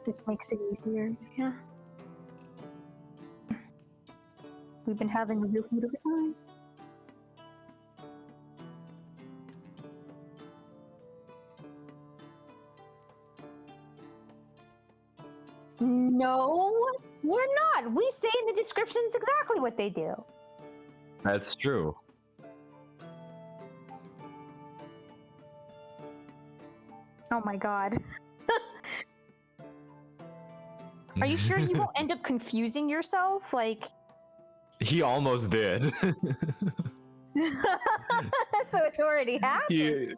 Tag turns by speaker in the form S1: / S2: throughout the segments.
S1: This makes it easier. Yeah. We've been having a real hoot of a time. No, we're not. We say in the descriptions exactly what they do.
S2: That's true.
S1: Oh my god. Are you sure you won't end up confusing yourself? Like,
S2: He almost did.
S1: so it's already happened.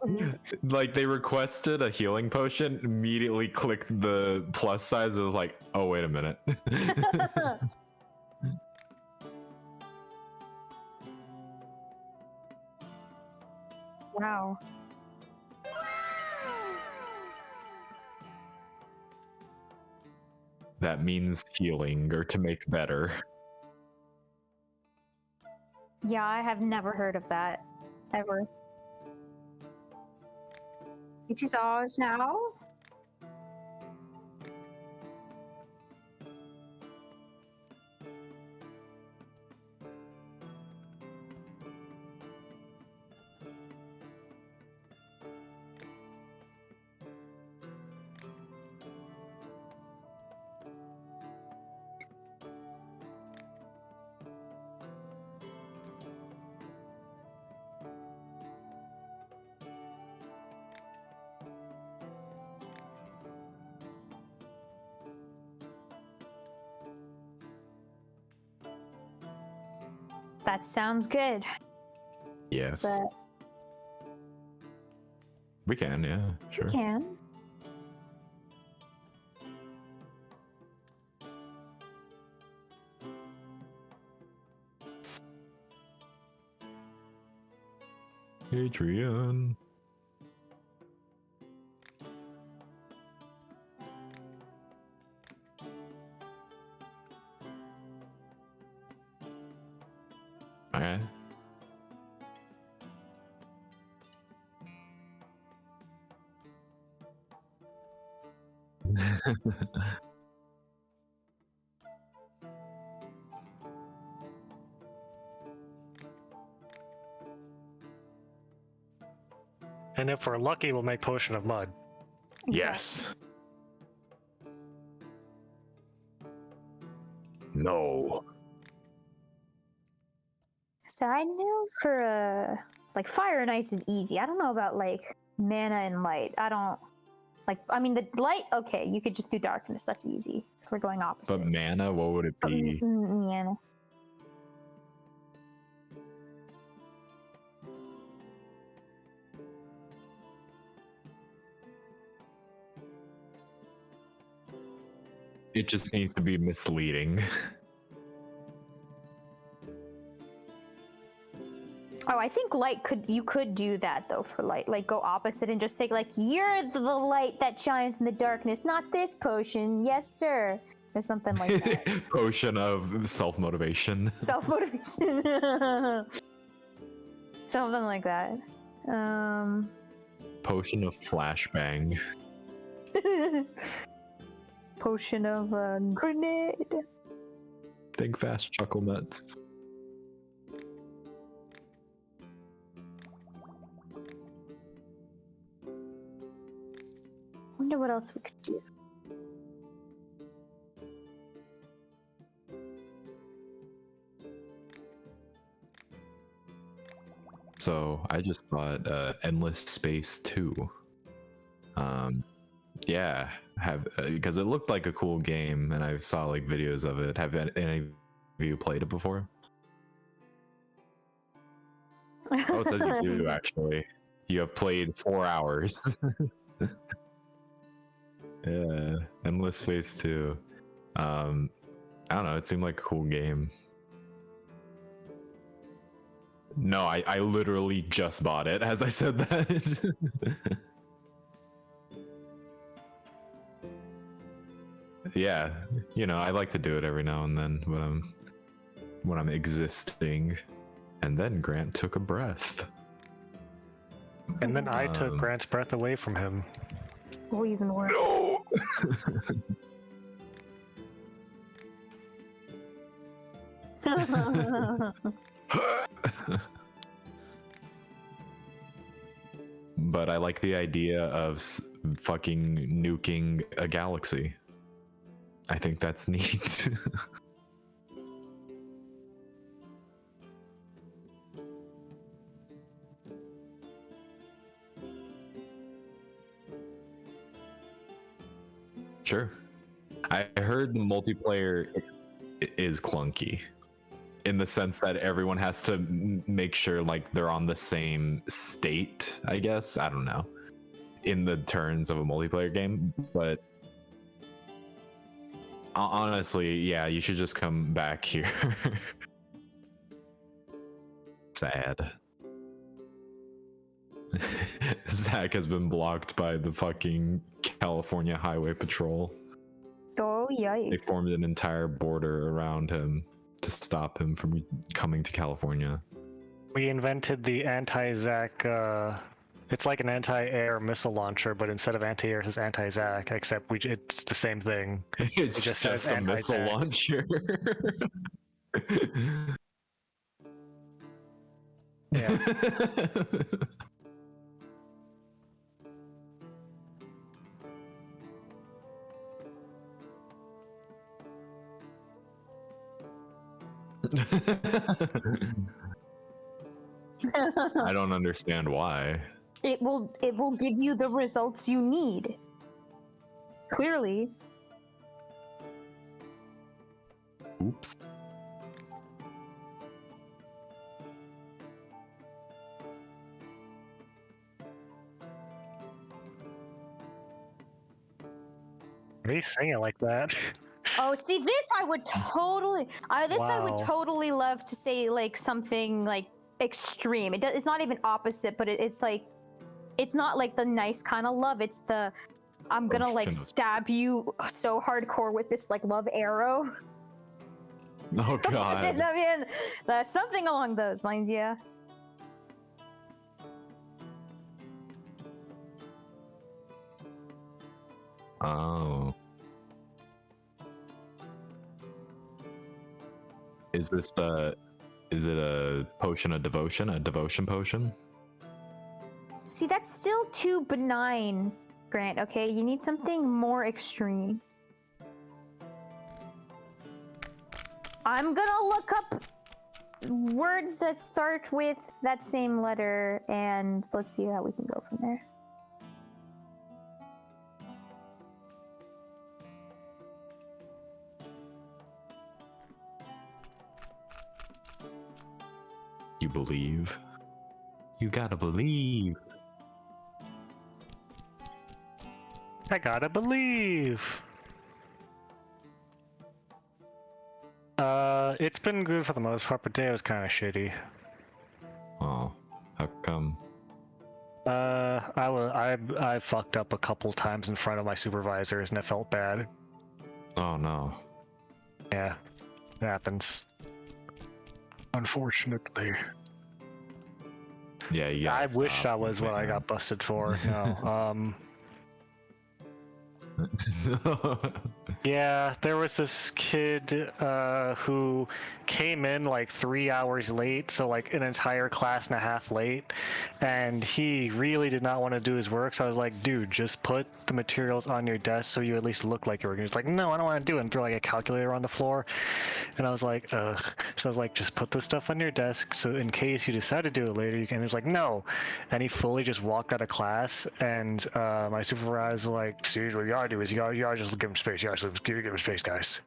S2: Like they requested a healing potion, immediately clicked the plus size. It was like, oh wait a minute.
S1: Wow.
S2: That means healing or to make better.
S1: Yeah, I have never heard of that. Ever. It is ours now? That sounds good.
S2: Yes. We can, yeah, sure.
S1: We can.
S2: Adrian. Okay.
S3: And if we're lucky, we'll make Potion of Mud.
S2: Yes. No.
S1: So I knew for like fire and ice is easy. I don't know about like mana and light. I don't like. I mean, the light. Okay, you could just do darkness. That's easy because we're going opposite.
S2: But mana, what would it be?
S1: Mana.
S2: It just needs to be misleading.
S1: Oh, I think light you could do that though for light, like go opposite and just say like you're the light that shines in the darkness, not this potion, yes sir, or something like that.
S2: Potion of self-motivation.
S1: Self-motivation. Something like that.
S2: Potion of flashbang.
S1: Potion of grenade.
S2: Think fast, chuckle nuts.
S1: Wonder what else we could do.
S2: So I just bought Endless Space 2. Yeah, have because it looked like a cool game, and I saw like videos of it. Have any of you played it before? Oh, it says you do actually. You have played 4 hours. Yeah, Endless Space 2. I don't know. It seemed like a cool game. No, I literally just bought it as I said that. Yeah, you know, I like to do it every now and then when I'm existing. And then Grant took a breath.
S3: And then I took
S2: Um,
S3: Grant's breath away from him.
S1: Or even worse.
S2: No. But I like the idea of fucking nuking a galaxy. I think that's neat. Sure. I heard the multiplayer is clunky in the sense that everyone has to make sure like they're on the same state, I guess. I don't know. In the turns of a multiplayer game, but honestly, yeah, you should just come back here. Sad. Zach has been blocked by the fucking California Highway Patrol.
S1: Oh, yikes.
S2: They formed an entire border around him to stop him from coming to California.
S3: We invented the anti-Zac, it's like an anti-air missile launcher, but instead of anti-air, it says anti-Zac, except it's the same thing.
S2: It's
S3: just
S2: just
S3: says
S2: a missile
S3: anti-Zac.
S2: launcher.
S3: Yeah.
S2: I don't understand why.
S1: It will give you the results you need. Clearly.
S2: Oops.
S3: Why are you saying it like that?
S1: Oh, see, this I would totally. I would
S3: Wow.
S1: totally love to say like something like extreme. It's not even opposite, but it's like, it's not like the nice kind of love. It's the, I'm gonna like
S2: Ocean of-
S1: stab you so hardcore with this like love arrow.
S2: Oh god.
S1: I mean, something along those lines, yeah.
S2: Oh. Is this is it a potion of devotion? A devotion potion?
S1: See, that's still too benign, Grant. Okay, you need something more extreme. I'm gonna look up words that start with that same letter, and let's see how we can go from there.
S2: You believe? You gotta believe.
S3: I gotta believe. It's been good for the most part, but today was kind of shitty.
S2: Oh, how come?
S3: I fucked up a couple times in front of my supervisors, and it felt bad.
S2: Oh no.
S3: Yeah, it happens. Unfortunately.
S2: Yeah, you
S3: I
S2: gotta
S3: wish
S2: stop,
S3: that was what I
S2: man.
S3: got busted for. No. Yeah, there was this kid who came in like 3 hours late, so like an entire class and a half late, and he really did not want to do his work. So I was like, dude, just put the materials on your desk so you at least look like you're working. He's like, no, I don't want to do it, and throw like a calculator on the floor. And I was like, ugh. So I was like, just put the stuff on your desk so in case you decide to do it later, you can. He was like, no. And he fully just walked out of class, and my supervisor was like, dude, what you gotta do is you gotta just give him space. You gotta just give him space, guys.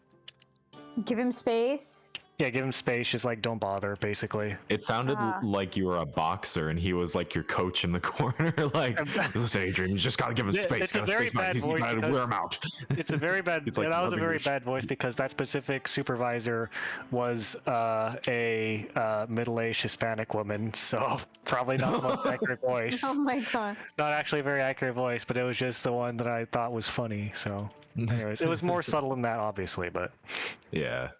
S1: Give him space.
S3: Yeah, give him space. Just like don't bother, basically.
S2: It sounded
S1: Ah.
S2: like you were a boxer and he was like your coach in the corner. Like, listen, Adrian, you just gotta give him
S3: Yeah,
S2: space.
S3: it's a
S2: Gotta
S3: very
S2: space, man.
S3: bad
S2: You
S3: voice
S2: gotta
S3: because-
S2: wear him out.
S3: It's a very bad.
S2: It's like
S3: that was a
S2: rubbing
S3: very
S2: your
S3: bad voice because that specific supervisor was a middle-aged Hispanic woman, so probably not the most accurate voice.
S1: Oh my god.
S3: Not actually a very accurate voice, but it was just the one that I thought was funny. So, anyways, it was more subtle than that, obviously, but
S2: Yeah.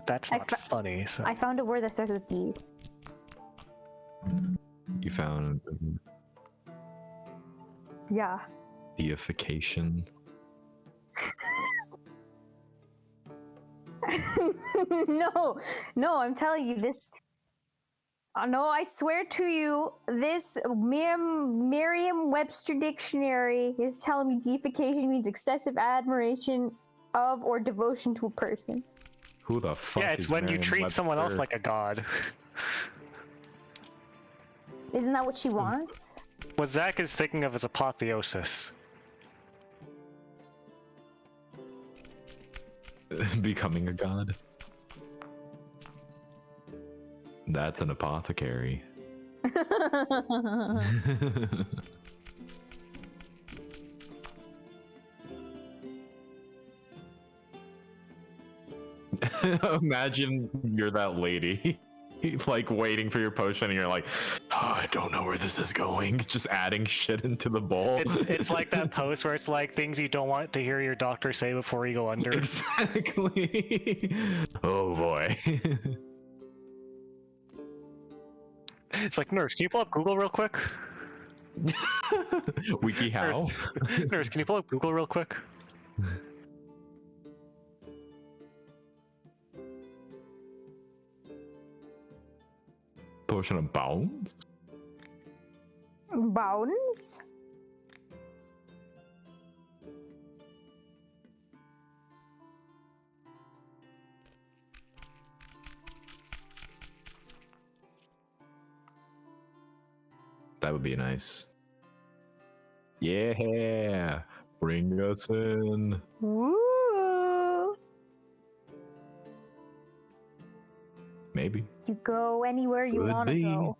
S3: that's
S1: I
S3: not
S1: fa-
S3: funny. So
S1: I found a word that starts with D.
S2: You found
S1: Yeah.
S2: deification.
S1: No, no, I'm telling you this. No, I swear to you, this Merriam-Webster dictionary is telling me deification means excessive admiration of or devotion to a person.
S2: Who the fuck
S3: Yeah, it's
S2: is
S3: when you treat someone else
S2: Merriam-Webster?
S3: like a god.
S1: Isn't that what she wants?
S3: What Zach is thinking of is apotheosis.
S2: Becoming a god. That's an apothecary. Imagine you're that lady, like waiting for your potion, and you're like, oh, I don't know where this is going. Just adding shit into the bowl.
S3: It's like that post where it's like things you don't want to hear your doctor say before you go under.
S2: Exactly. Oh boy.
S3: It's like, nurse, can you pull up Google real quick?
S2: Wiki how?
S3: Nurse, can you pull up Google real quick?
S2: Potion of bones?
S1: Bones?
S2: That would be nice. Yeah, bring us in.
S1: Woo!
S2: Maybe.
S1: You go anywhere you
S2: Could
S1: want to
S2: be.
S1: go.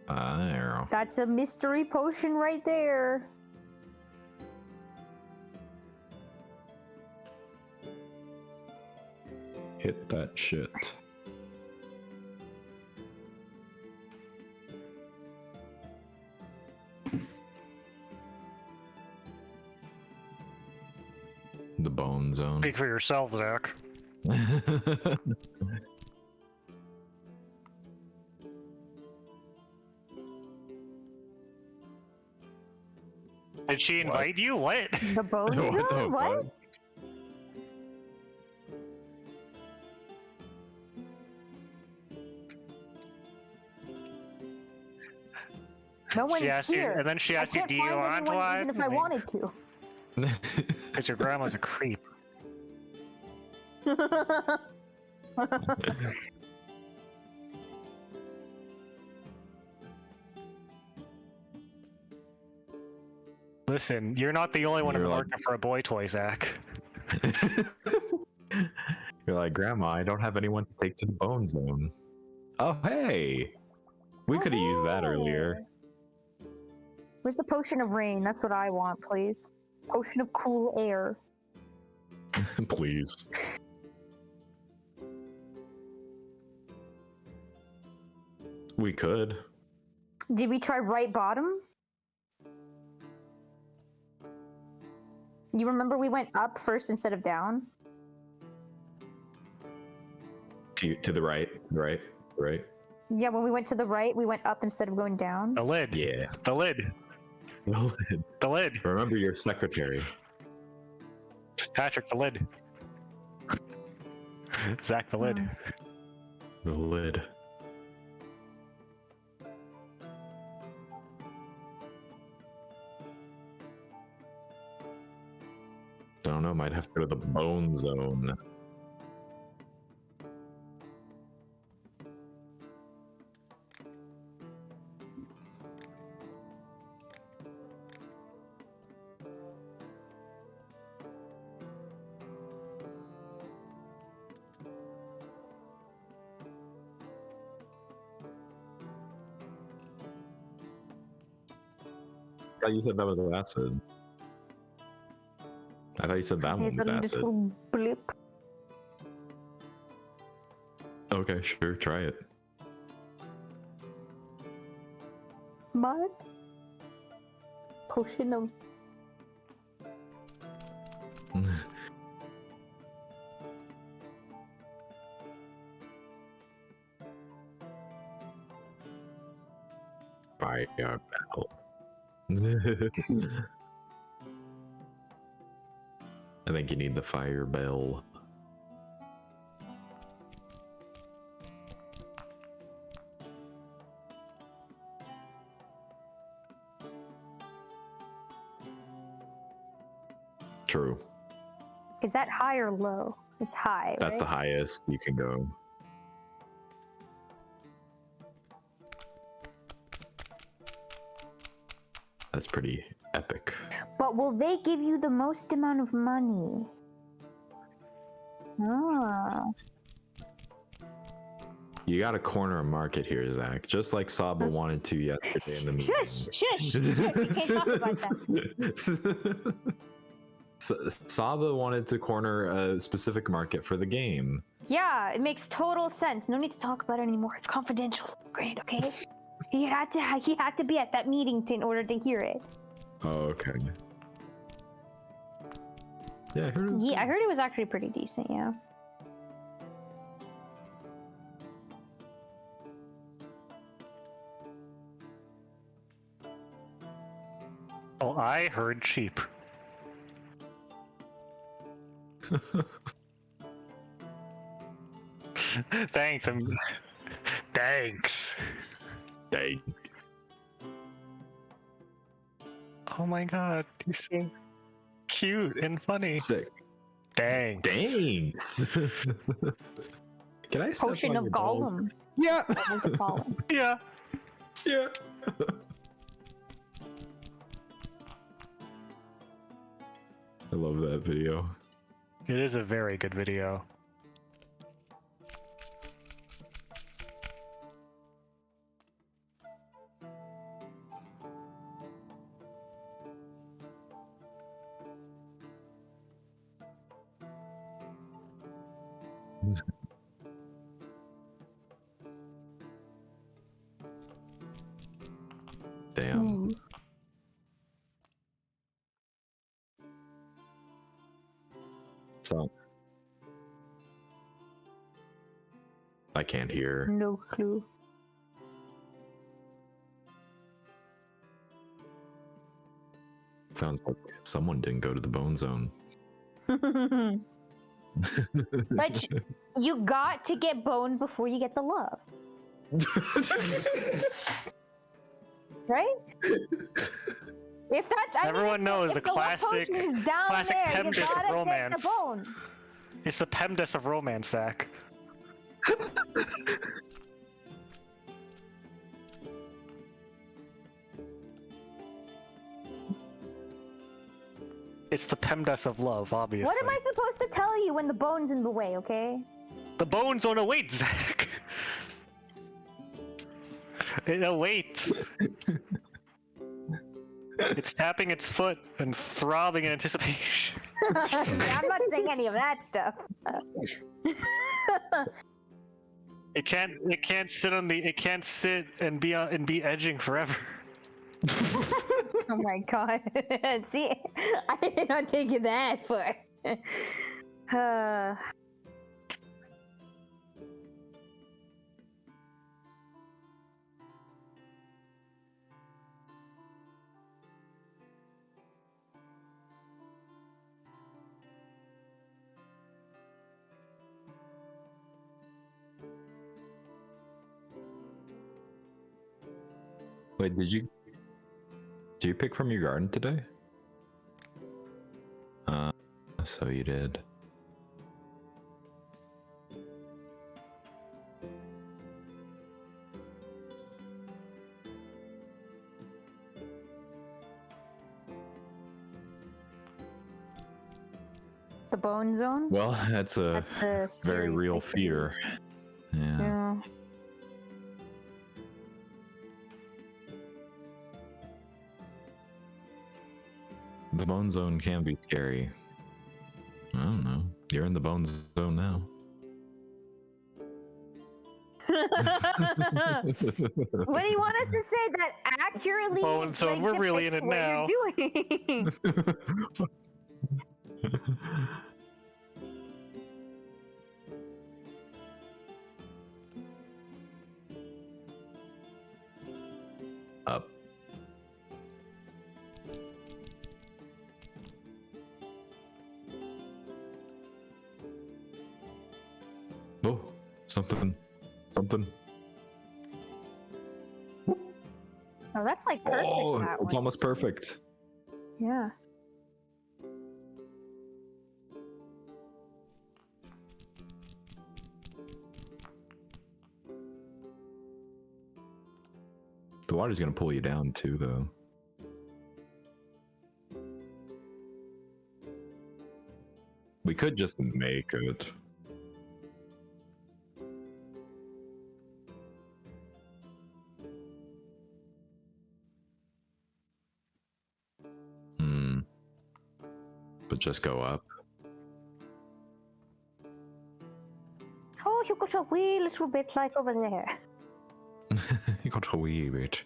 S2: Arrow.
S1: That's a mystery potion right there.
S2: Hit that shit. The bone zone.
S3: Speak for yourself, Zach. Did she invite you? What?
S1: The bone
S2: What the
S1: zone? What?
S2: fuck?
S1: No one's
S3: She asked you,
S1: here.
S3: and then she
S1: I
S3: asked you,
S1: can't
S3: do you
S1: find
S3: want
S1: anyone
S3: one?
S1: even if I wanted to.
S3: Because your grandma's a creep. Listen, you're not the only one in
S2: You're
S3: the
S2: like-
S3: market for a boy toy, Zach.
S2: You're like, Grandma, I don't have anyone to take to the bone zone. Oh, hey! We could have used that earlier.
S1: Where's the potion of rain? That's what I want, please. Potion of cool air.
S2: Please. We could.
S1: Did we try right bottom? You remember we went up first instead of down?
S2: To the right, right.
S1: Yeah, when we went to the right, we went up instead of going down.
S3: The lid.
S2: Yeah.
S3: The lid. The lid.
S2: Remember your secretary.
S3: Patrick, the lid. Zach, the lid.
S2: The lid. Don't know, might have to go to the bone zone. I thought you said that was acid. I thought you said that one was
S1: It's a
S2: acid.
S1: little blip.
S2: Okay, sure, try it.
S1: Mud? Potion of
S2: Fire bell. I think you need the fire bell. True.
S1: Is that high or low? It's high,
S2: That's the
S1: right?
S2: highest you can go. That's pretty epic.
S1: But will they give you the most amount of money? Oh.
S2: You got to corner a market here, Zach. Just like Saba wanted to yesterday in the meeting.
S1: Shush! Shush! You can't talk about that.
S2: Saba wanted to corner a specific market for the game.
S1: Yeah, it makes total sense. No need to talk about it anymore. It's confidential. Great, okay? He had to be at that meeting in order to hear it.
S2: Oh, okay. Yeah, I heard it was
S1: Yeah, I heard it was actually pretty decent, yeah.
S3: Oh, I heard cheap. Thanks. Thanks.
S2: Dang.
S3: Oh my god, you're so cute and funny.
S2: Sick.
S3: Thanks.
S2: Thanks. Can I step
S1: Potion
S2: on
S1: of
S2: your balls?
S1: Gollum.
S2: Yeah.
S1: What was it called?
S3: Yeah.
S2: Yeah. I love that video.
S3: It is a very good video.
S2: Damn.
S1: Ooh.
S2: So I can't hear.
S1: No clue.
S2: Sounds like someone didn't go to the bone zone.
S1: But you got to get boned before you get the love, right? If that's
S3: Everyone knows the
S1: love
S3: classic-
S1: potion is down
S3: classic
S1: there, you
S3: PEMDAS of
S1: gotta get
S3: romance.
S1: the bones.
S3: It's the PEMDAS of romance, Zach. It's the PEMDAS of love, obviously.
S1: What am I supposed to tell you when the bone's in the way, okay?
S3: The bones don't await, Zach. It awaits. It's tapping its foot and throbbing in anticipation.
S1: I'm not saying any of that stuff.
S3: It can't sit on the. It can't sit and be edging forever.
S1: Oh my god. See, I did not take it that far.
S2: Wait, did you pick from your garden today? So you did.
S1: The bone zone?
S2: Well, that's a
S1: That's the
S2: very
S1: scariest
S2: real
S1: place to be.
S2: fear. Yeah. The bone zone can be scary. I don't know. You're in the bone zone now.
S1: What do you want us to say that accurately?
S3: Bone zone, we're really in
S1: depicts
S3: it
S1: what you're doing?
S2: Something.
S1: Oh, that's like perfect.
S2: Oh,
S1: that
S2: it's
S1: one.
S2: almost perfect.
S1: Yeah.
S2: The water's gonna pull you down too, though. We could just make it. But just go up.
S1: Oh, you got a wee little bit like over there.
S2: You got a wee bit.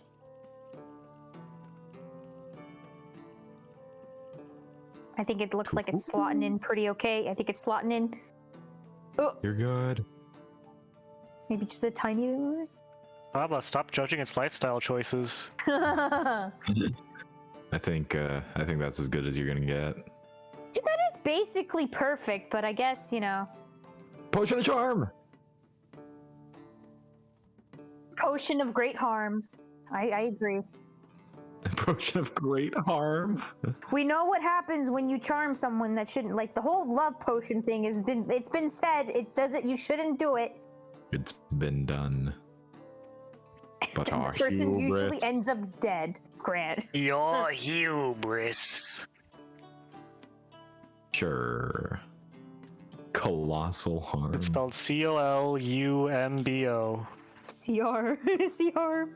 S1: I think it looks like it's slotting in pretty okay. I think it's slotting in. Oh,
S2: You're good.
S1: maybe just a tiny bit more.
S3: Baba, stop judging its lifestyle choices.
S2: I think that's as good as you're gonna get.
S1: That is basically perfect, but I guess, you know.
S2: Potion of charm.
S1: Potion of great harm. I agree.
S2: Potion of great harm.
S1: We know what happens when you charm someone that shouldn't. Like the whole love potion thing it's been said. It doesn't. You shouldn't do it.
S2: It's been done. But
S1: And
S2: our
S1: the person usually
S2: hubris.
S1: ends up dead. Grant.
S3: Your hubris.
S2: Sure. Colossal harm.
S3: It's spelled COLUMBO.
S1: CR. CR.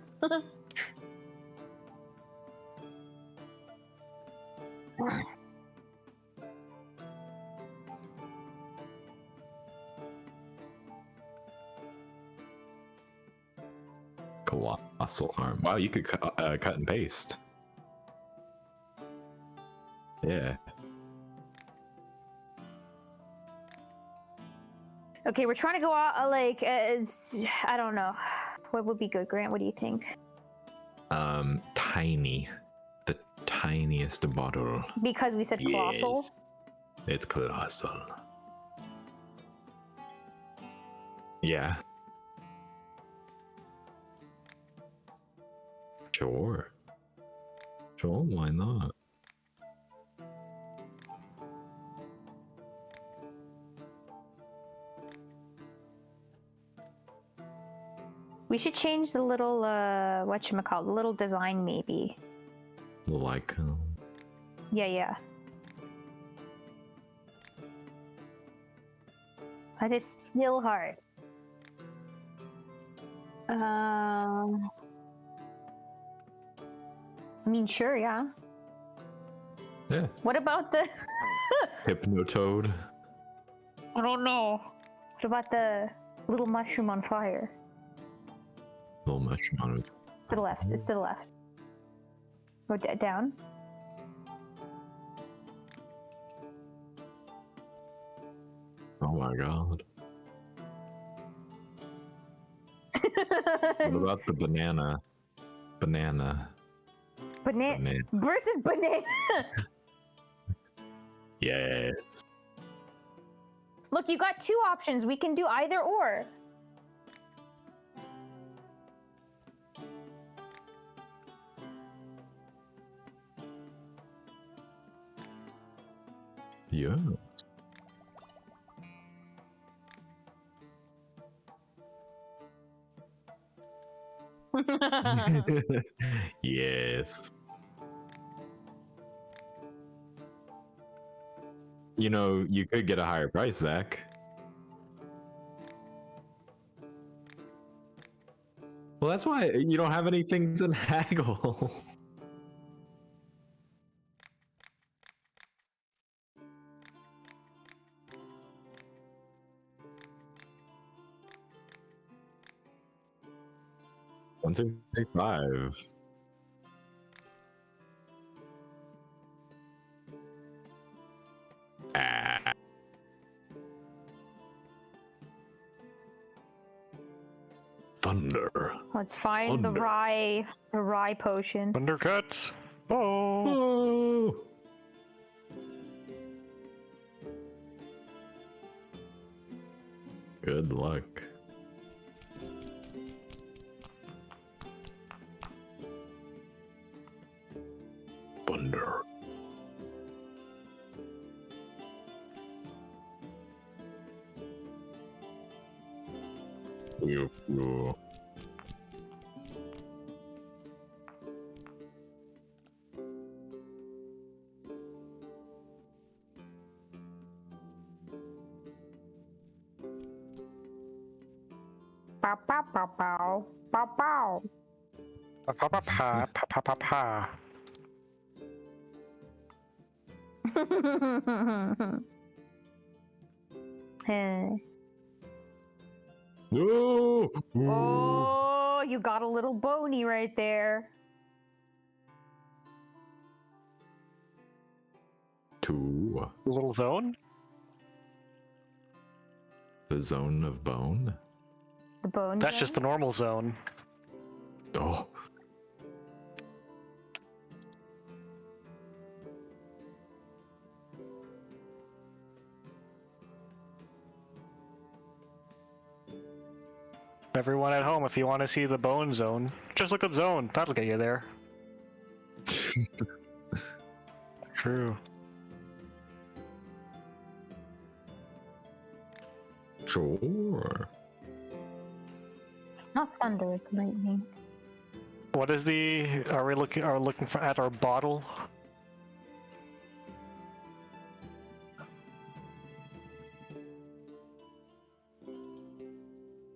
S2: Colossal harm. Wow, you could cut and paste. Yeah.
S1: Okay, we're trying to go out like as I don't know. What would be good, Grant? What do you think?
S2: Tiny. The tiniest bottle.
S1: Because we said colossal.
S2: Yes. It's colossal. Yeah. Sure. Sure, why not?
S1: We should change the little whatchamacallit, the little design maybe.
S2: Like,
S1: Yeah. But it's still hard. I mean, sure, yeah.
S2: yeah.
S1: What about the?
S2: Hypnotoad.
S1: I don't know. What about the little mushroom on fire?
S2: Little mushroom on it.
S1: To the left. It's to the left. Go down.
S2: Oh my god. What about the banana? Banana.
S1: Banana versus banana.
S2: Yes.
S1: Look, you got two options. We can do either or.
S2: Yeah. Yes. You know, you could get a higher price, Zach. Well, that's why you don't have any things in haggle. $165. Ah. Thunder.
S1: Let's find the
S2: Thunder.
S1: rye potion.
S3: Thundercats. Oh.
S2: Oh. Good luck. Pew, pew.
S1: Pow, pow, pow, pow. Pow, pow.
S3: Pa pa pa pa pa pa pa pa.
S1: Eh.
S2: No!
S1: Oh, you got a little bony right there.
S2: Two.
S3: Little zone?
S2: The zone of bone?
S1: The bone.
S3: That's just the
S1: zone?
S3: normal zone.
S2: Oh.
S3: Everyone at home, if you want to see the bone zone, just look up zone. That'll get you there. True.
S2: Sure.
S1: It's not thunder, it's lightning.
S3: What is the? Are we looking for at our bottle?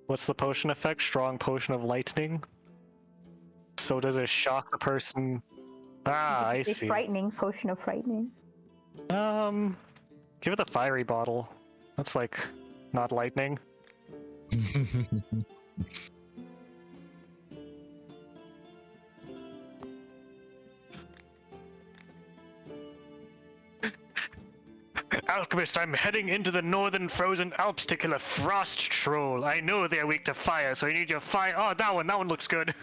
S3: What's the potion effect? Strong potion of lightning. So does it shock the person? Ah, I
S1: It's
S3: see.
S1: frightening. Potion of frightening.
S3: Give it the fiery bottle. That's like not lightning. Alchemist, I'm heading into the northern frozen Alps to kill a frost troll. I know they're weak to fire, so I need your fire. Oh, that one looks good.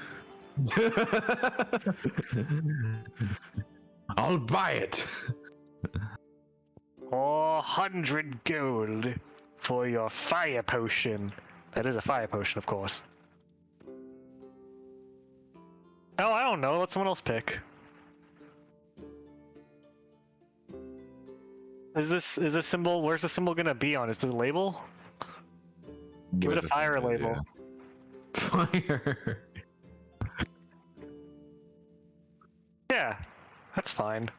S2: I'll buy it.
S3: 400 gold for your fire potion. That is a fire potion, of course. Oh, I don't know. Let someone else pick. Is this symbol? Where's the symbol gonna be on? Is the label? Give it a fire label.
S2: Yeah. Fire.
S3: Yeah, that's fine.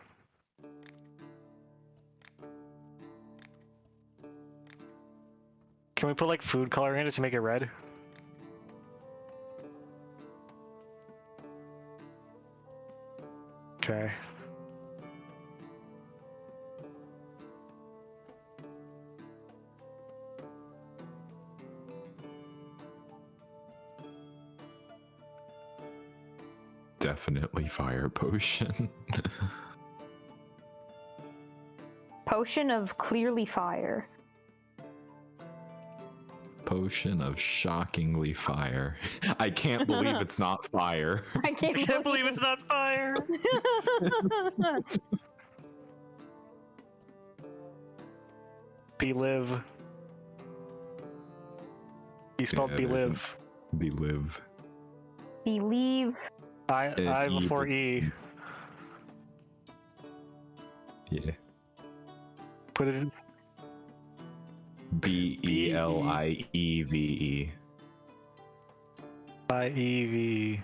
S3: Can we put like food coloring in it to make it red? Okay.
S2: Definitely fire potion.
S1: Potion of clearly fire.
S2: Potion of shockingly fire. I can't believe it's not fire.
S1: I can't,
S3: I can't believe it's not fire. Belive. He spelled
S2: Yeah, there's
S3: belive.
S2: Belive.
S1: Believe.
S3: I
S2: E
S3: before E.
S2: Yeah.
S3: Put it in.
S2: Believe.
S3: I-E-V.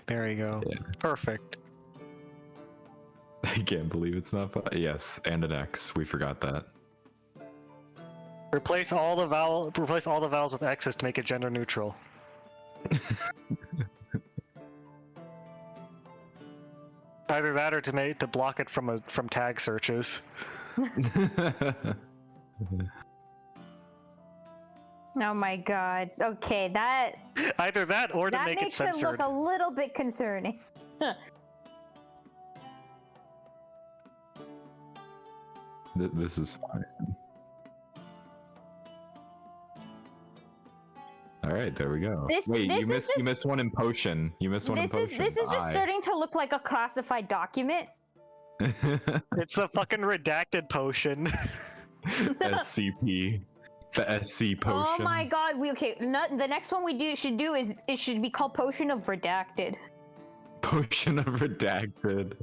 S3: There you go.
S2: Yeah.
S3: Perfect.
S2: I can't believe it's not fire. Yes, and an X. We forgot that.
S3: Replace all the vowels with X's to make it gender neutral. Either that or to block it from tag searches.
S1: Oh my god. Okay, that
S3: Either that or to
S1: that
S3: make it
S1: makes it
S3: censored.
S1: look a little bit concerning.
S2: This is fine. All right, there we go. Wait,
S1: this
S2: you
S1: is
S2: missed
S1: just-
S2: one in potion. You missed one in potion.
S1: This is just
S2: I.
S1: starting to look like a classified document.
S3: It's the fucking redacted potion.
S2: SCP. The SC potion.
S1: Oh my god. The next one we should do is it should be called Potion of Redacted.
S2: Potion of redacted.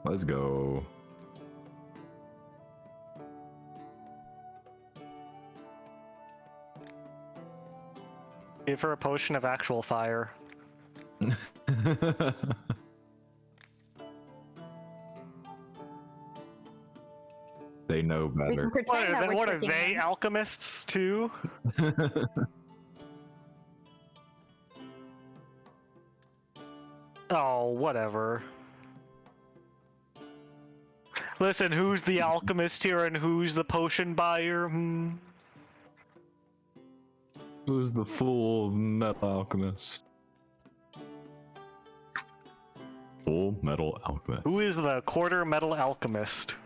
S2: Let's go.
S3: Give her a potion of actual fire.
S2: They know
S1: We can
S2: better.
S1: pretend that we're
S3: What are
S1: tricking
S3: they,
S1: them.
S3: alchemists too? Oh, whatever. Listen, who's the alchemist here and who's the potion buyer?
S2: Who's the full metal alchemist? Full metal alchemist.
S3: Who is the quarter metal alchemist?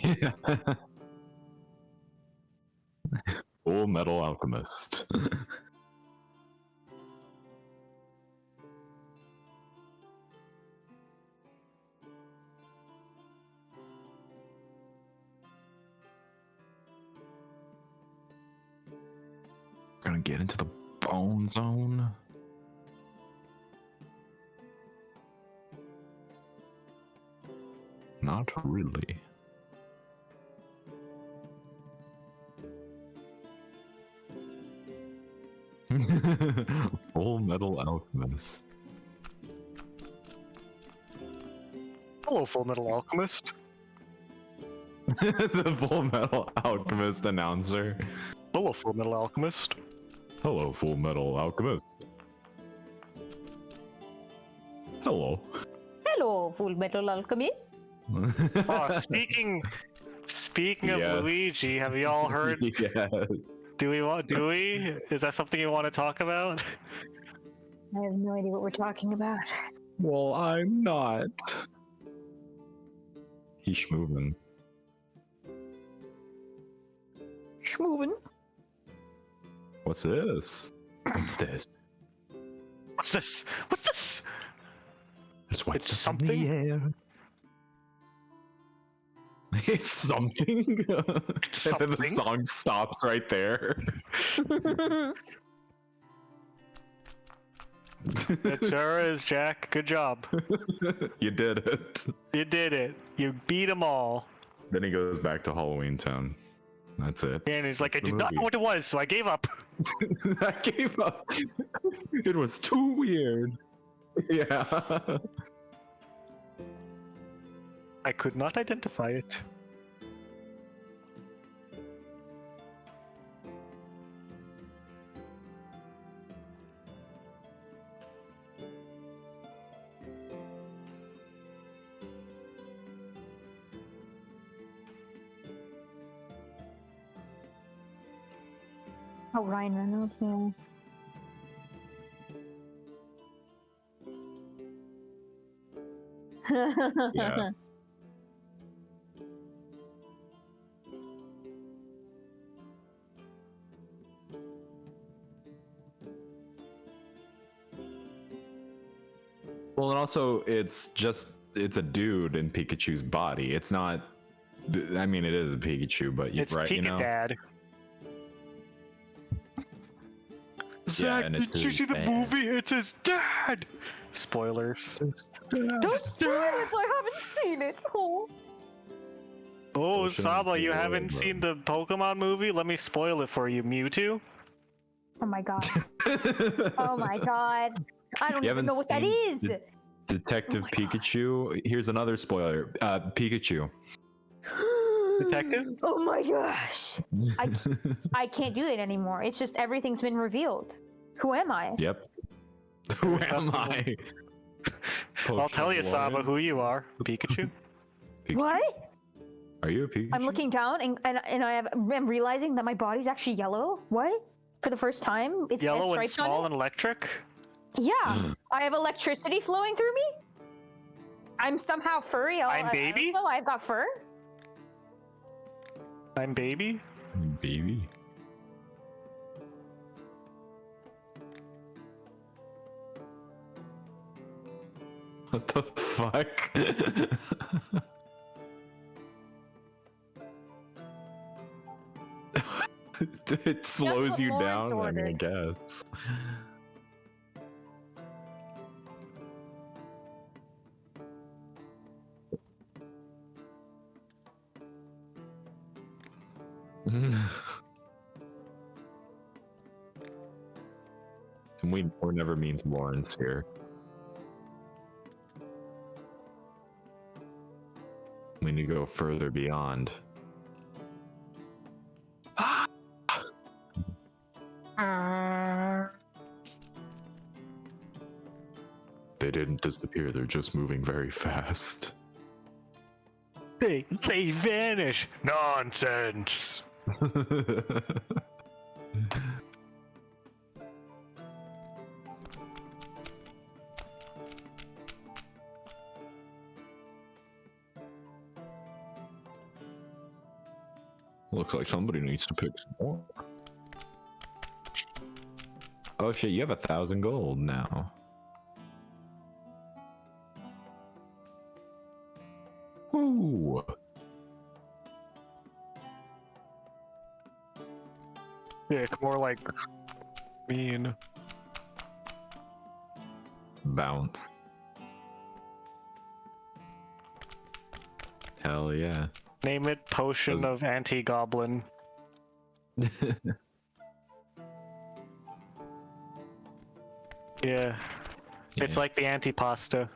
S2: Yeah. Full metal alchemist. Gonna get into the bone zone. Not really. Full metal alchemist.
S3: Hello, Full Metal Alchemist.
S2: The Full Metal Alchemist announcer.
S3: Hello, Full Metal Alchemist.
S2: Hello, Full Metal Alchemist. Hello.
S1: Hello, Full Metal Alchemist.
S3: Oh, speaking of
S2: Yes.
S3: Luigi, have you all heard?
S2: Yeah.
S3: Do we? Is that something you want to talk about?
S1: I have no idea what we're talking about.
S2: Well, I'm not. He's schmovin'.
S1: Schmovin'.
S2: What's this? What's this?
S3: What's this? What's this?
S2: There's white
S3: It's
S2: stuff in the air. It's something. And then the
S3: something?
S2: song stops right there.
S3: It sure is, Jack. Good job.
S2: You did it.
S3: You did it. You beat them all.
S2: Then he goes back to Halloween Town. That's it.
S3: And he's like, I
S2: That's the
S3: did not know
S2: movie.
S3: what it was, so I gave up.
S2: I gave up. It was too weird. Yeah.
S3: I could not identify it.
S1: Oh, Ryan Reynolds, yeah.
S2: Yeah. Well, and also it's a dude in Pikachu's body. It's not. I mean, it is a Pikachu, but
S3: It's
S2: right,
S3: Pika
S2: you know.
S3: Dad.
S2: Yeah,
S3: Zach,
S2: and
S3: did
S2: it's
S3: you
S2: his
S3: see the
S2: dad.
S3: movie? It's his dad! Spoilers.
S1: Don't spoil it, I haven't seen it. Oh.
S3: Oh,
S2: Potion
S3: Saba, you
S2: of
S3: haven't
S2: Blood.
S3: seen the Pokemon movie? Let me spoil it for you. Mewtwo?
S1: Oh my god. Oh my god. I don't
S2: You
S1: even
S2: haven't
S1: know what that
S2: seen
S1: is.
S2: the- Detective
S1: Oh my God.
S2: Pikachu. Here's another spoiler. Pikachu.
S3: Detective?
S1: Oh my gosh. I can't do it anymore. It's just everything's been revealed. Who am I?
S2: Yep. Who am I?
S3: I'll tell you,
S2: Potion of
S3: Saba, who
S2: Lawrence?
S3: you are. Pikachu?
S2: Pikachu.
S1: What?
S2: Are you a Pikachu?
S1: I'm looking down and I'm realizing that my body's actually yellow. What? For the first time? It's
S3: Yellow and
S1: stripes on
S3: small
S1: it?
S3: and electric?
S1: Yeah. I have electricity flowing through me. I'm somehow furry.
S3: I'm baby?
S1: So I've got fur.
S3: I'm baby?
S2: Baby. What the fuck? It slows
S1: what
S2: you
S1: Lawrence
S2: down, I mean, I
S1: ordered.
S2: guess. And we're never mean to Lawrence here. We need to go further beyond. They didn't disappear, they're just moving very fast.
S3: They vanish. Nonsense.
S2: Looks like somebody needs to pick some more. Oh shit, you have 1,000 gold now. Ooh.
S3: Yeah, more like mean.
S2: Bounce. Hell yeah.
S3: Name it potion
S2: Those-
S3: of anti-goblin. Yeah. It's
S2: Yeah.
S3: like the anti-pasta.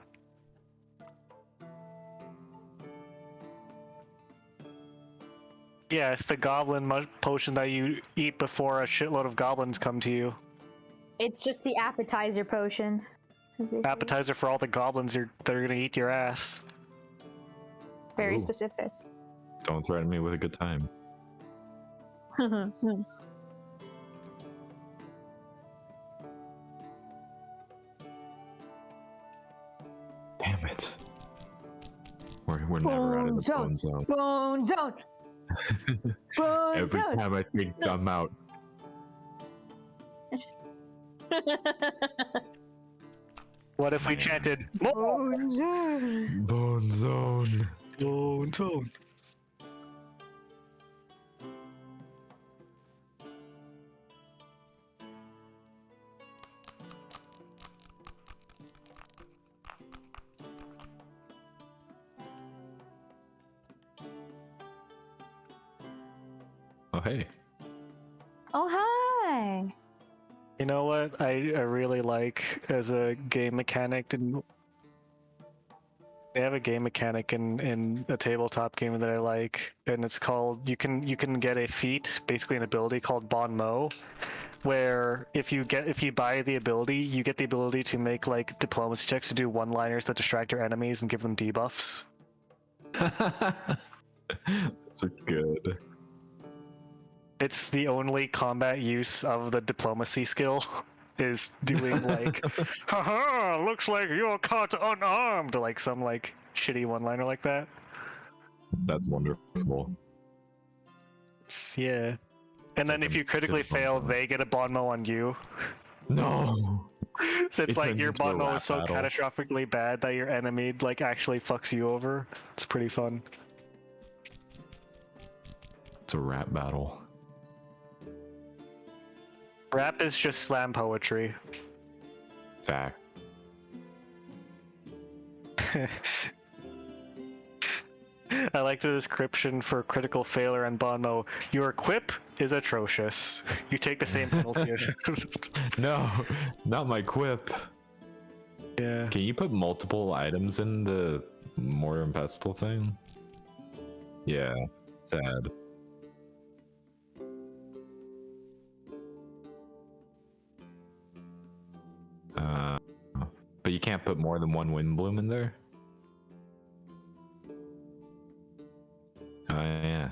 S3: Yeah, it's the goblin potion that you eat before a shitload of goblins come to you.
S1: It's just the appetizer potion.
S3: Appetizer for all the goblins that are gonna eat your ass.
S1: Very
S2: Ooh.
S1: specific.
S2: Don't threaten me with a good time. Damn it. We're never out of the
S1: Bone
S2: bone zone.
S1: Bone zone. Bone
S2: Every
S1: zone.
S2: time I think I'm out.
S3: What if we
S2: Man.
S3: chanted
S1: Bone zone.
S2: Bone zone.
S3: Bone zone?
S2: Oh hey.
S1: Oh hi.
S3: You know what I really like as a game mechanic, and they have a game mechanic in a tabletop game that I like, and it's called you can get a feat, basically an ability called Bon Mo, where if you buy the ability, you get the ability to make like diplomacy checks to do one-liners that distract your enemies and give them debuffs.
S2: That's good.
S3: It's the only combat use of the diplomacy skill is doing like, haha, looks like you're caught unarmed, like some like shitty one-liner like that.
S2: That's wonderful.
S3: Yeah. And then
S2: like
S3: if
S2: a
S3: you critically
S2: typical
S3: fail,
S2: Bon.
S3: they get a Bon Mo on you.
S2: No.
S3: So it's
S2: It
S3: like
S2: turns
S3: your
S2: into a
S3: Bon Mo
S2: rap
S3: is so
S2: battle.
S3: catastrophically bad that your enemy like actually fucks you over. It's pretty fun.
S2: It's a rap battle.
S3: Rap is just slam poetry.
S2: Fact.
S3: I like the description for critical failure and Bon Mo. Your quip is atrocious. You take the same penalty as.
S2: No, not my quip.
S3: Yeah.
S2: Can you put multiple items in the mortar and pestle thing? Yeah, sad. But you can't put more than one wind bloom in there? Oh yeah.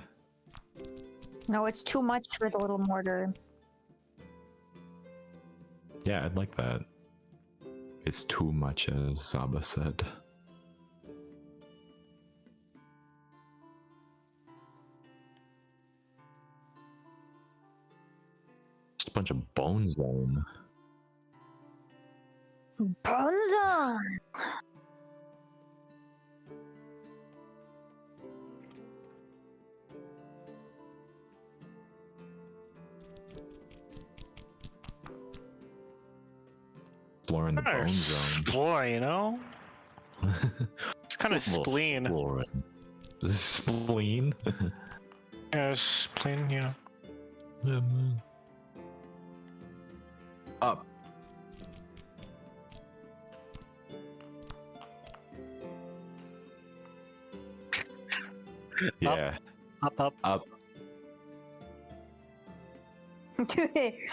S1: No, it's too much for the little mortar.
S2: Yeah, I'd like that. It's too much, as Saba said. bunch of Bone Zone.
S1: Bonzo.
S2: Exploring the Bone Zone.
S3: Explore, you know? It's kind of
S2: Little
S3: spleen.
S2: exploring. Spleen?
S3: Yeah, spleen, you know.
S2: Yeah, man. Up. Yeah.
S3: Up.
S2: Up.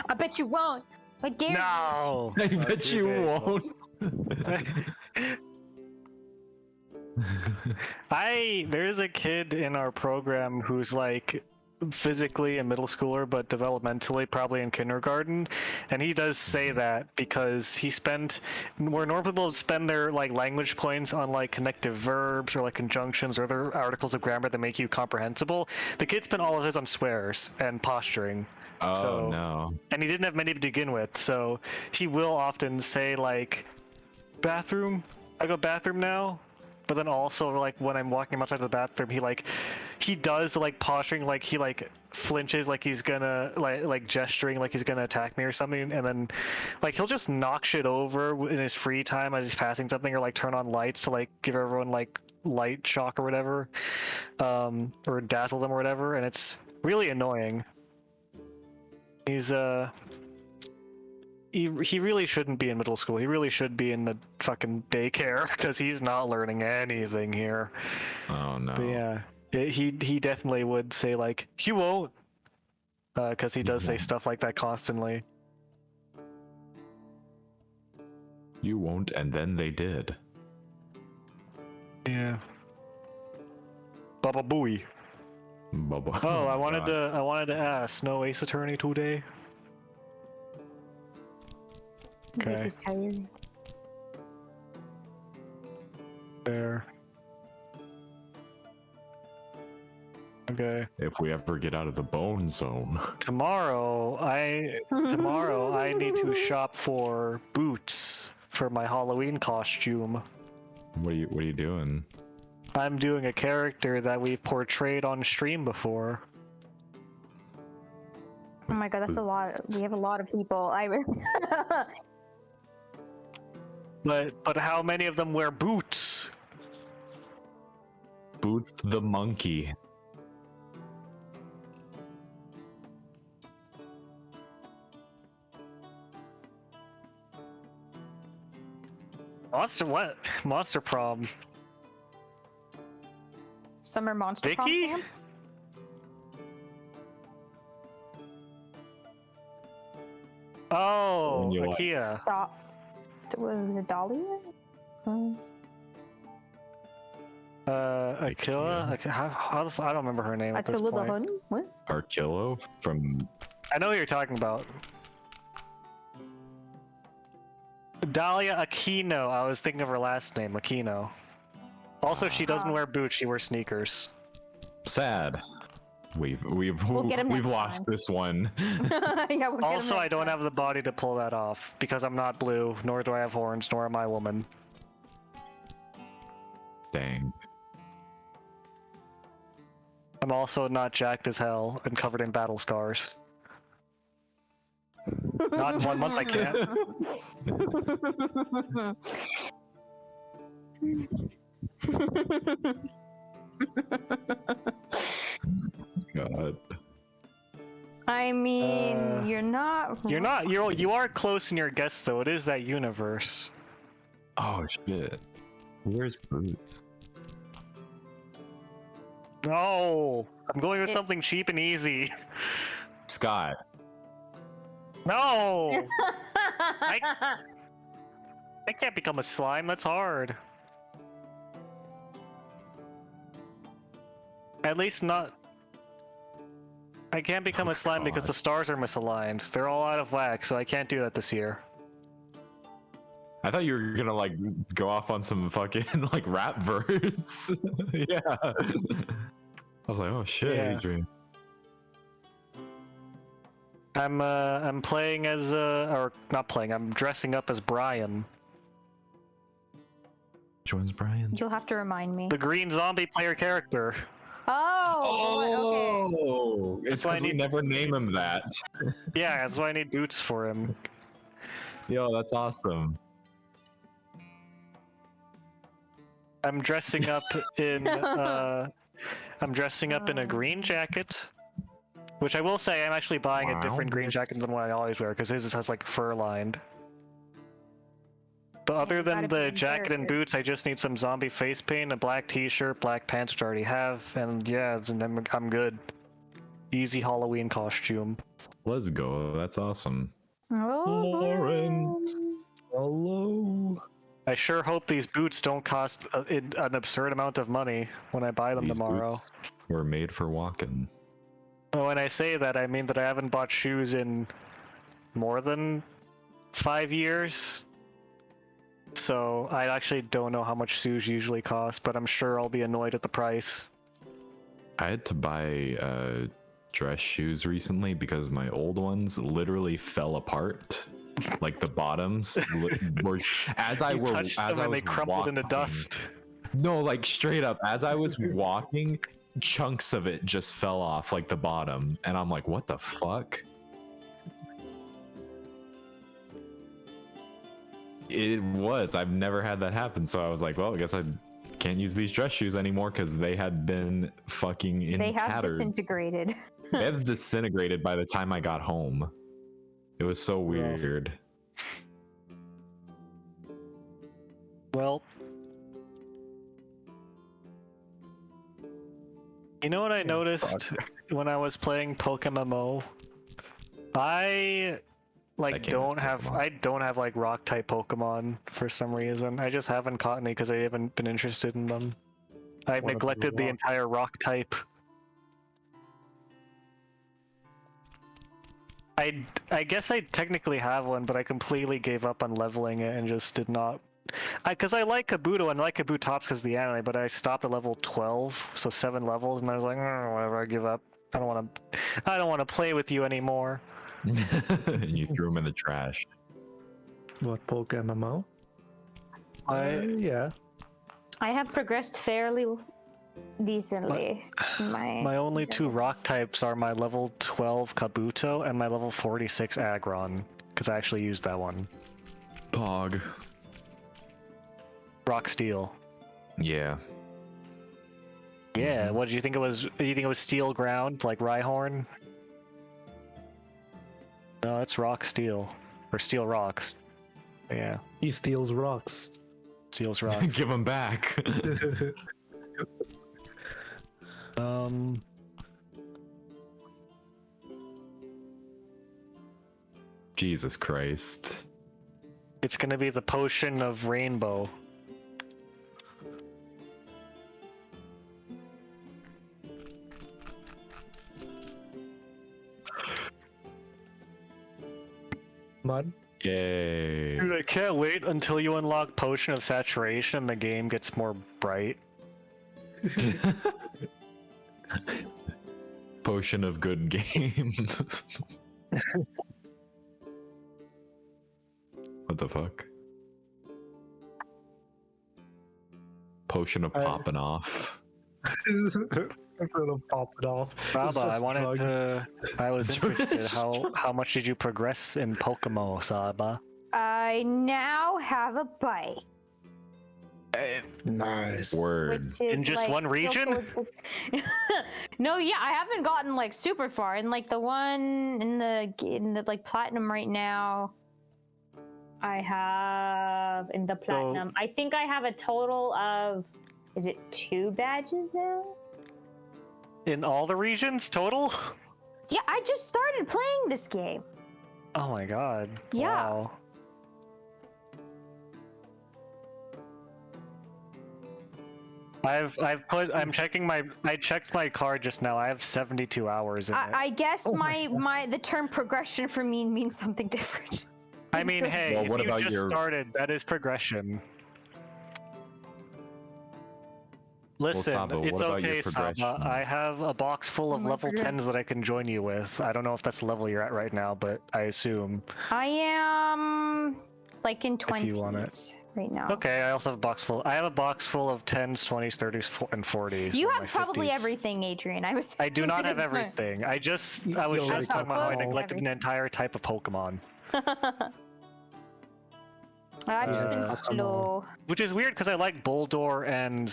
S1: I bet you won't. I dare.
S3: No!
S2: I bet you won't.
S3: There's a kid in our program who's like physically a middle schooler but developmentally probably in kindergarten, and he does say that because where normal people spend their like language points on like connective verbs or like conjunctions or other articles of grammar that make you comprehensible, the kid spent all of his on swears and posturing.
S2: Oh
S3: So-
S2: no.
S3: And he didn't have many to begin with, so he will often say like bathroom, I go bathroom now. But then also like when I'm walking him outside the bathroom, he does like posturing, like he like flinches, like he's gonna like gesturing like he's gonna attack me or something, and then like he'll just knock shit over in his free time as he's passing something, or like turn on lights to like give everyone like light shock or whatever, or dazzle them or whatever, and it's really annoying. He's he really shouldn't be in middle school. He really should be in the fucking daycare because he's not learning anything here.
S2: Oh no.
S3: But yeah, he definitely would say like, "You won't," because he does say
S2: won't.
S3: stuff like that constantly.
S2: You won't, and then they did.
S3: Yeah. Baba Booey.
S2: Bubba.
S3: Oh, I
S2: God.
S3: wanted to ask, no Ace Attorney today? Okay.
S1: He's tired.
S3: There. Okay.
S2: If we ever get out of the Bone Zone.
S3: Tomorrow I need to shop for boots for my Halloween costume.
S2: What are you doing?
S3: I'm doing a character that we portrayed on stream before.
S1: Oh my god, that's a lot. We have a lot of people. I really.
S3: But how many of them wear boots?
S2: Boots the monkey.
S3: Monster what? Monster Prom.
S1: Summer monster prom
S3: Vicky?
S1: camp?
S3: Oh,
S2: And you like-
S3: Akia.
S1: Was it Dahlia? Hmm.
S3: Aquila? How the I don't remember her name at this
S1: Attila the
S3: point.
S1: Hun? What?
S2: Archillo from.
S3: I know what you're talking about. Dahlia Aquino. I was thinking of her last name, Aquino. Also, she doesn't
S1: Ah.
S3: wear boots. She wears sneakers.
S2: Sad. We've
S1: get him next
S2: lost
S1: time.
S2: this one.
S1: Yeah, we'll get him
S3: Also, I
S1: next
S3: don't
S1: time.
S3: have the body to pull that off because I'm not blue, nor do I have horns, nor am I a woman.
S2: Dang.
S3: I'm also not jacked as hell and covered in battle scars. Not in 1 month, I can't.
S2: God.
S1: I mean, you're not.
S3: You are close in your guess though. It is that universe.
S2: Oh shit. Where's Boots?
S3: No, I'm going with something cheap and easy.
S2: Scott.
S3: No, I can't become a slime. That's hard. At least not. I can't become
S2: Oh,
S3: a slime because
S2: God.
S3: the stars are misaligned. They're all out of whack, so I can't do that this year.
S2: I thought you were gonna like go off on some fucking like rap verse. Yeah. I was like, oh shit,
S3: Yeah.
S2: Adrian.
S3: I'm playing as or not playing. I'm dressing up as Brian,
S2: Which one's Brian?
S1: You'll have to remind me.
S3: the green zombie player character.
S1: Oh, okay.
S2: Oh, it's
S3: why I
S2: because we
S3: need-
S2: never name him that.
S3: Yeah, that's why I need boots for him.
S2: Yo, that's awesome.
S3: I'm dressing up in I'm dressing up in a green jacket, which I will say I'm actually buying a different green jacket than what I always wear because his has like fur lined. But other
S1: you gotta
S3: than
S1: be
S3: the
S1: in
S3: jacket and
S1: character.
S3: boots, I just need some zombie face paint, a black t-shirt, black pants, which I already have, and yeah, and I'm good. Easy Halloween costume.
S2: Let's go. That's awesome.
S1: Oh,
S2: Lawrence. Hello.
S3: I sure hope these boots don't cost an absurd amount of money when I buy them
S2: These
S3: tomorrow.
S2: boots were made for walking.
S3: Well, when I say that, I mean that I haven't bought shoes in more than 5 years. So I actually don't know how much shoes usually cost, but I'm sure I'll be annoyed at the price.
S2: I had to buy dress shoes recently because my old ones literally fell apart. Like the bottoms were as I
S3: You
S2: were
S3: touched
S2: as
S3: them
S2: I
S3: and
S2: was
S3: they crumpled into
S2: walking-
S3: dust.
S2: No, like straight up as I was walking, chunks of it just fell off like the bottom, and I'm like, what the fuck? It was. I've never had that happen, so I was like, well, I guess I can't use these dress shoes anymore because they had been fucking in
S1: they have
S2: tattered.
S1: disintegrated.
S2: They had disintegrated by the time I got home. It was so weird.
S3: Well, you know what I noticed when I was playing Pokemon? I like
S2: came
S3: don't
S2: with
S3: have
S2: Pokemon.
S3: I don't have like rock type Pokemon for some reason. I just haven't caught any because I haven't been interested in them. I've
S4: What about
S3: neglected the
S4: rock?
S3: entire rock type. I guess I technically have one, but I completely gave up on leveling it and just did not. Because I like Kabuto and I like Kabutops because of the anime, but I stopped at level 12, so 7 levels, and I was like, whatever, I give up. I don't want to play with you anymore.
S2: And you threw them in the trash.
S4: What, Poke MMO? Yeah.
S1: I have progressed fairly decently.
S3: My only 2 rock types are my level 12 Kabuto and my level 46 Aggron, because I actually used that one.
S2: Pog.
S3: Rock Steel.
S2: Yeah.
S3: Yeah, what did you think it was? Do you think it was Steel Ground, like Rhyhorn? No, it's Rock Steel. Or Steel Rocks. Yeah,
S4: He steals rocks.
S3: Steel's Rocks.
S2: Give them back. Jesus Christ.
S3: It's gonna be the Potion of Rainbow.
S4: Mud?
S2: Yay.
S3: Dude, I can't wait until you unlock Potion of Saturation and the game gets more bright.
S2: Potion of good game. What the fuck? Potion of popping off.
S4: I'm gonna pop it off. It's
S3: Baba, I
S4: just
S3: wanted
S4: drugs.
S3: to. I was interested. How much did you progress in Pokemon, Saba?
S1: I now have a bite.
S4: Nice.
S2: Word.
S1: Which is
S3: In just
S1: like
S3: one
S1: still
S3: region?
S1: towards the- No, yeah, I haven't gotten like super far. In like the one in the like platinum right now, I have in the platinum. I think I have a total of, is it 2 badges now?
S3: In all the regions total?
S1: Yeah, I just started playing this game.
S3: Oh my god.
S1: Yeah.
S3: Wow. I'm checking I checked my card just now. I have 72 hours in it.
S1: I guess
S4: Oh my
S1: the term progression for me means something different.
S3: I mean, hey,
S2: Well,
S3: if
S2: what
S3: you
S2: about
S3: just
S2: your-
S3: started, that is progression. Listen,
S2: Saba, what
S3: it's
S2: about your
S3: okay, Saba.
S2: progression?
S3: I have a box full of
S1: my
S3: level
S1: progression.
S3: 10s that I can join you with. I don't know if that's the level you're at right now, but I assume.
S1: I am like in
S3: If you want it.
S1: 20s right now.
S3: Okay, I also have a box full. I have a box full of 10s, 20s, 30s, and 40s.
S1: You
S3: in
S1: have
S3: my
S1: probably
S3: 50s.
S1: everything, Adrian. I was.
S3: I do not have
S1: It's fine.
S3: everything. I was
S4: Yo,
S3: just
S4: like,
S3: talking about how I
S1: close to
S3: neglected an
S1: everything.
S3: entire type of Pokemon.
S1: I've just been
S3: Uh,
S1: slow.
S3: Which is weird because I like Boldor and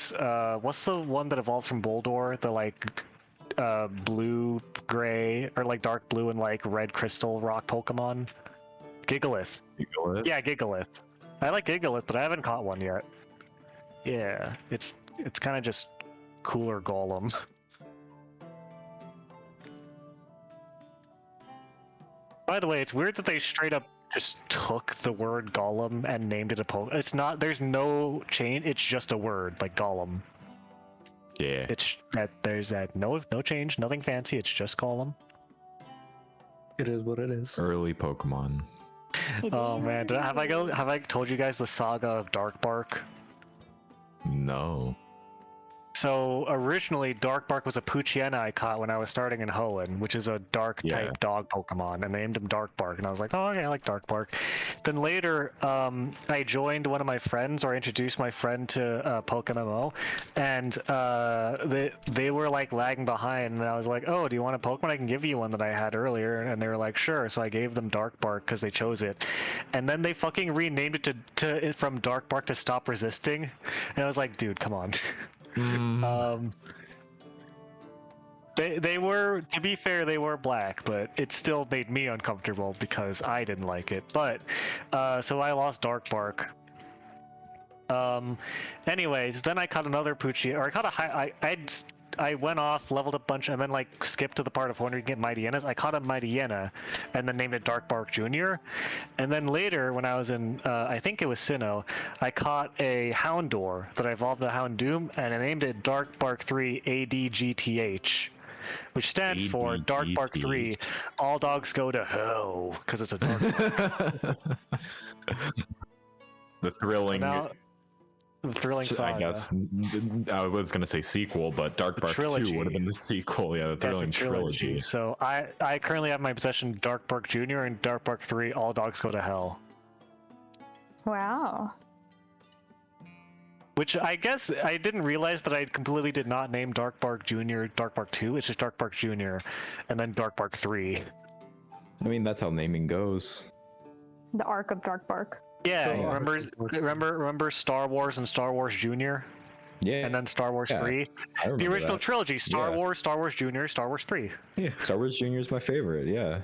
S3: what's the one that evolved from Boldor? The like blue, gray, or like dark blue and like red crystal rock Pokemon? Gigalith. Yeah, Gigalith. I like Gigalith, but I haven't caught one yet. Yeah, it's kind of just cooler Golem. By the way, it's weird that they straight up just took the word Golem and named it a Pokemon. It's not. There's no change. It's just a word like Golem.
S2: Yeah.
S3: It's that there's that no change, nothing fancy. It's just Golem.
S4: It is what it is.
S2: Early Pokemon.
S3: Oh man, have I told you guys the saga of Dark Bark?
S2: No.
S3: So originally, Dark Bark was a Poochyena I caught when I was starting in Hoenn, which is a dark
S2: Yeah.
S3: type dog Pokemon, and they named him Dark Bark, and I was like, oh, okay, I like Dark Bark. Then later, I joined one of my friends, or introduced my friend to PokeMMO, and they were like lagging behind, and I was like, oh, do you want a Pokemon? I can give you one that I had earlier, and they were like, sure. So I gave them Dark Bark because they chose it, and then they fucking renamed it to from Dark Bark to Stop Resisting, and I was like, dude, come on. They were, to be fair, they were black, but it still made me uncomfortable because I didn't like it. But so I lost Dark Bark. Anyways, then I caught another Poochie, or I caught a high. I went off, leveled a bunch, and then like skipped to the part of where you get Mightyenas. I caught a Mightyena, and then named it Dark Bark Jr. And then later, when I was in, I think it was Sinnoh, I caught a Houndour that I evolved to Houndoom, and I named it Dark Bark 3 ADGTH, which stands for Dark Bark 3. All dogs go to hell because it's a dark.
S2: The thrilling.
S3: Now, the thrilling saga.
S2: I guess I was gonna say sequel, but Dark
S3: The
S2: Bark 2
S3: trilogy.
S2: would have been the sequel. Yeah, the
S3: That's a
S2: thrilling trilogy.
S3: So I currently have in my possession Dark Bark Jr. and Dark Bark 3. All dogs go to hell.
S1: Wow.
S3: Which I guess I didn't realize that I completely did not name Dark Bark Jr. Dark Bark 2. It's just Dark Bark Jr. and then Dark Bark 3.
S2: I mean, that's how naming goes.
S1: The arc of Dark Bark.
S3: Yeah,
S4: Oh,
S3: remember Star Wars and Star Wars Jr.
S2: Yeah.
S3: and then Star Wars
S2: Yeah,
S3: 3?
S2: I
S3: The
S2: remember
S3: original
S2: that.
S3: trilogy: Star
S2: Yeah.
S3: Wars, Star Wars Jr., Star Wars 3.
S2: Yeah, Star Wars Jr. is my favorite. Yeah.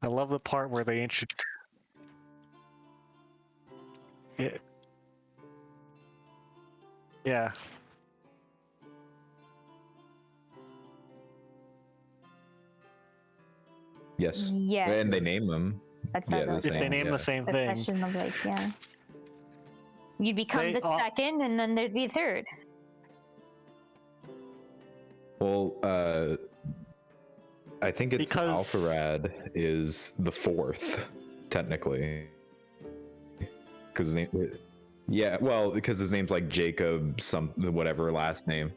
S3: I love the part where they introduce. Yeah.
S2: Yes.
S1: Yes.
S2: And they name them.
S1: That's
S2: yeah,
S1: how
S2: the
S1: those
S3: If they
S2: same,
S3: name
S2: yeah.
S3: the same thing.
S1: succession of like, yeah. You'd become
S3: They
S1: the
S3: all-
S1: second, and then there'd be a third.
S2: Well, I think it's
S3: Because-
S2: Alpharad is the fourth, technically. Because yeah, well, because his name's like Jacob, whatever last name.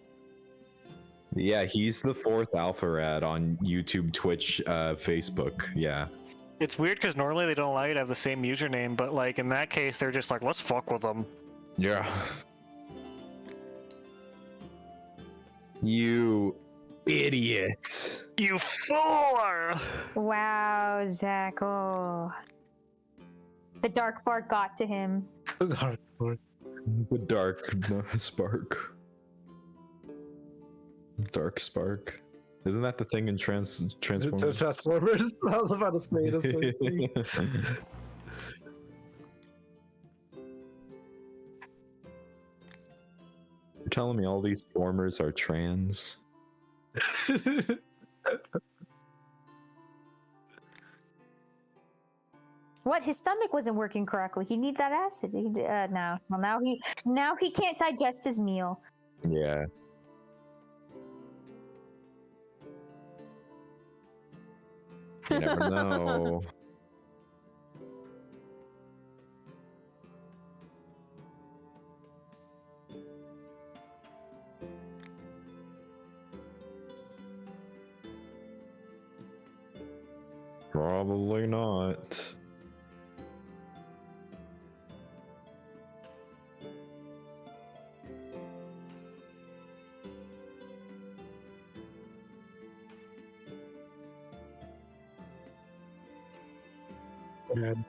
S2: Yeah, he's the fourth Alpharad on YouTube, Twitch, Facebook. Yeah.
S3: It's weird because normally they don't allow you to have the same username, but like in that case, they're just like, let's fuck with them.
S2: Yeah. You idiot.
S3: You fool!
S1: Wow, Zach. Oh. The Dark Bark got to him.
S2: The dark spark. Dark spark. Isn't that the thing in
S4: The
S2: Transformers?
S4: Transformers. I was about to say the same thing.
S2: You're telling me all these formers are trans?
S1: What? His stomach wasn't working correctly. He need that acid. No. Well, now he can't digest his meal.
S2: Yeah. You never know. Probably not.
S4: Bad.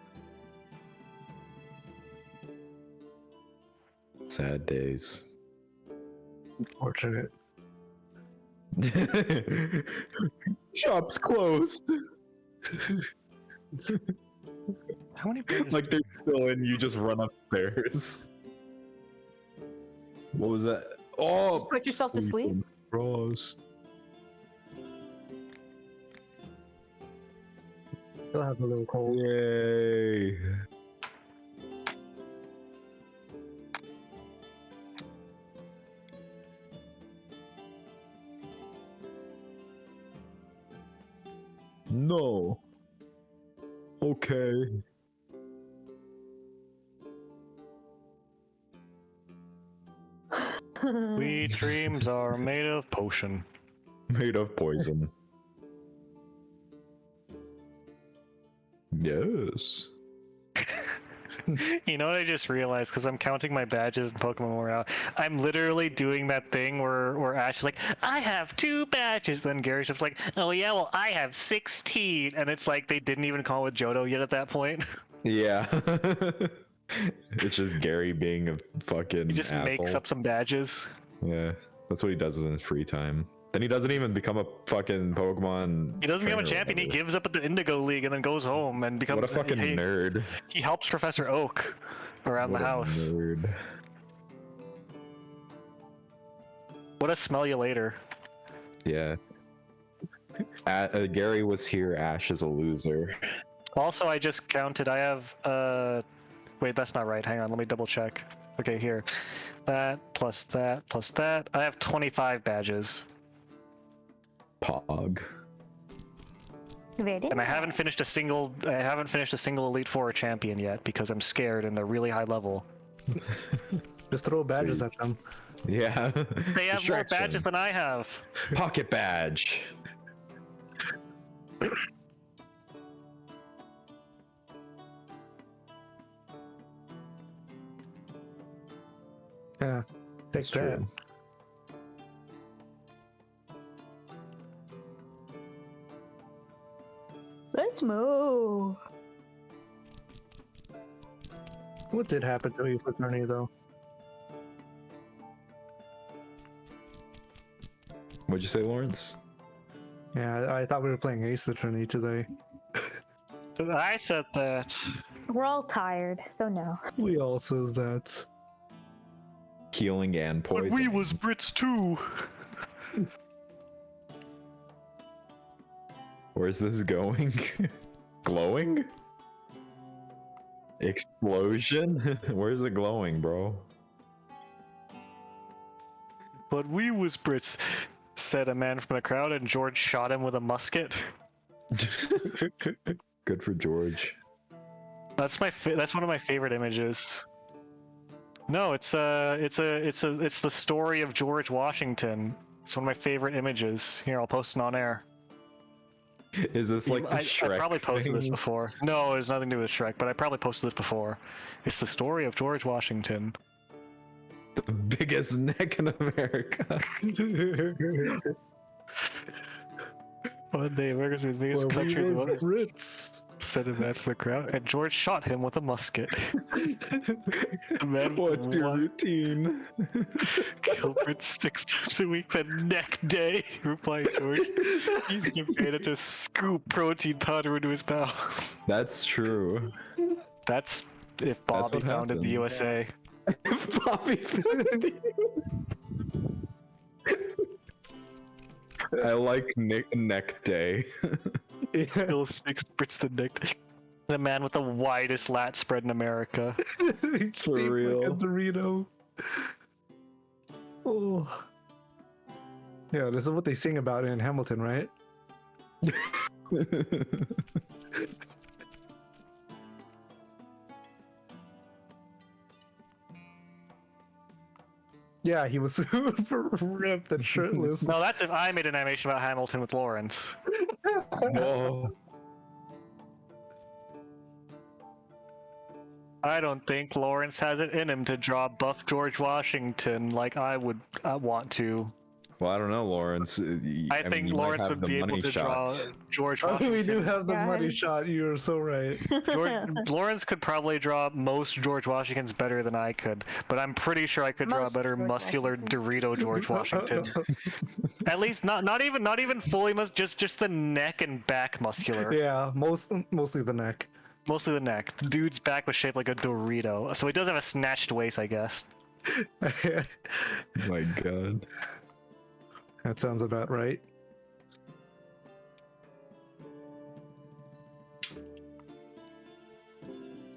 S2: Sad days.
S4: Unfortunate.
S2: Shop's closed.
S3: How many pages?
S2: Like they're still in, you just run upstairs. What was that? Oh,
S1: Just put yourself to sleep.
S2: Frost.
S4: Still have a little cold.
S2: Yay. No. Okay.
S3: Sweet dreams are made of potion.
S2: Made of poison. Yes.
S3: You know what I just realized, because I'm counting my badges in Pokemon Royale, I'm literally doing that thing where Ash is like, I have 2 badges, then Gary's just like, oh yeah, well I have 16, and it's like they didn't even call it Johto yet at that point.
S2: Yeah. It's just Gary being a fucking
S3: He just makes
S2: asshole.
S3: up some badges.
S2: Yeah, that's what he does in his free time. Then he doesn't even become a fucking Pokemon.
S3: He doesn't become a
S2: trainer or
S3: champion, he
S2: whatever.
S3: gives up at the Indigo League and then goes home and becomes
S2: What a fucking nerd.
S3: He helps Professor Oak around
S2: What
S3: the
S2: a
S3: house.
S2: Nerd.
S3: What a smell you later.
S2: Yeah. Gary was here. Ash is a loser.
S3: Also, I just counted. I have, wait, that's not right. Hang on, let me double check. Okay, here. That, plus that, plus that. I have 25 badges.
S2: Pog.
S1: Very
S3: And I haven't finished a single Elite Four champion yet because I'm scared and they're really high level.
S4: Just throw badges at them.
S2: Yeah.
S3: They have more
S2: Distraction.
S3: badges than I have.
S2: Pocket badge.
S4: Yeah.
S2: That's
S4: Take that.
S2: true.
S1: Let's move.
S4: What did happen to Ace Attorney though?
S2: What'd you say, Lawrence?
S4: Yeah, I thought we were playing Ace Attorney today.
S3: I said that.
S1: We're all tired, so no.
S4: We all says that.
S2: Healing and poison.
S3: But we was Brits too.
S2: Where's this going? Glowing? Explosion? Where's it glowing, bro?
S3: But we was Brits, said a man from the crowd, and George shot him with a musket.
S2: Good for George.
S3: That's that's one of my favorite images. No, it's the story of George Washington. It's one of my favorite images. Here, I'll post it on air.
S2: Is this like the
S3: I
S2: Shrek
S3: probably posted this
S2: thing?
S3: before. No, it has nothing to do with Shrek, but I probably posted this before. It's the story of George Washington.
S2: The biggest neck in America.
S3: One day, America's the biggest
S4: Well, we
S3: country in the
S4: was
S3: world.
S4: Brits.
S3: Said a man to the crowd, and George shot him with a musket. The man
S2: What's your
S3: won.
S2: routine?
S3: Gilbert 6 times a week, but neck day, replied George. He's debated to scoop protein powder into his mouth.
S2: That's true.
S3: That's if Bobby
S2: what
S3: founded the
S2: happened.
S3: USA.
S2: Bobby. I like neck day.
S3: Bill 6 Brits the neck day. The man with the widest lat spread in America.
S2: For real.
S4: Like a Dorito. Oh. Yeah, this is what they sing about in Hamilton, right? Yeah, he was super ripped and shirtless.
S3: No, that's if I made an animation about Hamilton with Lawrence.
S2: Whoa.
S3: I don't think Lawrence has it in him to draw buff George Washington like I would want to.
S2: Well, I don't know, Lawrence.
S3: I
S2: mean,
S3: think
S2: you might
S3: Lawrence
S2: have
S3: would
S2: the
S3: be able
S2: money
S3: to draw
S2: shots.
S3: George
S4: Oh,
S3: Washington.
S4: we do have the
S1: Yeah.
S4: money shot. You're so right.
S3: Lawrence could probably draw most George Washingtons better than I could, but I'm pretty sure I could draw a
S1: Most
S3: better
S1: George
S3: muscular
S1: Washington.
S3: Dorito George Washington. At least not even fully just the neck and back muscular.
S4: Yeah, mostly the neck.
S3: Mostly the neck. The dude's back was shaped like a Dorito, so he does have a snatched waist, I guess.
S2: My God.
S4: That sounds about right.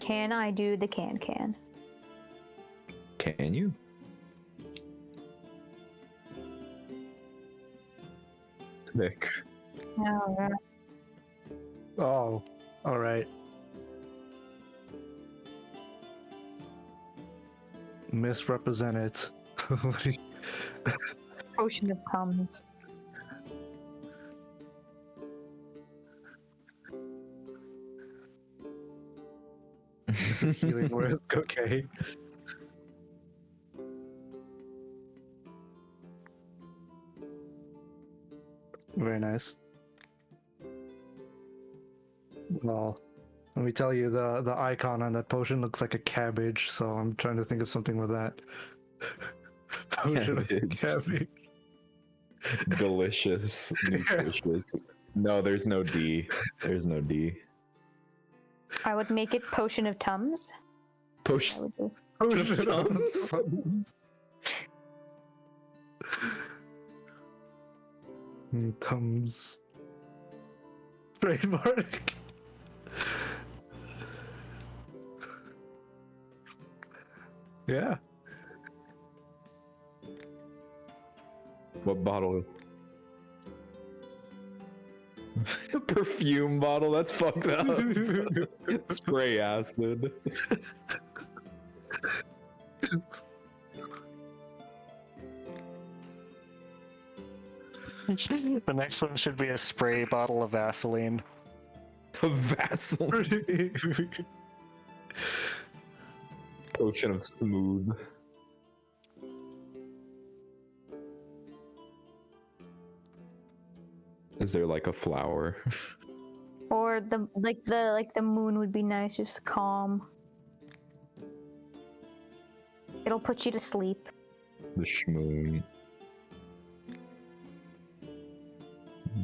S1: Can I do the can?
S2: Can you? Thick.
S1: Oh, yeah.
S4: Oh, all right. Misrepresented. What do you-
S1: Potion of Tums.
S4: Healing risk, okay. Very nice. Well, let me tell you, the icon on that potion looks like a cabbage, so I'm trying to think of something with that. Potion of
S2: Cabbage.
S4: cabbage.
S2: Delicious, nutritious. No, there's no D. There's no D.
S1: I would make it Potion of Tums. I
S2: Potion.
S1: would do.
S4: Potion of
S2: Tums.
S4: Tums. Trademark. Yeah.
S2: What bottle? Perfume bottle? That's fucked up. Spray acid.
S3: The next one should be a spray bottle of Vaseline.
S2: Vaseline. Potion of smooth. Is there like a flower?
S1: Or the moon would be nice, just calm. It'll put you to sleep.
S2: The schmoon.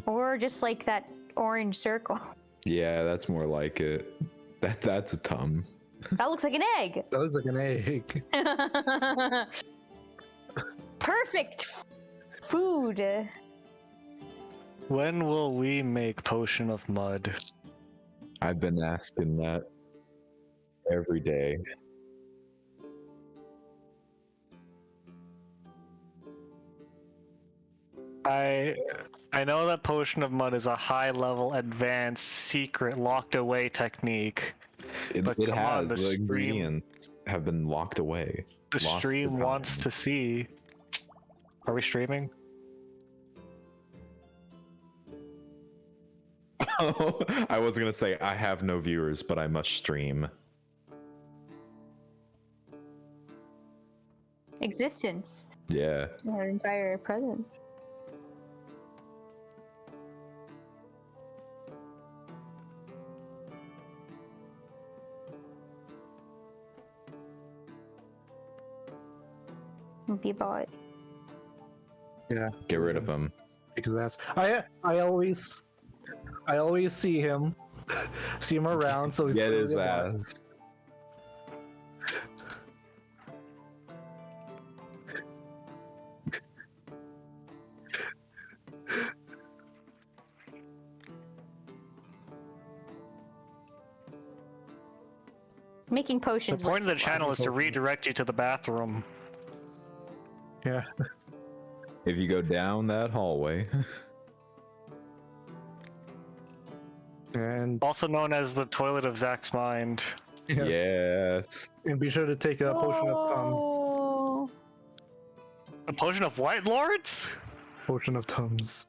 S1: Or just like that orange circle.
S2: Yeah, that's more like it. That's a tum.
S1: That looks like an egg.
S4: That looks like an egg.
S1: Perfect food.
S3: When will we make Potion of Mud?
S2: I've been asking that every day.
S3: I know that Potion of Mud is a high-level, advanced, secret, locked-away technique. But
S2: It
S3: come on,
S2: has.
S3: the
S2: The
S3: stream-
S2: ingredients have been locked away.
S3: The
S2: Lost
S3: stream
S2: the
S3: wants
S2: time.
S3: to see. Are we streaming?
S2: I was gonna say I have no viewers, but I must stream.
S1: Existence.
S2: Yeah.
S1: Our entire presence. Be about
S4: Yeah.
S2: Get rid of him.
S4: Because that's I always see him around, so he's
S2: Get
S4: clearly
S2: his
S4: a bot.
S2: ass.
S1: making
S3: The
S1: potions.
S3: point of the
S1: works.
S3: channel is to
S4: Potion.
S3: redirect you to the bathroom.
S4: Yeah.
S2: If you go down that hallway.
S4: And
S3: Also known as the toilet of Zach's mind.
S4: yeah.
S2: Yes.
S4: And be sure to take a potion of Tums.
S1: Oh.
S3: The potion of what, Lawrence?
S4: Potion of Tums.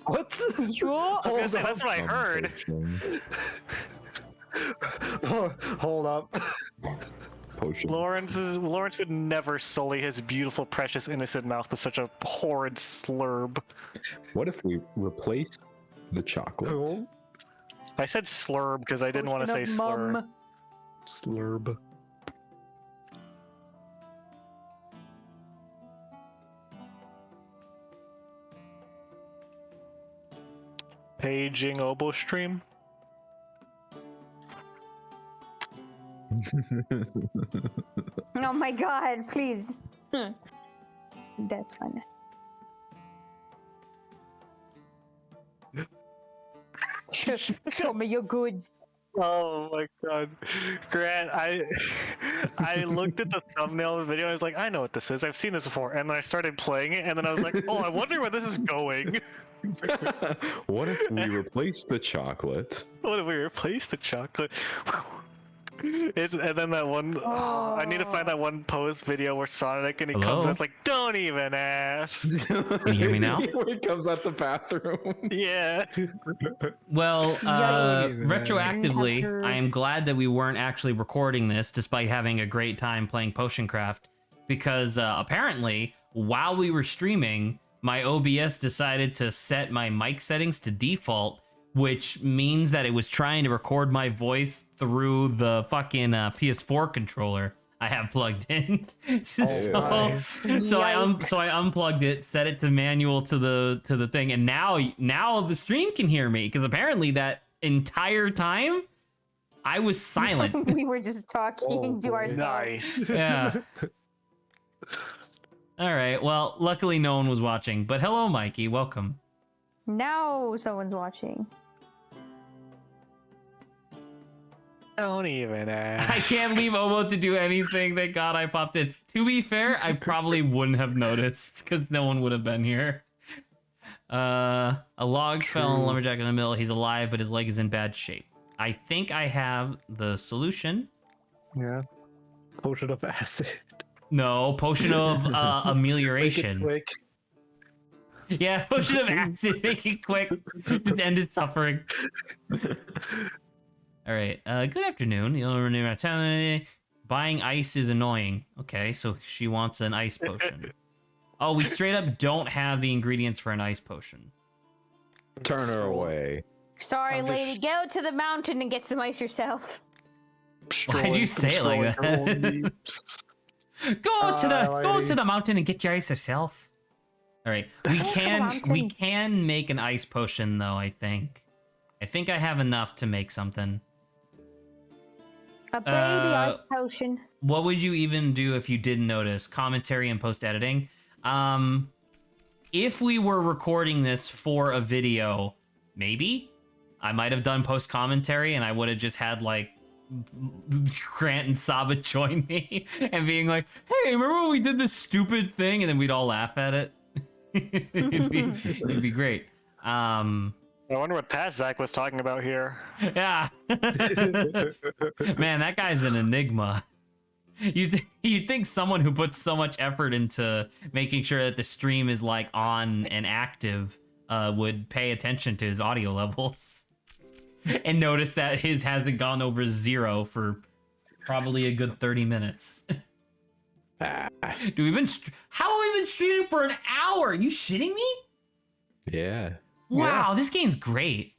S4: What?
S1: Yo-
S3: I was gonna say,
S4: Hold
S3: that's what I heard.
S2: Potion.
S4: Hold up.
S2: Potion.
S3: Lawrence would never sully his beautiful, precious, innocent mouth with such a horrid slurb.
S2: What if we replace the chocolate?
S4: Oh,
S3: I said slurb because I didn't want to say
S1: Potion of
S3: slur.
S1: mum.
S4: slurb.
S3: Paging oboe stream.
S1: Oh my god, please. That's fun. Show me your goods.
S3: Oh my god, Grant! I looked at the thumbnail of the video. I was like, I know what this is. I've seen this before. And then I started playing it, and then I was like, oh, I wonder where this is going.
S2: What if we replace the chocolate?
S3: What if we replace the chocolate? And then that one, I need to find that one post video where Sonic and he comes
S5: Hello?
S3: and it's like, don't even ask.
S5: Can you hear me now?
S2: Where he comes out the bathroom.
S3: Yeah.
S5: Well,
S1: Yikes.
S5: retroactively,
S1: Tucker.
S5: I am glad that we weren't actually recording this despite having a great time playing Potion Craft, because apparently, while we were streaming, my OBS decided to set my mic settings to default, which means that it was trying to record my voice through the fucking PS4 controller I have plugged in. so,
S3: nice.
S5: so I unplugged it, set it to manual to the thing, and now the stream can hear me, because apparently that entire time I was silent.
S1: We were just talking to ourselves.
S3: Nice.
S5: Yeah. All right. Well, luckily no one was watching, but hello, Mikey. Welcome.
S1: Now someone's watching.
S3: Don't even ask.
S5: I can't leave Obo to do anything. Thank God I popped in. To be fair, I probably wouldn't have noticed because no one would have been here. A log fell on a lumberjack in the mill. He's alive, but his leg is in bad shape. I think I have the solution.
S4: Yeah. Potion of acid.
S5: No, potion of
S4: Make it
S5: amelioration.
S4: quick.
S5: Yeah, potion of acid. Make it quick. Just end his suffering. All right. Good afternoon. Buying ice is annoying. Okay, so she wants an ice potion. Oh, we straight up don't have the ingredients for an ice potion.
S2: Turn her away.
S1: Sorry,
S3: I'm
S1: lady.
S3: just-
S1: Go to the mountain and get some ice yourself.
S5: Why'd you say it like that? Go to the mountain and get your ice yourself. All right, we
S1: Go to the
S5: we
S1: mountain.
S5: can make an ice potion though. I think I have enough to make something.
S1: A baby ice potion.
S5: What would you even do if you didn't notice? Commentary and post editing. If we were recording this for a video, maybe I might have done post commentary and I would have just had like Grant and Saba join me and being like, hey, remember when we did this stupid thing? And then we'd all laugh at it. it'd be great.
S3: I wonder what Pat Zach was talking about here.
S5: Yeah. Man, that guy's an enigma. You'd think someone who puts so much effort into making sure that the stream is like on and active would pay attention to his audio levels and notice that his hasn't gone over 0 for probably a good 30 minutes. How have we been streaming for an hour? Are you shitting me?
S2: Yeah.
S5: Wow, this game's great.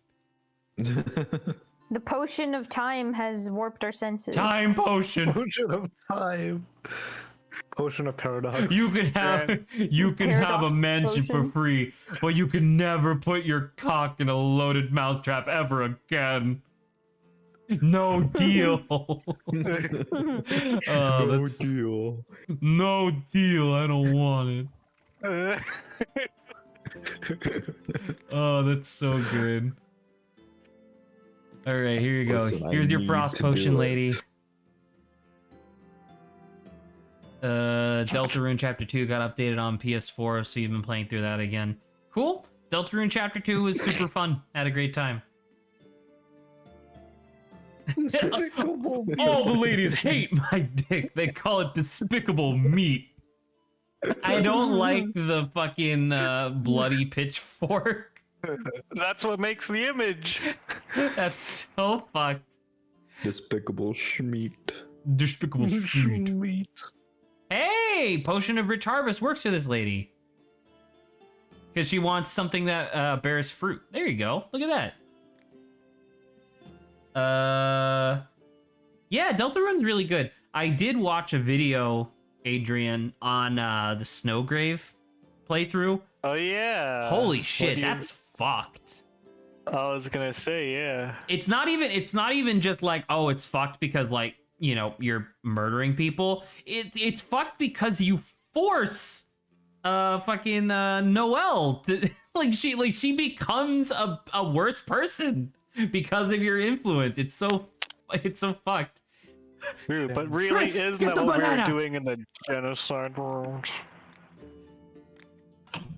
S1: The potion of time has warped our senses.
S5: Time potion.
S4: Potion of time. Potion of paradox.
S5: You can have a
S1: Paradox
S5: mansion for
S1: potion.
S5: free, but you can never put your cock in a loaded mousetrap ever again. No deal.
S2: No deal.
S5: No deal. I don't want it. Oh, that's so good. All right, here you go.
S2: Listen, I
S5: Here's your
S2: need
S5: frost
S2: to
S5: potion,
S2: do it.
S5: lady. Deltarune Chapter 2 got updated on PS4, so you've been playing through that again. Cool. Deltarune Chapter 2 was super fun. Had a great time.
S4: Despicable
S5: All the
S4: Me.
S5: ladies hate my dick. They call it despicable meat. I don't like the fucking bloody pitchfork.
S3: That's what makes the image.
S5: That's so fucked.
S2: Despicable Schmeat.
S5: Despicable Street.
S4: Sweet.
S5: Hey, Potion of Rich Harvest works for this lady. Because she wants something that bears fruit. There you go. Look at that. Yeah, Deltarune's really good. I did watch a video, Adrian, on the Snowgrave playthrough.
S3: Oh yeah.
S5: Holy
S3: What
S5: shit,
S3: do you-
S5: that's fucked.
S3: I was gonna say yeah.
S5: It's not even just like, oh, it's fucked because like, you know, you're murdering people. It's fucked because you force fucking Noelle to like she becomes a worse person because of your influence. It's so fucked.
S3: True, but really,
S5: Chris,
S3: isn't
S5: get
S3: that
S5: the
S3: what we
S5: banana.
S3: were doing in the genocide world?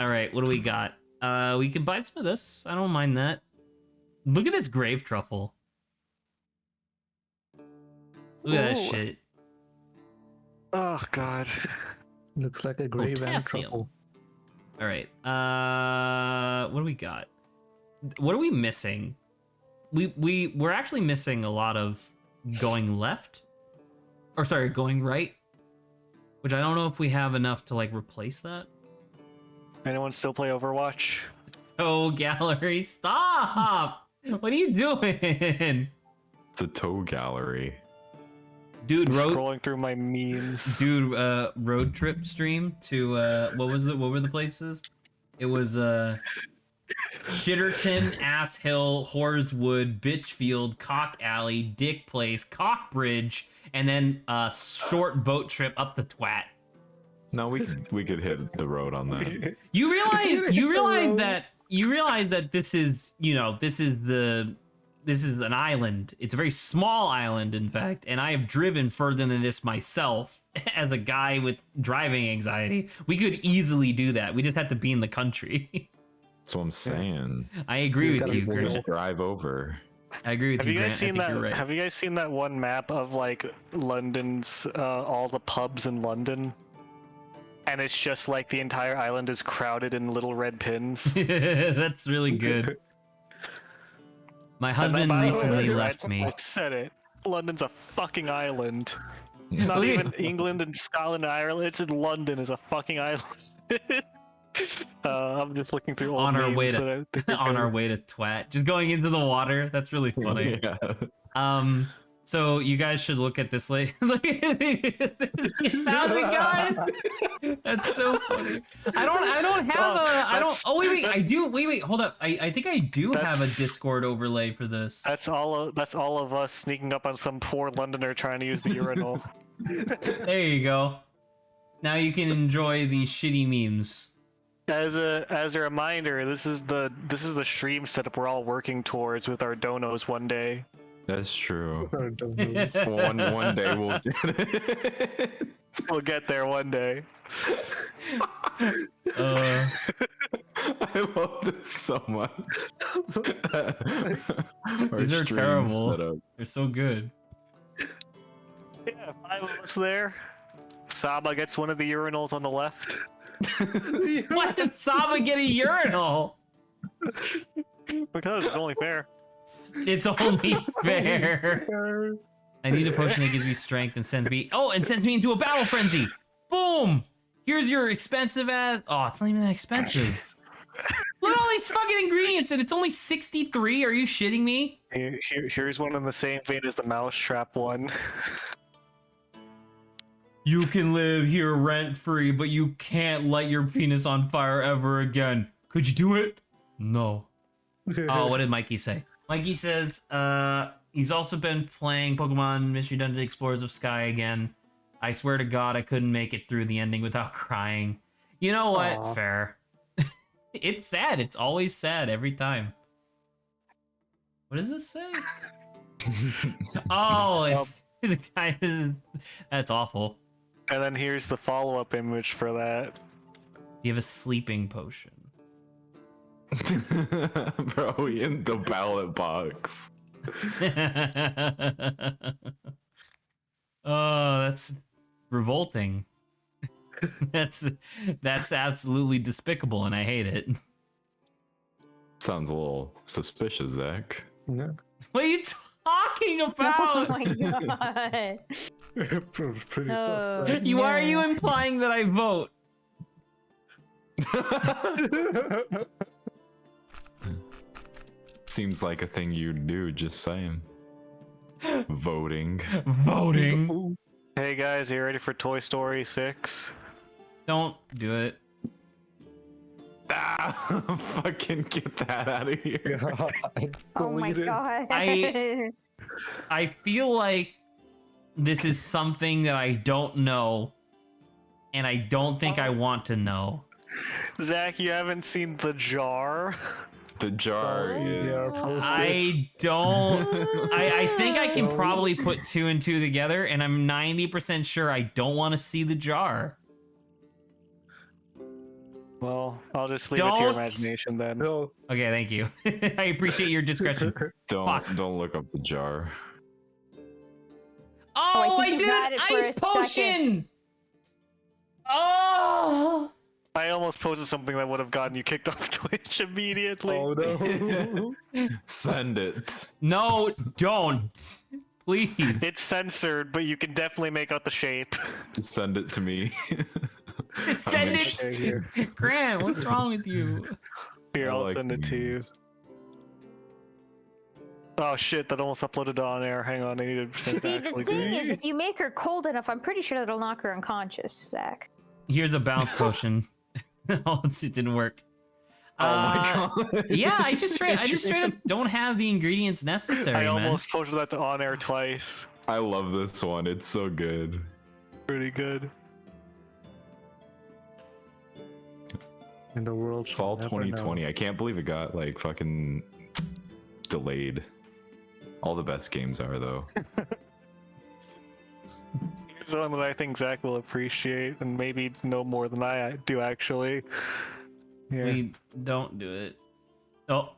S5: All right, what do we got? We can buy some of this. I don't mind that. Look at this grave truffle. Look at that
S1: Ooh.
S5: shit.
S3: Oh god.
S4: Looks like a grave and
S5: Potassium.
S4: truffle.
S5: All right. What do we got? What are we missing? We're actually missing a lot of going left, or sorry, going right. Which I don't know if we have enough to like replace that.
S3: Anyone still play Overwatch?
S5: Oh, gallery, stop! What are you doing,
S2: The Toe Gallery.
S5: dude?
S3: I'm
S5: Road,
S3: scrolling through my memes.
S5: dude. Road trip stream to what were the places? It was Shitterton, Ass Hill, Horswood, Bitchfield, Cock Alley, Dick Place, Cockbridge, and then a short boat trip up the Twat.
S2: No, we could hit the road on that.
S5: You realize
S4: road.
S5: that this is, you know, this is an island. It's a very small island, in fact, and I have driven further than this myself as a guy with driving anxiety. We could easily do that. We just have to be in the country.
S2: That's what I'm saying.
S5: I agree
S4: We've
S5: with
S4: gotta
S5: you,
S2: We'll
S5: Grant.
S2: just drive over.
S5: I agree with
S3: Have
S5: you,
S3: you
S5: Grant.
S3: guys
S5: I
S3: seen
S5: think
S3: that?
S5: you're right.
S3: Have you guys seen that one map of like London's all the pubs in London? And it's just like the entire island is crowded in little red pins.
S5: That's really good. My
S3: And
S5: husband
S3: by the way,
S5: recently
S3: I-
S5: left me.
S3: I said it. London's a fucking island.
S2: Yeah.
S3: Not
S5: Look at-
S3: even England and Scotland and Ireland. It's in London is a fucking island. I'm just looking through all
S5: On our way
S3: memes
S5: to-
S3: that I think are
S5: On our
S3: good.
S5: way to Twat, just going into the water. That's really funny.
S2: Yeah.
S5: So you guys should look at this. Look at this. How's it going? That's so funny. I don't have I don't. Oh wait. I do. Wait. Hold up. I think I do have a
S3: That's-
S5: Discord overlay for this.
S3: That's all of us sneaking up on some poor Londoner trying to use the urinal.
S5: There you go. Now you can enjoy these shitty memes.
S3: As a reminder, this is the stream setup we're all working towards with our donos one day.
S2: That's true.
S4: Donos.
S2: One day we'll get it.
S3: We'll get there one day.
S5: Uh,
S2: I love this so much. Our
S5: These are
S2: stream
S5: terrible.
S2: setup.
S5: they're so good.
S3: Yeah, 5 of us there. Saba gets one of the urinals on the left.
S5: Why did Saba get a urinal?
S3: Because it's only fair.
S5: It's only fair. I need a potion that gives me strength and sends me into a battle frenzy. Boom! Here's your expensive ass. Oh, it's not even that expensive. Look at all these fucking ingredients and it's only 63. Are you shitting me?
S3: Here's one in the same vein as the mousetrap one.
S5: You can live here rent free, but you can't light your penis on fire ever again. Could you do it? No. Oh, what did Mikey say? Mikey says, he's also been playing Pokemon Mystery Dungeon Explorers of Sky again. I swear to God, I couldn't make it through the ending without crying. You know what?
S4: Aw.
S5: Fair. It's sad. It's always sad every time. What does this say? Oh, it's the guy. That's awful.
S3: And then here's the follow-up image for that.
S5: You have a sleeping potion.
S2: Bro, in the ballot box.
S5: Oh, that's revolting. That's absolutely despicable, and I hate it.
S2: Sounds a little suspicious, Zach.
S4: Yeah.
S5: What are you talking
S1: Oh
S5: about?
S1: my god.
S4: Pretty
S1: Oh.
S4: sus.
S5: Why are you
S1: Yeah.
S5: implying that I vote?
S2: Seems like a thing you'd do, just saying. Voting.
S5: Voting.
S3: Hey guys, are you ready for Toy Story 6?
S5: Don't do it.
S2: Ah, fucking get that out of here.
S1: Oh my
S4: Delete it.
S1: god.
S5: I feel like this is something that I don't know, and I don't think I want to know.
S3: Zach, you haven't seen The Jar?
S2: The jar is.
S4: Yeah, post-its.
S5: I don't. I think I can
S4: Don't.
S5: probably put two and two together, and I'm 90% sure I don't want to see the jar.
S3: Well, I'll just leave it to your
S5: Don't.
S3: imagination then.
S4: No.
S5: Okay, thank you. I appreciate your discretion. Fuck.
S2: Don't look up the jar.
S5: Oh,
S1: I
S5: I
S1: think you
S5: did
S1: had
S5: an
S1: it for a
S5: ice
S1: second.
S5: potion! Oh!
S3: I almost posted something that would have gotten you kicked off Twitch immediately.
S4: Oh no.
S2: Send it.
S5: No, don't. Please.
S3: It's censored, but you can definitely make out the shape.
S2: Send it to me.
S5: Send it.
S2: interested.
S5: Grant, what's wrong with you?
S3: Here,
S2: I
S3: I'll
S2: like
S3: send it to you.
S2: memes.
S3: Oh shit, that almost uploaded on air. Hang on, I need to
S1: See, the
S3: actually
S1: thing is, if you make her cold enough, I'm pretty sure that'll knock her unconscious, Zach.
S5: Here's a bounce potion. Oh, it didn't work.
S2: Oh my god.
S5: Yeah, I just straight up don't have the ingredients necessary,
S3: I
S5: man.
S3: almost posted that to on air twice.
S2: I love this one. It's so good.
S3: Pretty good.
S4: In the world. shall
S2: Fall
S4: never
S2: 2020. I can't believe it got like fucking delayed. All the best games are though.
S3: Here's one that I think Zach will appreciate, and maybe know more than I do actually. Yeah.
S5: We don't do it. Oh.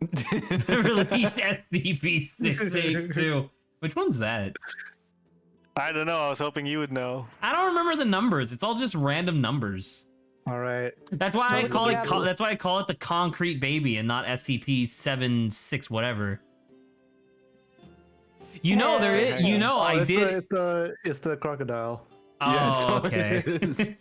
S5: Release SCP-682. Which one's that?
S3: I don't know. I was hoping you would know.
S5: I don't remember the numbers. It's all just random numbers.
S4: know. All right.
S5: That's why I
S1: Totally
S5: call it.
S1: grabbable.
S5: That's why I call it the concrete baby and not SCP-76 whatever. You know there is. You know I did.
S4: It's the crocodile.
S2: Yeah, it's
S5: Oh,
S2: what
S5: okay.
S2: it is.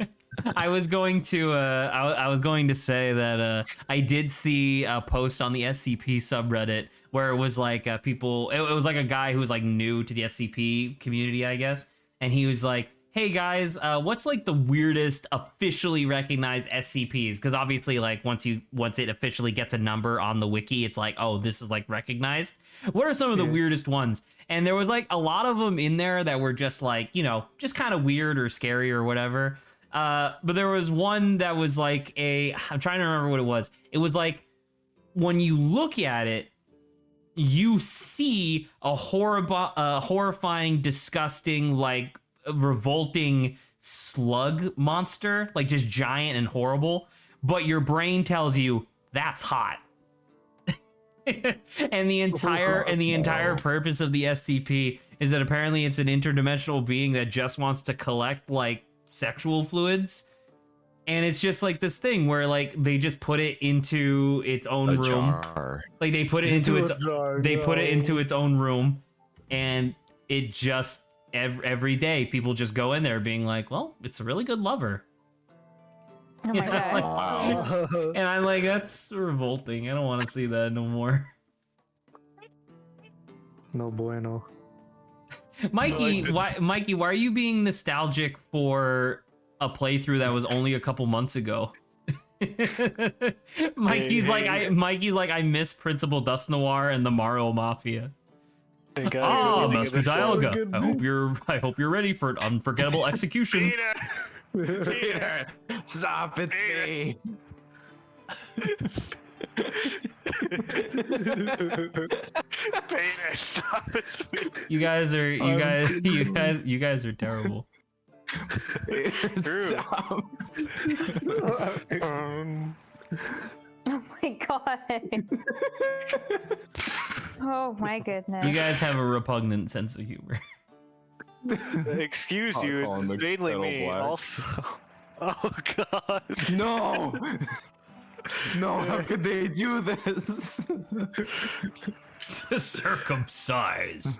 S5: I was going to. I was going to say that I did see a post on the SCP subreddit where it was like people. It was like a guy who was like new to the SCP community, I guess, and he was like, "Hey guys, what's like the weirdest officially recognized SCPs?" Because obviously, like once it officially gets a number on the wiki, it's like, oh, this is like recognized. What are some of the
S4: Yeah.
S5: weirdest ones? And there was like a lot of them in there that were just like, you know, just kind of weird or scary or whatever. But there was one that was like I'm trying to remember what it was. It was like when you look at it, you see a horrifying, disgusting, like revolting slug monster, like just giant and horrible. But your brain tells you that's hot. and the entire purpose of the SCP is that apparently it's an interdimensional being that just wants to collect like sexual fluids, and it's just like this thing where like they just put it into its own
S2: A
S5: room,
S2: jar.
S5: like they put it into its
S4: a jar,
S5: they put it
S4: no.
S5: into its own room, and it just every day people just go in there being like, well, it's a really good lover.
S1: Oh my
S5: Yeah, like-
S1: god.
S4: Wow.
S5: And I'm like, that's revolting. I don't want to see that no more.
S4: No bueno.
S5: Mikey,
S3: it's-
S5: why are you being nostalgic for a playthrough that was only a couple months ago? Mikey's like I miss Principal Dust Noir and the Mario Mafia.
S3: Hey guys,
S5: Ah,
S3: what do you think of
S5: Master
S3: this song?
S5: Dialga. I hope you're ready for an unforgettable execution.
S3: Peter!
S2: Peter, stop! It's me.
S3: Peter, stop it!
S5: You guys are you guys are terrible.
S3: True.
S2: Stop.
S1: Oh my god. Oh my goodness.
S5: You guys have a repugnant sense of humor.
S3: Excuse
S2: Hot
S3: you,
S2: on
S3: it's
S2: the
S3: mainly
S2: kettle
S3: me.
S2: black.
S3: Also, oh god.
S2: No. No, how could they do this?
S5: Circumcised.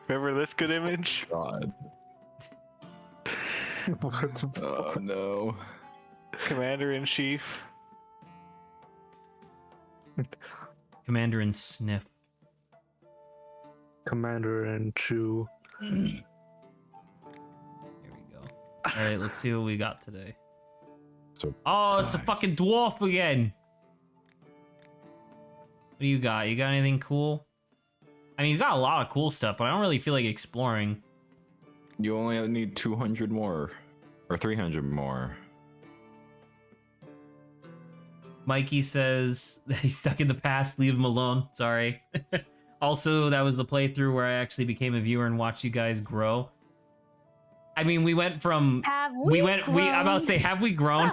S3: Remember this good image?
S2: God.
S4: What the
S2: Oh no.
S3: Commander in Chief.
S5: Commander and Sniff.
S4: Commander and Chew.
S5: Here we go. All right, let's see what we got today.
S2: So
S5: Oh, it's a
S2: nice.
S5: fucking dwarf again. What do you got? You got anything cool? I mean, you got a lot of cool stuff, but I don't really feel like exploring.
S2: You only need 200 more. Or 300 more.
S5: Mikey says that he's stuck in the past. Leave him alone. Sorry. Also, that was the playthrough where I actually became a viewer and watched you guys grow. I mean, we went from
S1: Have
S5: I'm about to say, have we grown?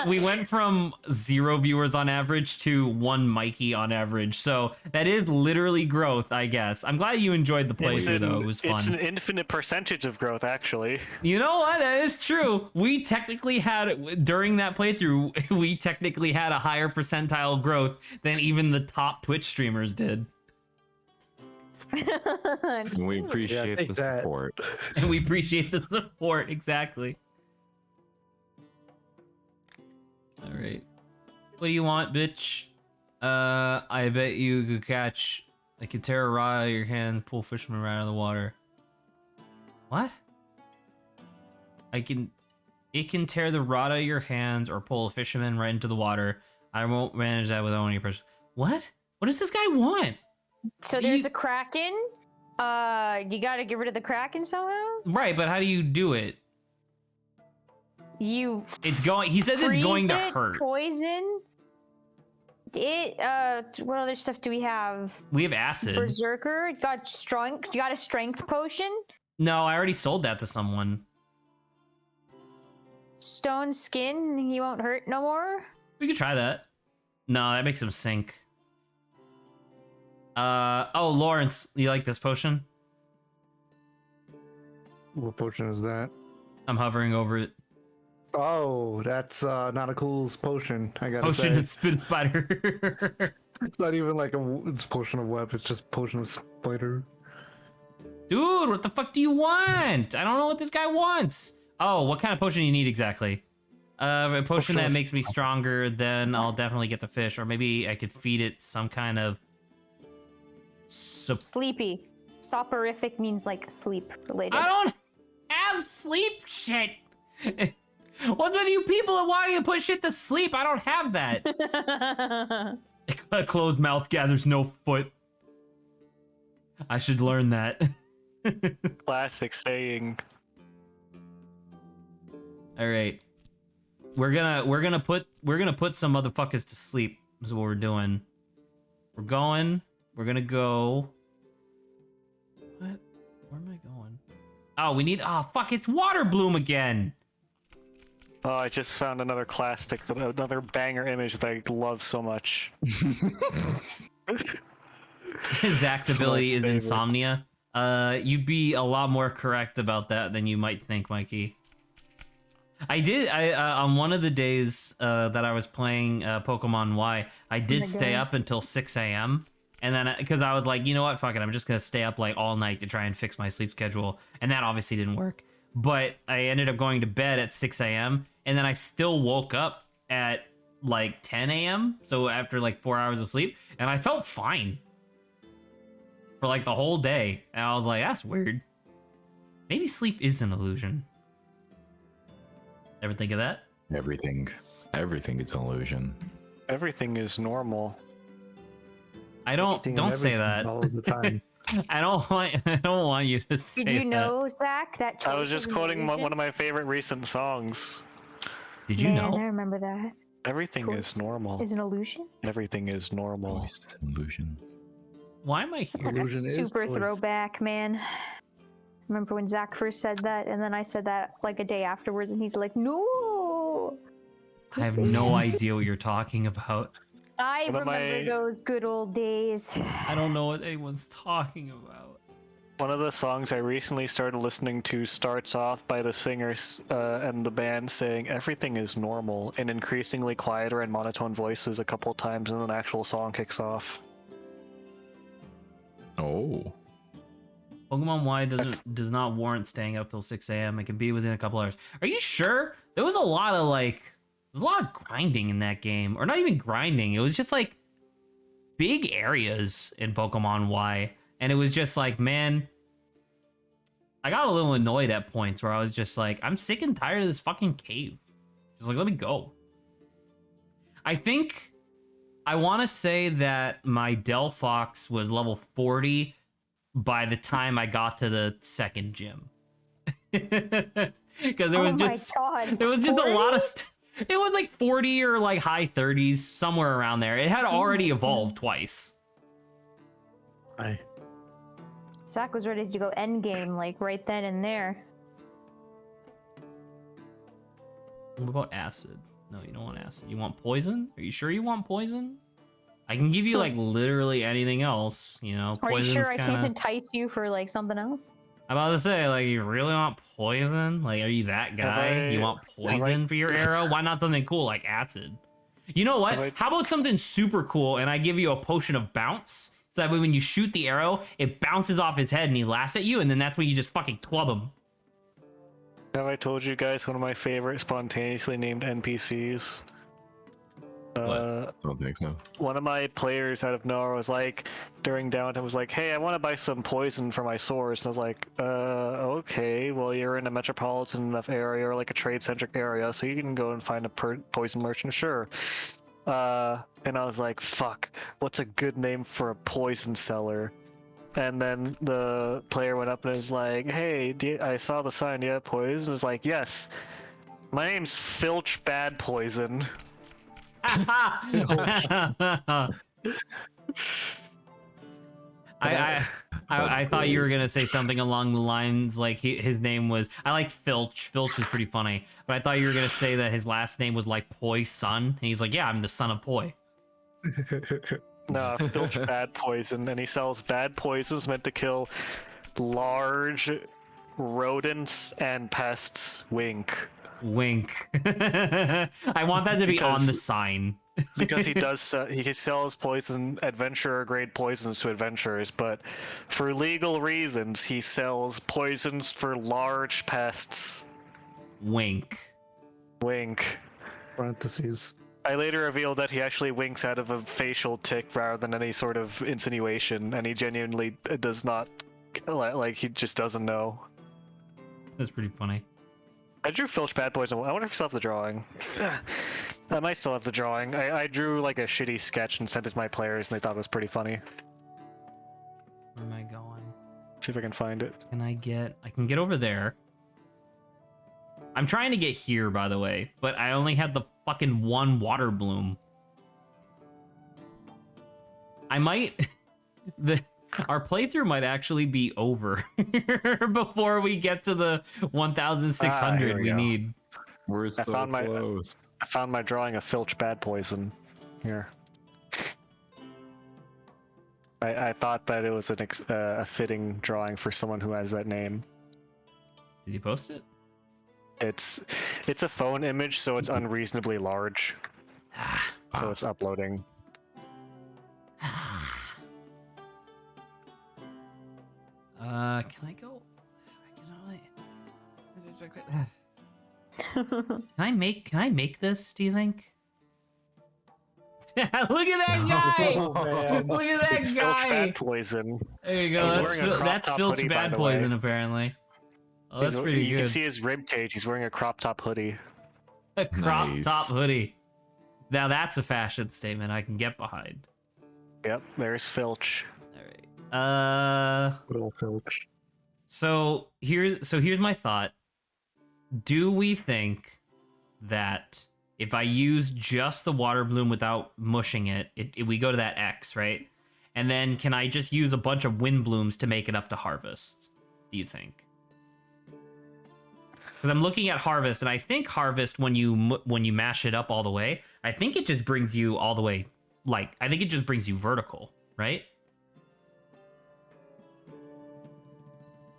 S5: we went from 0 viewers on average to 1 Mikey on average. So that is literally growth, I guess. I'm glad you enjoyed the playthrough though. It was
S3: It's an
S5: fun.
S3: infinite percentage of growth, actually.
S5: You know what? That is true. We technically had during that playthrough, we technically had a higher percentile growth than even the top Twitch streamers did.
S2: We appreciate
S4: take
S2: the
S4: that.
S2: support.
S5: And we appreciate the support, exactly. All right. What do you want, bitch? I bet you could catch. I could tear a rod out of your hand, pull fisherman right out of the water. What? It can tear the rod out of your hands or pull a fisherman right into the water. I won't manage that without any person. What? What does this guy want?
S1: So there's a kraken. You gotta get rid of the kraken somehow.
S5: Right, but how do you do it?
S1: You.
S5: It's going. He says it's
S1: freeze
S5: going to
S1: it,
S5: hurt.
S1: Poison. What other stuff do we have?
S5: We have acid.
S1: Berserker. Got strength. You got a strength potion.
S5: No, I already sold that to someone.
S1: Stone skin. He won't hurt no more.
S5: We could try that. No, that makes him sink. Oh, Lawrence, you like this potion?
S4: What potion is that?
S5: I'm hovering over it.
S4: Oh, that's not a cool potion. I gotta
S5: Potion
S4: say.
S5: of spin spider.
S4: It's not even like it's potion of web. It's just potion of spider.
S5: Dude, what the fuck do you want? I don't know what this guy wants. Oh, what kind of potion do you need exactly? A potion that makes me stronger, then I'll definitely get the fish. Or maybe I could feed it some kind of...
S1: Sleepy. Soporific means like sleep related.
S5: I don't have sleep shit. What's with you people that want you to put shit to sleep? I don't have that. A closed mouth gathers no foot. I should learn that.
S3: Classic saying.
S5: All right, we're gonna put some motherfuckers to sleep. Is what we're doing. We're gonna go. What? Where am I going? Oh, we need. Oh fuck! It's Water Bloom again.
S3: Oh, I just found another banger image that I love so much.
S5: Zach's
S3: It's my
S5: ability is
S3: favorite.
S5: insomnia. You'd be a lot more correct about that than you might think, Mikey. I on one of the days that I was playing Pokemon Y, I did stay up until 6 a.m. And then because I was like, you know what, fuck it, I'm just gonna stay up like all night to try and fix my sleep schedule, and that obviously didn't work. But I ended up going to bed at 6 a.m. and then I still woke up at like 10 a.m. So after like 4 hours of sleep, and I felt fine for like the whole day. And I was like, that's weird. Maybe sleep is an illusion. Ever think of that?
S2: Everything is an illusion.
S3: Everything is normal.
S5: I don't say that.
S4: all of the time.
S5: I don't want you to say
S1: Did you
S5: that.
S1: know, Zach, that
S3: I was
S1: choice
S3: just
S1: is an
S3: quoting one
S1: illusion?
S3: of my favorite recent songs.
S5: Did you
S1: Man,
S5: know?
S1: I remember that.
S3: Everything
S1: Choice
S3: is normal.
S1: Is an illusion?
S3: Everything is normal.
S2: Voice is an illusion.
S5: Why am I
S1: That's
S5: here?
S1: like a
S4: Illusion is
S1: super
S4: choice.
S1: throwback, man. Remember when Zach first said that, and then I said that like a day afterwards, and he's like, "No."
S5: I have no idea what you're talking about.
S1: I
S3: One of
S1: remember
S3: my-
S1: those good old days.
S5: I don't know what anyone's talking about.
S3: One of the songs I recently started listening to starts off by the singers and the band saying everything is normal in increasingly quieter and monotone voices a couple times, and then the actual song kicks off.
S2: Oh.
S5: Pokemon Y does not warrant staying up till 6 a.m. It can be within a couple hours. Are you sure? There was a lot of grinding in that game, or not even grinding. It was just like big areas in Pokemon Y, and it was just like, man, I got a little annoyed at points where I was just like, I'm sick and tired of this fucking cave. Just like, let me go. I think I want to say that my Delphox was level 40 by the time I got to the second gym. Because there was just a lot of it was like 40 or like high 30s, somewhere around there. It had already evolved twice.
S1: Zach was ready to go end game like right then and there.
S5: What about acid? No, you don't want acid. You want poison? Are you sure you want poison? I can give you like literally anything else. You know,
S1: Are you
S5: poison's
S1: sure I
S5: kinda...
S1: can't entice you for like something else?
S5: I'm about to say, like, you really want poison? Like, are you that guy? You want poison for your arrow? Why not something cool like acid? You know what? How about something super cool and I give you a potion of bounce? So that way when you shoot the arrow, it bounces off his head and he laughs at you, and then that's when you just fucking club him.
S3: Have I told you guys one of my favorite spontaneously named NPCs?
S2: I don't think so.
S3: One of my players out of nowhere was like, during downtime, was like, hey, I want to buy some poison for my swords. And I was like, okay, well, you're in a metropolitan enough area or like a trade-centric area, so you can go and find a poison merchant, sure. And I was like, fuck, what's a good name for a poison seller? And then the player went up and was like, hey, I saw the sign, do you have poison? I was like, yes, my name's Filch Bad Poison.
S5: I thought you were gonna say something along the lines like his name was. I like Filch. Filch is pretty funny, but I thought you were gonna say that his last name was like Poi's son, and he's like, yeah, I'm the son of Poi.
S3: No, Filch Bad Poison, and he sells bad poisons meant to kill large rodents and pests. Wink.
S5: Wink. I want that to be on the sign.
S3: Because he does, he sells poison, adventurer grade poisons to adventurers, but for legal reasons, he sells poisons for large pests.
S5: Wink.
S3: Wink.
S4: Parentheses.
S3: I later revealed that he actually winks out of a facial tick rather than any sort of insinuation, and he genuinely does not, like, he just doesn't know.
S5: That's pretty funny.
S3: I drew Filch Bad Poison. I wonder if I still have the drawing. I might still have the drawing. I drew like a shitty sketch and sent it to my players, and they thought it was pretty funny.
S5: Where am I going?
S3: See if I can find it.
S5: I can get over there. I'm trying to get here, by the way, but I only had the fucking one water bloom. I might... Our playthrough might actually be over before we get to the 1,600 we need.
S2: We're so close.
S3: I found my drawing of Filch Bad Poison. Here. I thought that it was a fitting drawing for someone who has that name.
S5: Did you post it?
S3: It's a phone image, so it's unreasonably large. So it's uploading.
S5: Can I go? Can I make this, do you think? Look at that guy!
S4: Oh, man.
S5: Look at that
S3: It's
S5: guy!
S3: Filch Bad Poison.
S5: There you go.
S3: He's wearing a crop
S5: That's
S3: top
S5: Filch
S3: hoodie, by
S5: Bad
S3: the way.
S5: Poison, apparently. Oh, that's pretty
S3: You
S5: good.
S3: can see his rib cage. He's wearing a crop top hoodie.
S5: A crop
S2: Nice.
S5: top hoodie. Now that's a fashion statement I can get behind.
S3: Yep, there's Filch.
S5: All right.
S4: Good old Filch.
S5: So here's my thought. Do we think that if I use just the water bloom without mushing it, we go to that X, right? And then can I just use a bunch of wind blooms to make it up to harvest? Do you think? Because I'm looking at harvest, and I think harvest when you mash it up all the way, I think it just brings you all the way, like I think it just brings you vertical, right?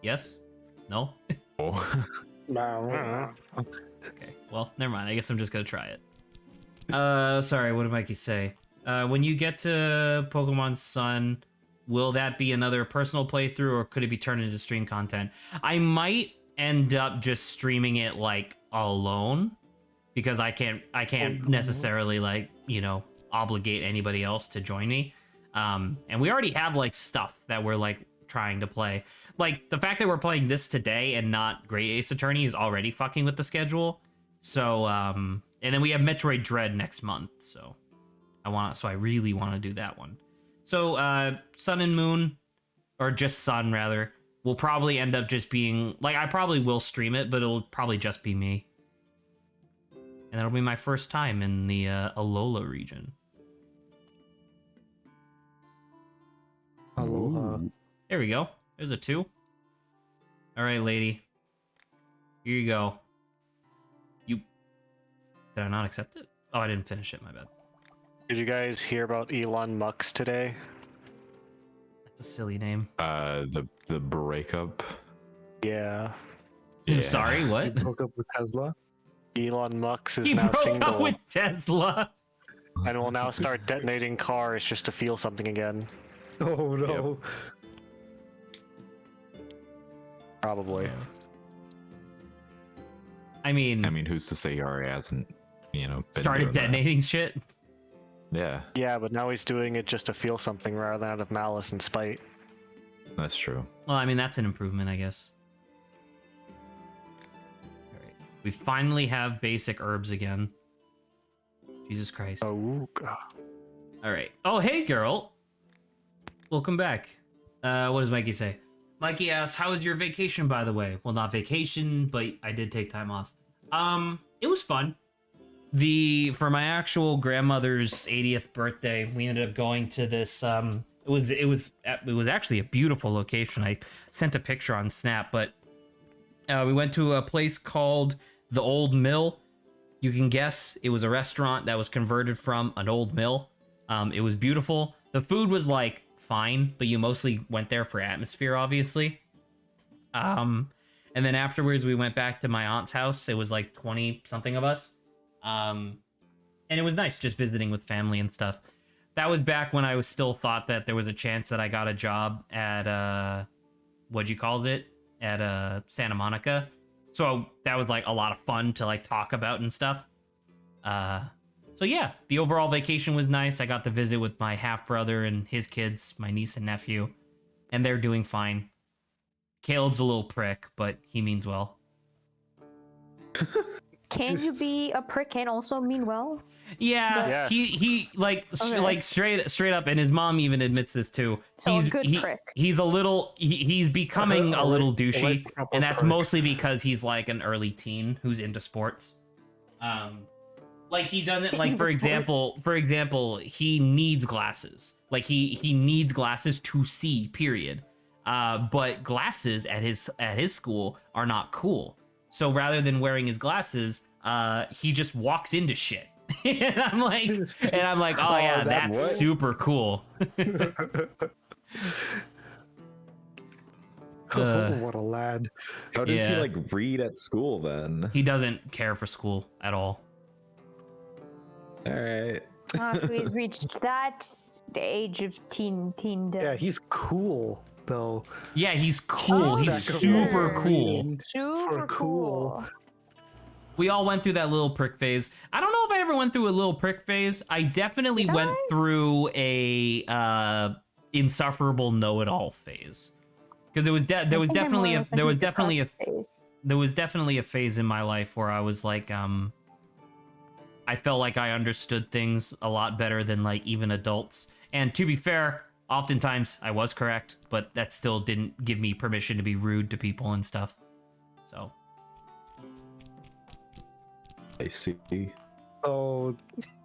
S5: Yes? No?
S2: Oh.
S4: No.
S5: Okay, well, never mind. I guess I'm just gonna try it. Sorry, what did Mikey say? When you get to Pokemon Sun, will that be another personal playthrough or could it be turned into stream content? I might end up just streaming it like alone because I can't necessarily like, you know, obligate anybody else to join me. And we already have like stuff that we're like trying to play. Like the fact that we're playing this today and not Great Ace Attorney is already fucking with the schedule. So and then we have Metroid Dread next month, so I really want to do that one. So Sun and Moon, or just Sun rather, will probably end up just being like, I probably will stream it, but it'll probably just be me. And that'll be my first time in the Alola region.
S4: Aloha.
S5: There we go. There's a 2. All right, lady. Here you go. Did I not accept it? Oh, I didn't finish it. My bad.
S3: Did you guys hear about Elon Musk today?
S5: That's a silly name.
S2: The breakup.
S3: Yeah.
S5: I'm sorry,
S4: He
S5: what?
S4: broke up with Tesla.
S3: Elon Musk is
S5: He
S3: now
S5: broke
S3: single
S5: up with Tesla.
S3: and will now start detonating cars just to feel something again.
S4: Oh no.
S3: Probably.
S5: I mean,
S2: who's to say he already hasn't, you know, been
S5: started
S2: doing that?
S5: detonating shit.
S2: Yeah,
S3: Yeah, but now he's doing it just to feel something rather than out of malice and spite.
S2: that's true.
S5: Well, I mean, that's an improvement, I guess. All right. We finally have basic herbs again. Jesus Christ.
S3: Oh, God.
S5: All right. Oh, hey, girl. Welcome back. What does Mikey say? Mikey asks, how was your vacation, by the way? Well, not vacation, but I did take time off. It was fun. For my actual grandmother's 80th birthday, we ended up going to this, it was actually a beautiful location. I sent a picture on Snap, but we went to a place called the Old Mill. You can guess it was a restaurant that was converted from an old mill. It was beautiful. The food was like fine, but you mostly went there for atmosphere, obviously. And then afterwards we went back to my aunt's house. It was like 20 something of us. And it was nice just visiting with family and stuff. That was back when I was still thought that there was a chance that I got a job at at Santa Monica. So that was like a lot of fun to like talk about and stuff. So yeah, the overall vacation was nice. I got to visit with my half brother and his kids, my niece and nephew, and they're doing fine. Caleb's a little prick, but he means well.
S1: Can you be a prick and also mean well?
S5: Yeah,
S3: Yes.
S5: he like
S1: Okay.
S5: like straight up, and his mom even admits this too.
S1: So a good prick.
S5: He's a little he's becoming a little douchey,
S4: proper
S5: and that's
S4: prick.
S5: mostly because he's like an early teen who's into sports. Like he doesn't like
S1: Into
S5: for example, he needs glasses. Like he needs glasses to see. Period. But glasses at his school are not cool. So rather than wearing his glasses, he just walks into shit. and I'm like, oh yeah, that's
S4: what?
S5: super cool.
S4: Oh, what a lad.
S6: How does he
S5: Yeah.
S6: like read at school then?
S5: He doesn't care for school at all.
S6: All right.
S1: So he's reached that age of teendom.
S4: Yeah, he's cool though.
S5: Yeah, he's cool.
S1: Oh,
S5: He's
S1: that's
S5: super
S1: weird.
S5: cool.
S1: Super
S4: cool.
S5: We all went through that little prick phase. I don't know if I ever went through a little prick phase. I definitely
S1: Did
S5: went
S1: I?
S5: through a insufferable know-it-all phase. Because there was definitely a phase in my life where I was like I felt like I understood things a lot better than like even adults. And to be fair, oftentimes I was correct, but that still didn't give me permission to be rude to people and stuff. So
S6: I see.
S4: So,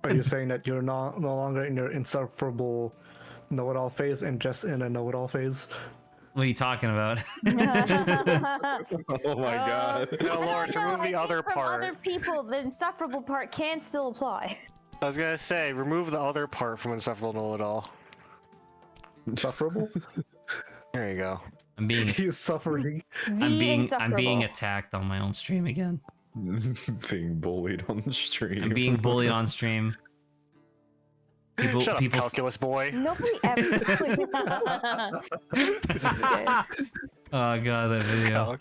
S4: are you saying that you're no longer in your insufferable know-it-all phase and just in a know-it-all phase?
S5: what are you talking about?
S6: Oh my god.
S3: No, Lord, remove the other
S1: From
S3: part.
S1: other people, the insufferable part can still apply.
S3: I was gonna say, remove the other part from insufferable know-it-all.
S4: Insufferable?
S3: There you go.
S5: I'm being
S4: He's suffering.
S5: I'm being
S1: Insufferable.
S5: attacked on my own stream again.
S6: Being bullied on the stream.
S5: I'm being bullied on stream. People,
S3: Shut up,
S5: people.
S3: calculus boy.
S1: Nobody ever.
S5: Oh god, that video.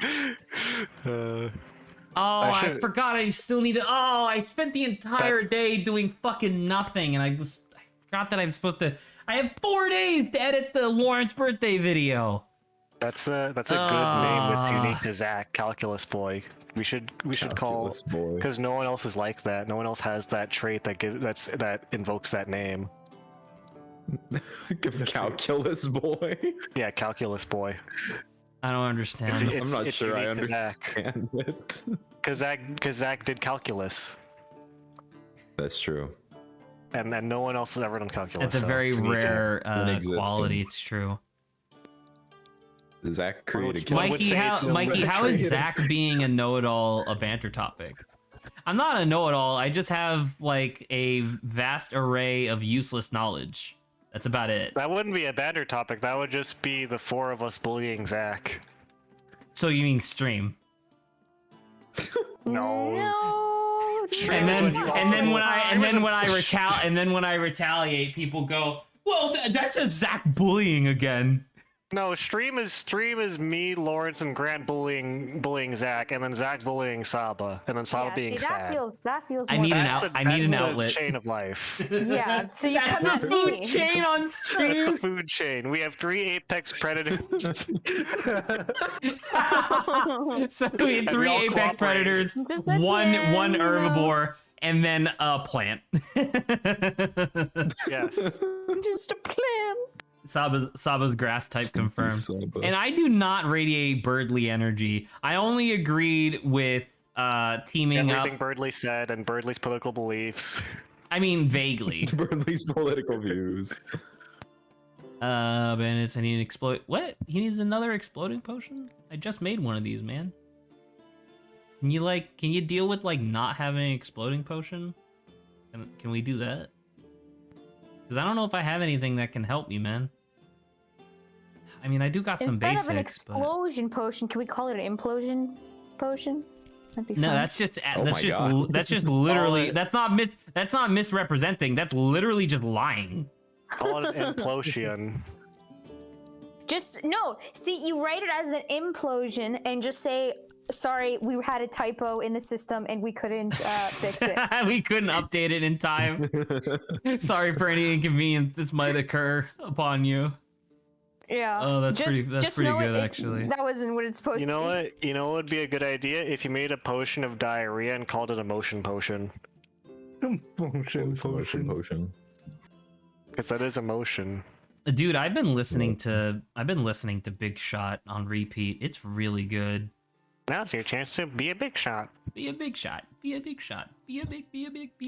S5: Oh, I
S3: should-
S5: forgot. I still need to. Oh, I spent the entire day doing fucking nothing, and I forgot that I'm supposed to. I have 4 days to edit the Lawrence birthday video.
S3: That's a good name that's unique to Zach, calculus boy. We should call
S6: Calculus boy.
S3: because no one else is like that. No one else has that trait that invokes that name.
S6: Calculus boy.
S3: Yeah, calculus boy.
S5: I don't understand.
S3: It's-
S6: I'm not
S3: it's
S6: sure I
S3: unique to Zach.
S6: understand it.
S3: Because Zach did calculus,
S6: That's true.
S3: and then no one else has ever done calculus.
S5: It's a
S3: so
S5: very
S3: it's unique to him.
S5: rare
S6: in
S5: quality.
S6: existence.
S5: It's true.
S6: Zach created
S3: One would
S5: Mikey,
S3: say it's
S5: Mikey, how is
S6: creative.
S5: Zach being a know-it-all a banter topic? I'm not a know-it-all. I just have like a vast array of useless knowledge. That's about it.
S3: That wouldn't be a banter topic. That would just be the four of us bullying Zach.
S5: So you mean stream?
S3: No.
S1: No.
S3: Stream
S5: And
S3: is
S5: then
S3: when you
S5: and then
S3: also-
S5: when I
S3: stream is
S5: when I retaliate, people go, "Well, that's just Zach bullying again."
S3: No, stream is me, Lawrence, and Grant bullying Zach, and then Zach bullying Saba, and then Saba
S1: Yeah,
S3: being
S1: see,
S3: sad.
S1: that feels.
S5: I
S1: more
S5: need an
S1: bad.
S5: out- I need
S3: That's
S5: an
S3: the
S5: outlet.
S3: chain of life.
S1: Yeah, so you
S5: That's
S1: come
S5: the
S1: at
S5: food
S1: me.
S5: chain on
S3: That's
S5: stream.
S3: the food chain. We have 3 apex predators.
S5: So we had
S3: And we
S5: 3
S3: all
S5: apex
S3: cooperate.
S5: predators,
S1: Just at the
S5: one
S1: end,
S5: herbivore, and then a plant.
S3: Yes.
S1: Just a plan.
S5: Saba's grass type confirmed.
S6: Saba.
S5: And I do not radiate Birdly energy. I only agreed with teaming
S3: Everything
S5: up.
S3: Birdley said and Birdley's political beliefs.
S5: I mean, vaguely.
S6: Burnley's political views.
S5: Bandits, I need an explode. What? He needs another exploding potion? I just made one of these, man. Can you deal with like not having an exploding potion? Can we do that? Because I don't know if I have anything that can help me, man. I mean, I do got some
S1: Instead
S5: basics,
S1: of an
S5: but
S1: explosion potion, can we call it an implosion potion? That'd be
S5: no,
S1: fun.
S5: that's just
S6: Oh my God.
S5: that's just literally
S3: it-
S5: that's not misrepresenting. That's literally just lying.
S3: Call it an implosion.
S1: Just no. See, you write it as an implosion and just say, "Sorry, we had a typo in the system and we couldn't fix it."
S5: We couldn't update it in time. Sorry for any inconvenience this might occur upon you.
S1: Yeah.
S5: Oh, that's
S1: Just-
S5: pretty
S1: just
S5: good,
S1: know
S5: actually.
S1: That wasn't what it's supposed
S3: You know
S1: to be.
S3: what? You know what would be a good idea if you made a potion of diarrhea and called it a motion potion,
S6: Potion.
S3: because that is emotion.
S5: Dude, I've been listening to Big Shot on repeat. It's really good.
S3: Now's your chance to be a big shot.
S5: Be a big shot. Be a big shot. Be a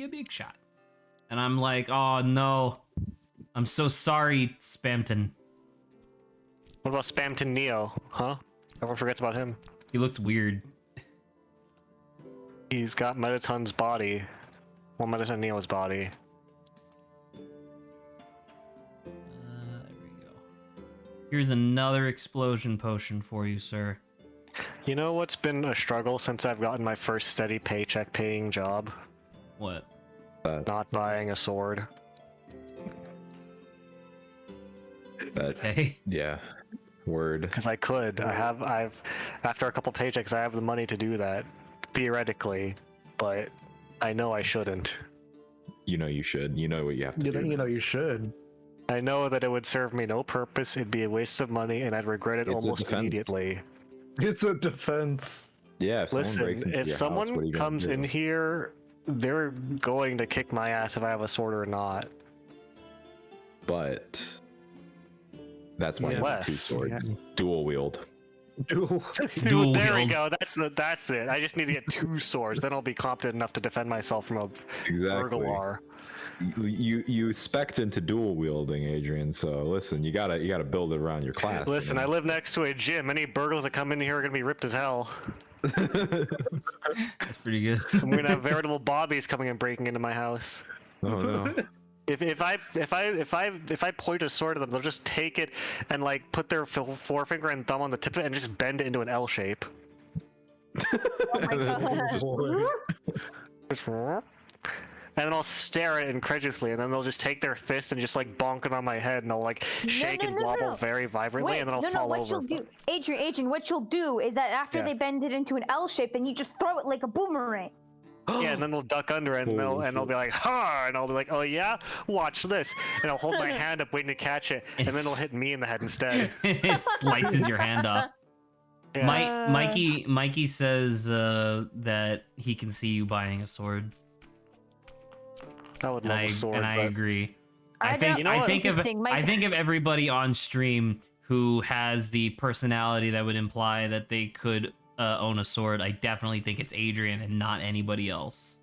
S5: big shot. And I'm like, oh no. I'm so sorry, Spamton.
S3: What about Spamton Neo? Huh? Everyone forgets about him.
S5: He looked weird.
S3: He's got Metaton's body. Well, Metaton Neo's body.
S5: There we go. Here's another explosion potion for you, sir.
S3: You know what's been a struggle since I've gotten my first steady paycheck paying job?
S5: What?
S3: Not buying a sword.
S5: Okay.
S6: Yeah. Word.
S3: Because I could. I've after a couple paychecks I have the money to do that. Theoretically. But I know I shouldn't.
S6: You know you should. You know what you have to do.
S4: You should.
S3: I know that it would serve me no purpose, it'd be a waste of money, and I'd regret it
S6: It's a
S3: almost
S6: defense.
S3: immediately.
S4: It's a defense.
S6: Yeah, if someone
S3: Listen,
S6: breaks into
S3: if
S6: your house, what are
S3: someone
S6: you gonna
S3: comes
S6: do?
S3: in here, they're going to kick my ass if I have a sword or not.
S6: But that's why
S4: Yeah.
S6: you have 2
S3: Less.
S6: swords. Dual wield.
S4: Dual.
S5: Dual
S3: There we
S5: wield.
S3: go. That's it. I just need to get 2 swords. Then I'll be competent enough to defend myself from a
S6: Exactly.
S3: Burglar.
S6: You spec'd into dual wielding, Adrian. So listen, you gotta build it around your class.
S3: Listen, I live next to a gym. Any burglars that come in here are gonna be ripped as hell.
S5: That's pretty good.
S3: I'm gonna have veritable bobbies coming and breaking into my house.
S6: Oh no.
S3: If I point a sword at them, they'll just take it and like put their forefinger and thumb on the tip of it and just bend it into an L shape.
S1: Oh my god.
S6: Just-
S4: Boy.
S3: Just- and then I'll stare at it incredulously, and then they'll just take their fist and just like bonk it on my head, and I'll like shake and wobble very violently,
S1: Wait,
S3: and then I'll
S1: no,
S3: fall
S1: what
S3: over.
S1: you'll do, Adrian, what you'll do is that after
S3: Yeah.
S1: they bend it into an L shape, then you just throw it like a boomerang.
S3: Yeah, and then they'll duck under it, and they'll be like, "Ha!" and I'll be like, "Oh yeah, watch this," and I'll hold my hand up waiting to catch it, and then it'll hit me in the head instead.
S5: It slices your hand off.
S3: Yeah.
S5: Mikey says that he can see you buying a sword,
S3: I would
S5: and
S3: love
S5: I
S3: a sword,
S5: and I
S3: but
S5: agree.
S1: I
S5: I think
S1: don't-
S3: You know
S5: I
S3: what?
S5: think of
S1: Interesting, Mike-
S5: I think of everybody on stream who has the personality that would imply that they could own a sword. I definitely think it's Adrian and not anybody else.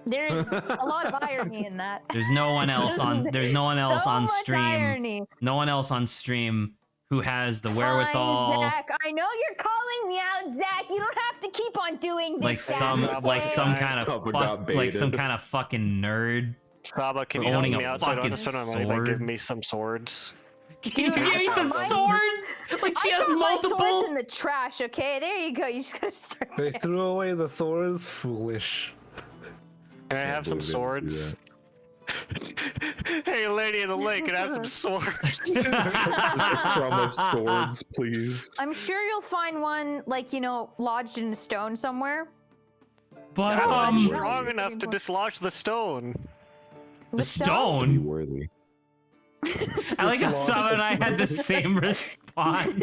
S1: There's a lot of irony in that.
S5: There's no one else on. There's no one else
S1: so
S5: on
S1: much
S5: stream.
S1: Irony.
S5: No one else on stream who has the
S1: Fine,
S5: wherewithal.
S1: Zach. I know you're calling me out, Zach. You don't have to keep on doing this.
S5: Like
S1: Zach,
S5: some
S1: okay?
S5: like some kind of
S6: Someone got
S5: like some
S6: baited.
S5: kind of fucking nerd.
S3: Saba, can you help
S5: Owning
S3: me
S5: a
S3: out so I don't have to
S5: fucking
S3: spend my money by
S5: sword.
S3: giving me some swords?
S5: Can you
S1: Dude,
S5: give me some
S1: I-
S5: swords? Like she
S1: I
S5: has
S1: got my
S5: multiple.
S1: swords in the trash. Okay, there you go. You just gotta start.
S4: They threw away the swords. Foolish.
S3: Can I have some
S6: believe they do
S3: swords? Hey, lady in the lake, can I have some swords?
S6: From of swords, please.
S1: I'm sure you'll find one, like, lodged in a stone somewhere.
S5: But
S3: I'm not
S1: Um,
S3: strong enough to dislodge the stone.
S5: the
S6: Be
S5: stone.
S6: worthy.
S5: I like how Saba and I had the same response.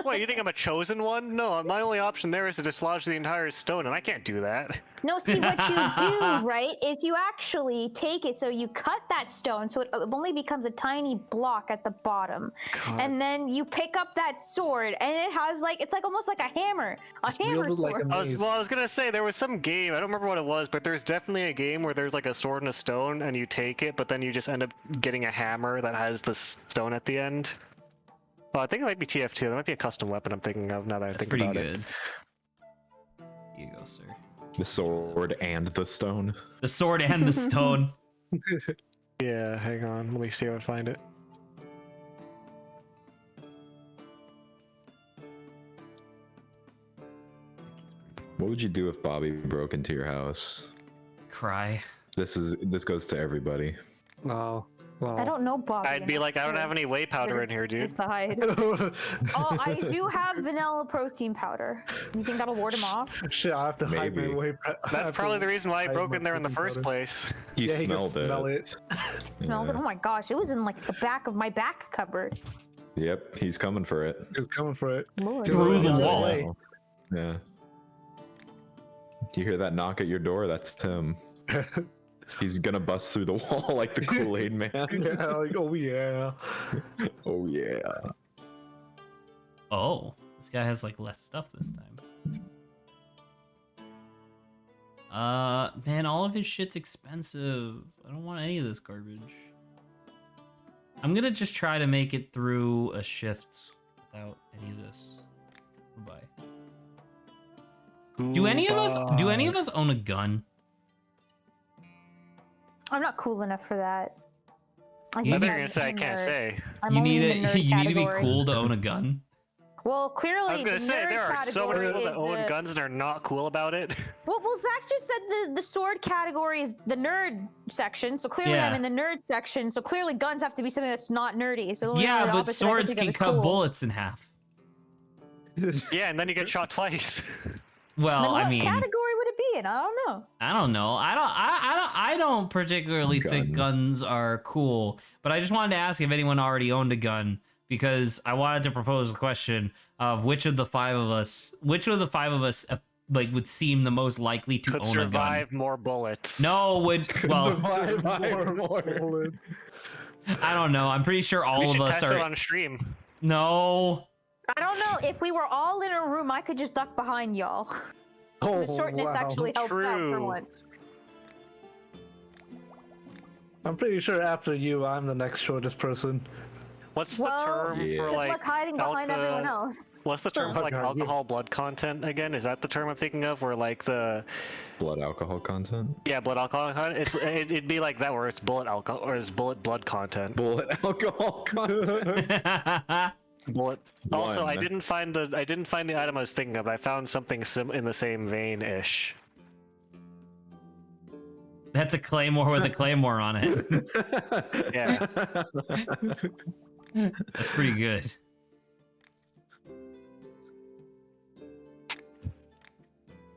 S3: What, you think I'm a chosen one? No, my only option there is to dislodge the entire stone, and I can't do that.
S1: No, see, what you do, right, is you actually take it, so you cut that stone, so it only becomes a tiny block at the bottom.
S3: God.
S1: And then you pick up that sword, and it has, it's like almost like a hammer. A hammer
S4: wielded like
S1: sword.
S4: a
S3: I was,
S4: mace.
S3: well, I was gonna say there was some game. I don't remember what it was, but there's definitely a game where there's like a sword and a stone, and you take it, but then you just end up getting a hammer that has the stone at the end. Oh, I think it might be TF2. That might be a custom weapon I'm thinking of now that I
S5: That's
S3: think
S5: pretty
S3: about it.
S5: good. Here you go, sir.
S6: The sword and the stone.
S5: The sword and the stone.
S3: Yeah, hang on. Let me see if I can find it.
S6: What would you do if Bobby broke into your house?
S5: Cry.
S6: This goes to everybody.
S4: No. Well,
S1: I don't know, Bobby.
S3: I'd be like, I don't have any whey powder in here, dude.
S1: Decide. Oh, I do have vanilla protein powder. You think that'll ward him off?
S4: Shit, I have to hide my
S6: Maybe.
S4: way.
S3: That's probably the reason why I
S4: hide
S3: broke
S4: my
S3: in there in the
S4: protein
S3: first
S4: powder.
S3: place.
S6: He
S4: Yeah, he can
S6: smelled
S4: smell
S6: it.
S4: it.
S1: Smelled it.
S6: Yeah.
S1: Oh my gosh, it was in the back of my back cupboard.
S6: Yep, he's coming for it.
S4: He's coming for it.
S1: Lord.
S5: Through the
S4: Yeah,
S5: wall.
S4: way.
S6: Yeah. You hear that knock at your door? That's Tim. He's gonna bust through the wall like the Kool-Aid man.
S4: Yeah, like, oh yeah.
S6: Oh yeah.
S5: Oh, this guy has less stuff this time. Man, all of his shit's expensive. I don't want any of this garbage. I'm gonna just try to make it through a shift without any of this. Goodbye. Do any of us own a gun?
S1: I'm not cool enough for that.
S3: I
S5: You
S3: thought you were
S1: I'm
S3: gonna say I
S1: a
S3: can't
S1: nerd.
S3: say.
S1: I'm
S5: You
S1: only
S5: need
S1: in the
S5: it.
S1: nerd
S5: You need to be
S1: category.
S5: cool to own a gun.
S1: Well, clearly,
S3: I was gonna
S1: the
S3: say
S1: nerd
S3: there are so many
S1: category
S3: people
S1: is
S3: that own
S1: the-
S3: guns and are not cool about it.
S1: Well, Zach just said the sword category is the nerd section, so clearly
S5: Yeah.
S1: I'm in the nerd section. So clearly guns have to be something that's not nerdy. So the only
S5: Yeah,
S1: other
S5: but
S1: opposite I
S5: swords
S1: think of
S5: can
S1: is
S5: cut
S1: cool.
S5: bullets in half.
S3: Yeah, and then you get shot twice.
S5: Well,
S1: Then what
S5: I mean,
S1: category would it be in? I don't know.
S5: I don't know. I don't particularly think
S6: Gun.
S5: guns are cool, but I just wanted to ask if anyone already owned a gun because I wanted to propose a question of which of the five of us would seem the most likely to
S3: Could
S5: own a gun.
S3: survive more bullets.
S5: No, well,
S6: Survive more.
S4: Bullet.
S5: I don't know. I'm pretty sure
S3: we
S5: all
S3: should
S5: of us
S3: test it
S5: are.
S3: on stream.
S5: No.
S1: I don't know. If we were all in a room, I could just duck behind y'all.
S4: Oh,
S1: The shortness
S4: wow.
S1: actually helps out for
S3: True.
S1: once.
S4: I'm pretty sure after you, I'm the next shortest person.
S3: What's the
S1: Well,
S3: term
S6: Yeah.
S3: for
S1: Good
S3: like?
S1: luck hiding behind
S3: alka-
S1: everyone else.
S3: What's the term for like
S4: Okay, yeah.
S3: alcohol blood content again? Is that the term I'm thinking of? Where like the
S6: Blood alcohol content.
S3: blood alcohol content? It'd be like that where it's bullet alcohol or it's bullet blood content.
S6: Bullet alcohol content.
S3: Bullet. Also, I
S6: One.
S3: didn't find the item I was thinking of. I found something in the same vein ish.
S5: That's a claymore with a claymore on it.
S3: Yeah.
S5: That's pretty good.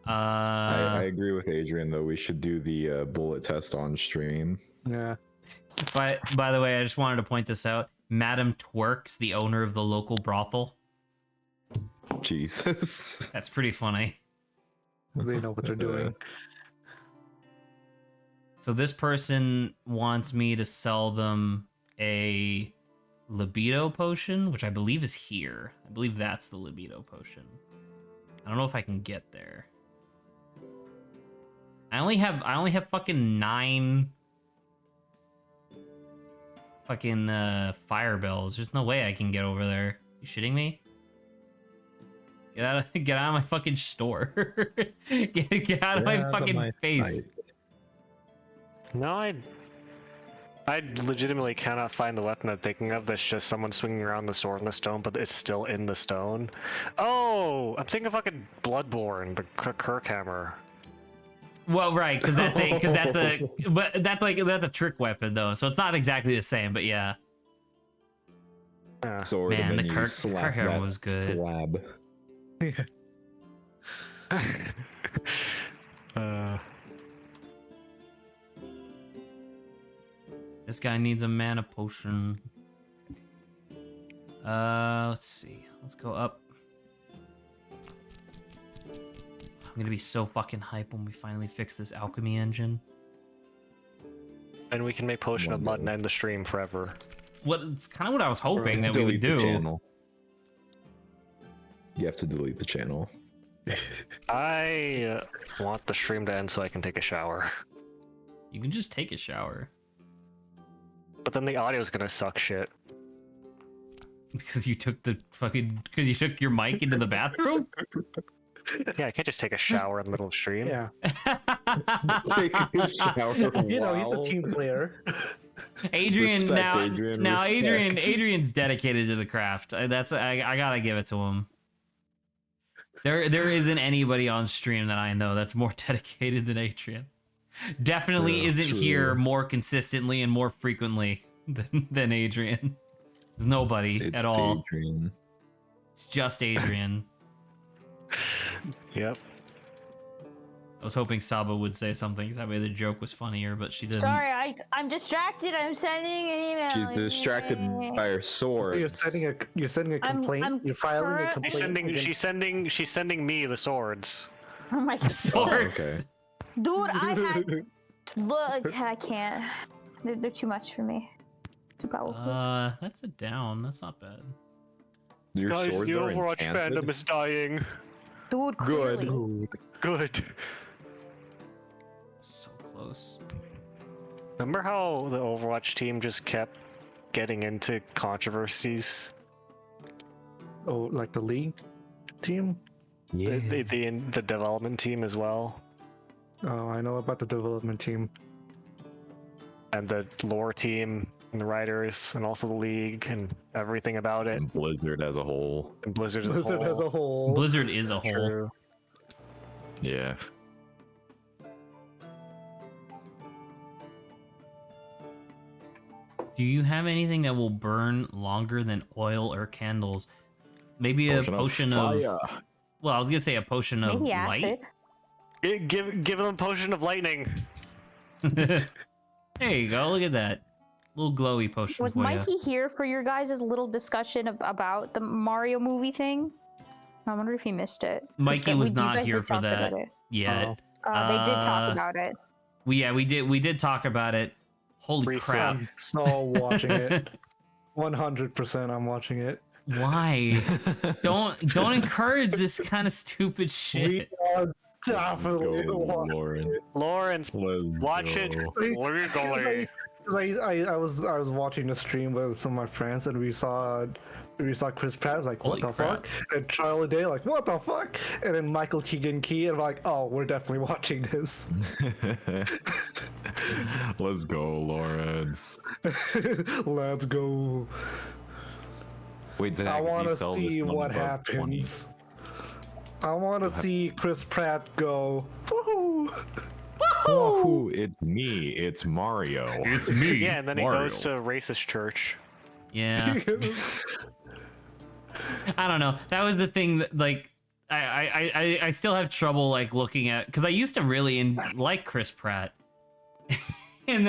S6: I agree with Adrian though. We should do the bullet test on stream.
S4: Yeah.
S5: By the way, I just wanted to point this out. Madam Twerks, the owner of the local brothel.
S6: Jesus.
S5: That's pretty funny.
S4: They know what they're doing.
S5: So this person wants me to sell them a libido potion, which I believe is here. I believe that's the libido potion. I don't know if I can get there. I only have fucking 9 fucking fire bells. There's no way I can get over there. You shitting me? Get out of my fucking store. get out of my fucking face.
S3: No, I legitimately cannot find the weapon I'm thinking of. That's just someone swinging around the sword in the stone, but it's still in the stone. Oh, I'm thinking of fucking Bloodborne, the Kirk hammer.
S5: Well, right, because that's a trick weapon though, so it's not exactly the same. But yeah,
S6: Sword,
S5: man,
S6: and
S5: the
S6: then you
S5: Kirk
S6: slap
S5: hammer
S6: that
S5: was good.
S6: Slab.
S5: This guy needs a mana potion. Let's see. Let's go up. I'm gonna be so fucking hype when we finally fix this alchemy engine.
S3: And we can make potion of mud and end the stream forever.
S5: It's kind of what I was hoping that we would
S6: Delete the
S5: do.
S6: channel. You have to delete the channel.
S3: I want the stream to end so I can take a shower.
S5: You can just take a shower.
S3: But then the audio's gonna suck shit.
S5: Because you took your mic into the bathroom?
S3: Yeah, I can't just take a shower in the middle of the stream.
S4: Yeah.
S6: Take a shower.
S4: You know, he's
S6: while-
S4: a team player.
S5: Adrian,
S6: Respect, Adrian, respect.
S5: Adrian's dedicated to the craft. I gotta give it to him. There isn't anybody on stream that I know that's more dedicated than Adrian. Definitely
S6: True,
S5: isn't
S6: true.
S5: here more consistently and more frequently than Adrian. There's nobody
S6: It's
S5: at all.
S6: Adrian.
S5: It's just Adrian.
S3: Yep.
S5: I was hoping Saba would say something. That way the joke was funnier, but she didn't.
S1: Sorry, I'm distracted. I'm sending an email.
S6: She's distracted by her
S4: So
S6: sword.
S4: you're sending a complaint.
S1: I'm
S4: you're filing a
S1: current-
S4: complaint.
S3: She's sending me the swords.
S1: Oh my god.
S5: Swords.
S6: okay.
S1: Dude, I had look. I can't. They're too much for me. Too powerful.
S5: That's a down. That's not bad.
S6: Your swords are enchanted?
S3: is dying.
S1: Dude,
S6: Good.
S1: clearly.
S3: Good.
S5: So close.
S3: Remember how the Overwatch team just kept getting into controversies?
S4: Oh, like the league team?
S6: Yeah.
S3: The development team as well,
S4: Oh, I know about the development team.
S3: and the lore team, and the writers, and also the league, and everything about it.
S6: And Blizzard as a whole.
S3: And Blizzard
S4: Blizzard as a whole.
S5: Blizzard is a whole.
S3: True.
S6: Yeah.
S5: Do you have anything that will burn longer than oil or candles? Maybe a potion of.
S6: fire.
S5: Well, I was gonna say a potion of
S1: Maybe
S5: light.
S3: Give them potion of lightning.
S5: There you go. Look at that little glowy potion.
S1: Was
S5: for ya.
S1: Mikey here for your guys' little discussion about the Mario movie thing? I wonder if he missed it. 'Cause
S5: Mikey
S1: you
S5: was
S1: guys
S5: not
S1: did
S5: here for
S1: talk
S5: that
S1: about it.
S5: yet.
S1: They did talk
S5: Uh,
S1: about it.
S5: We did talk about it. Holy
S3: Briefly.
S5: crap!
S4: I'm so watching it. 100% I'm watching it.
S5: Why? Don't encourage this kind of stupid
S4: We
S5: shit.
S4: are definitely
S6: Go,
S4: watching
S6: Lauren.
S3: Lawrence,
S6: Let's
S3: watch it
S6: go.
S3: legally.
S4: I was watching the stream with some of my friends and we saw Chris Pratt. I was like,
S5: Holy
S4: what the
S5: crap.
S4: fuck? And Charlie Day like, what the fuck? And then Michael Keegan Key and I'm like, oh, we're definitely watching this.
S6: Let's go, Lawrence.
S4: Let's go.
S6: Wait, Zach,
S4: I
S6: if you
S4: want to
S6: sell this
S4: see
S6: one
S4: what
S6: above 20,
S4: happens. I want to see Chris Pratt go. Woohoo!
S2: Wahoo! It's me. It's Mario.
S5: It's me.
S3: Yeah, and then he
S5: Mario.
S3: goes to racist church.
S5: Yeah. I don't know. That was the thing that, like, I still have trouble like looking at, because I used to really like Chris Pratt, and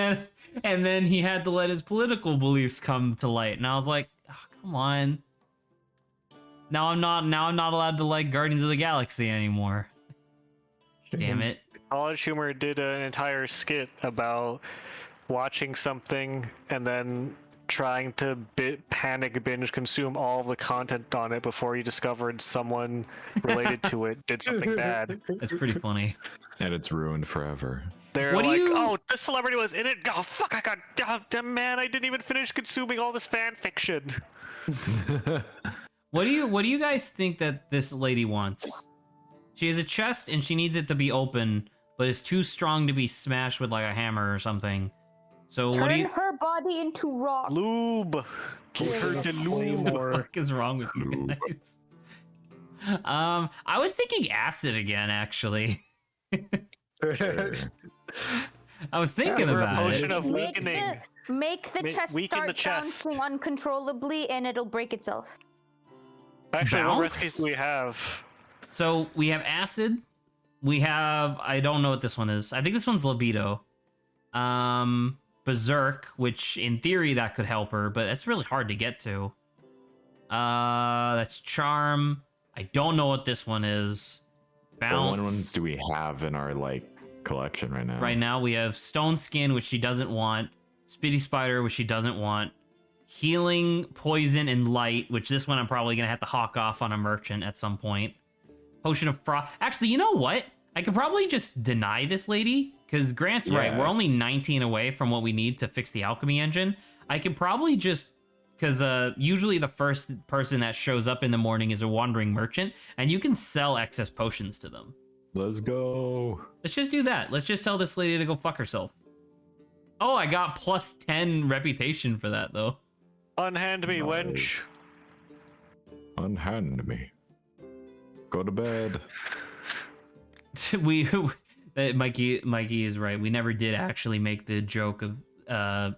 S5: then he had to let his political beliefs come to light, and I was like, oh, come on. Now I'm not allowed to like Guardians of the Galaxy anymore. Damn it.
S3: College Humor did an entire skit about watching something and then trying to panic binge consume all the content on it before he discovered someone related to it did something bad.
S5: That's pretty funny.
S2: And it's ruined forever.
S3: They're
S5: What do
S3: like,
S5: you-
S3: oh, this celebrity was in it. Oh, fuck, damn, man, I didn't even finish consuming all this fan fiction.
S5: What do you guys think that this lady wants? She has a chest and she needs it to be open, but it's too strong to be smashed with like a hammer or something. So what do
S1: Turn
S5: you
S1: her body into rock.
S3: Lube. Get her to lube.
S5: what the fuck is wrong with you guys? I was thinking acid again, actually. I was thinking
S3: For a
S5: about
S3: potion
S5: it.
S3: of weakening.
S1: Make the chest
S3: weaken
S1: start
S3: the chest.
S1: bouncing uncontrollably, and it'll break itself.
S3: Actually, what
S5: Bounce?
S3: recipes do we have?
S5: So we have acid. We have, I don't know what this one is. I think this one's libido. Berserk, which in theory that could help her, but it's really hard to get to. That's charm. I don't know what this one is.
S2: What
S5: Bounce.
S2: ones do we have in our like collection right now?
S5: Right now we have stone skin, which she doesn't want. Spitty spider, which she doesn't want. Healing, poison, and light, which this one I'm probably gonna have to hawk off on a merchant at some point. Potion of frost. Actually, you know what? I could probably just deny this lady, because Grant's right.
S2: Yeah.
S5: We're only 19 away from what we need to fix the alchemy engine. I could probably just, because usually the first person that shows up in the morning is a wandering merchant, and you can sell excess potions to them.
S2: Let's go.
S5: Let's just do that. Let's just tell this lady to go fuck herself. Oh, I got plus 10 reputation for that, though.
S3: Unhand me,
S2: Nice.
S3: wench.
S2: Unhand me. Go to bed.
S5: Mikey is right. We never did actually make the joke of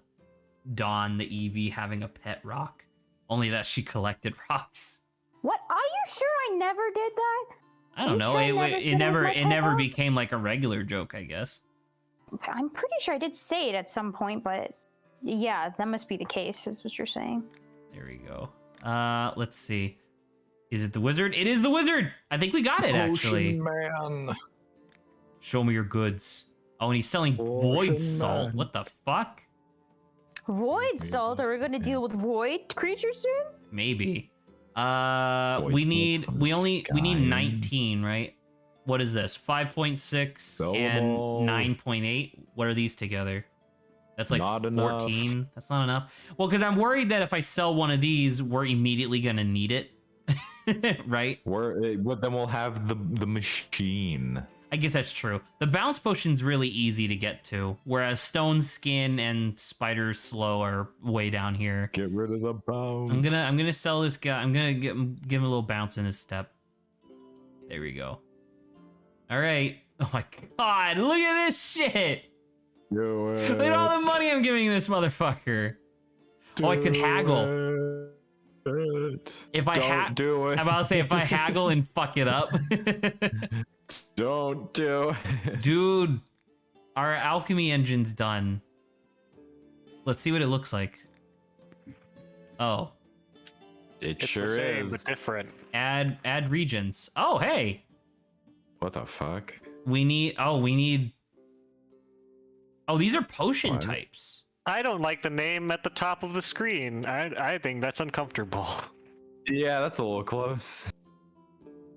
S5: Dawn the Eevee having a pet rock. Only that she collected rocks.
S1: What? Are you sure I never did that?
S5: I don't
S1: You
S5: know.
S1: sure I
S5: It
S1: never said it was my pet
S5: never
S1: rock?
S5: became like a regular joke, I guess.
S1: I'm pretty sure I did say it at some point, but yeah, that must be the case, is what you're saying.
S5: There we go. Let's see. Is it the wizard? It is the wizard. I think we got it actually.
S2: Man.
S5: Show me your goods. Oh, and he's selling void
S2: Potion
S5: salt.
S2: man.
S5: What the fuck?
S1: Void salt? Are we going to deal with void creatures soon?
S5: Maybe.
S2: Void
S5: We
S2: from
S5: need
S2: the sky.
S5: 19, right? What is this? 5.6 and
S2: Sellable.
S5: 9.8. What are these together? That's like
S2: Not
S5: 14.
S2: enough.
S5: That's not enough. Well, because I'm worried that if I sell one of these, we're immediately gonna need it. Right?
S2: But then we'll have the machine.
S5: I guess that's true. The bounce potion's really easy to get to, whereas stone skin and spider slow are way down here.
S2: Get rid of the bounce.
S5: I'm gonna sell this guy. I'm gonna give him a little bounce in his step. There we go. All right. Oh my god! Look at this shit.
S2: Do it.
S5: Look at all the money I'm giving this motherfucker. Oh, I could haggle. If I
S2: Don't do it.
S5: I'm about to say if I haggle and fuck it up.
S2: Don't do it.
S5: Dude, our alchemy engine's done. Let's see what it looks like. Oh,
S2: It
S3: It's
S2: sure
S3: the same,
S2: is.
S3: but different.
S5: add regions. Oh, hey.
S2: What the fuck?
S5: We need Oh, these are potion
S2: What?
S5: types.
S3: I don't like the name at the top of the screen. I think that's uncomfortable.
S2: Yeah, that's a little close.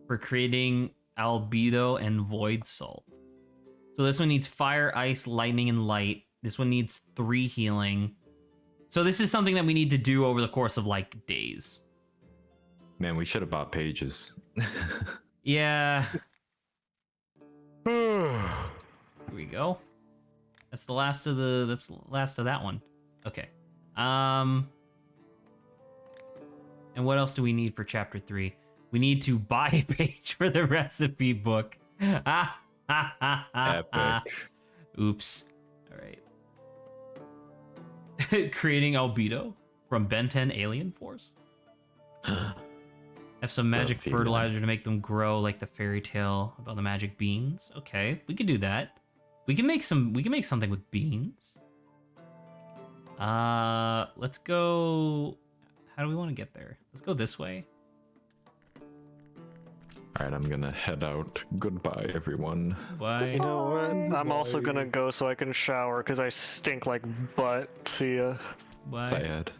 S5: For creating albedo and void salt. So this one needs fire, ice, lightning, and light. This one needs 3 healing. So this is something that we need to do over the course of like days.
S2: Man, we should have bought pages.
S5: Yeah. Here we go. That's the last of that one. Okay. And what else do we need for chapter 3? We need to buy a page for the recipe book.
S2: Epic.
S5: Oops. All right. Creating albedo from Ben 10 Alien Force. Have some magic
S2: Don't feed
S5: fertilizer to make them grow like the fairy tale about the magic beans. Okay, we can do that. We can make something with beans. Let's go. How do we want to get there? Let's go this way.
S2: All right, I'm gonna head out. Goodbye, everyone.
S5: Why?
S3: You know what? I'm also
S4: Bye.
S3: gonna go so I can shower because I stink like butt. See ya.
S5: Why?
S2: Sad.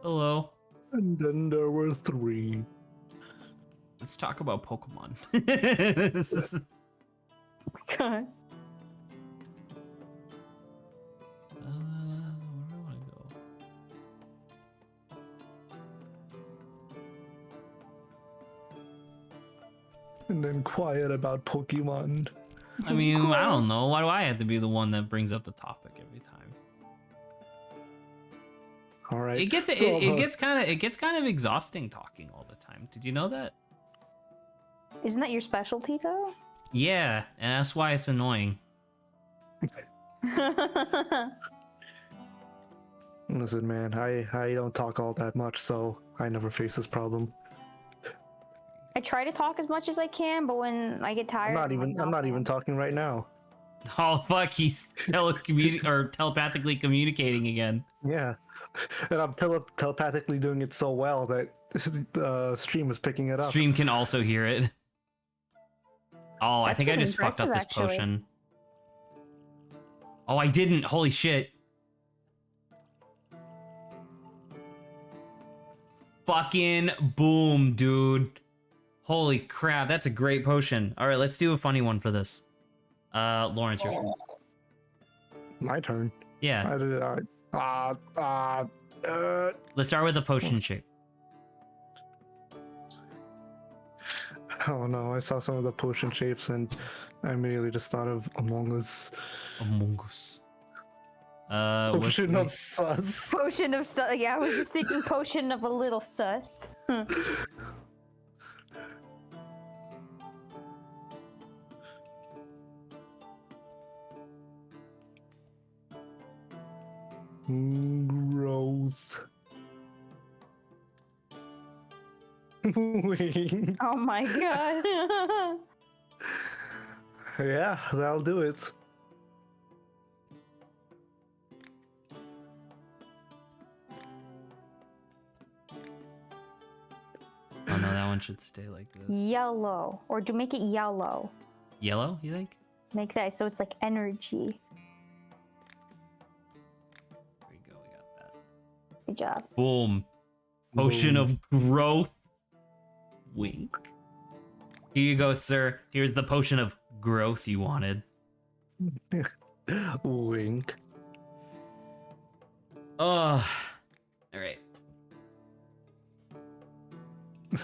S5: Hello.
S4: And then there were 3.
S5: Let's talk about Pokemon. This is-
S1: God.
S5: where do I want to go?
S4: And then quiet about Pokemon.
S5: I mean, I don't know. Why do I have to be the one that brings up the topic every time?
S4: All right.
S5: It gets
S4: so,
S5: it gets kind of exhausting talking all the time. Did you know that?
S1: Isn't that your specialty though?
S5: Yeah, and that's why it's annoying.
S4: Listen, man, I don't talk all that much, so I never face this problem.
S1: I try to talk as much as I can, but when I get tired,
S4: I'm not even talking right now.
S5: Oh fuck, he's telepathically communicating again.
S4: Yeah, and I'm telepathically doing it so well that the stream is picking it up.
S5: Stream can also hear it. Oh, I
S1: That's
S5: think I
S1: really
S5: just fucked up this
S1: impressive, actually.
S5: potion. Oh, I didn't. Holy shit. Fucking boom, dude. Holy crap, that's a great potion. All right, let's do a funny one for this. Lawrence, your turn.
S4: My turn.
S5: Yeah, let's start with a potion shape.
S4: Oh no, I saw some of the potion shapes and I immediately just thought of Among Us.
S5: Among Us. what's
S4: Potion
S5: the-
S4: of sus.
S1: Potion of sus. Yeah, I was just thinking potion of a little sus.
S4: Gross. Wing.
S1: Oh my god.
S4: Yeah, that'll do it.
S5: Oh no, that one should stay like this.
S1: Yellow. Or do make it yellow.
S5: Yellow, you think?
S1: Make that so it's like energy.
S5: There we go, we got that.
S1: Good job.
S5: Boom. Potion of growth. Wink. Here you go, sir. Here's the potion of growth you wanted.
S4: Wink.
S5: Oh. All right.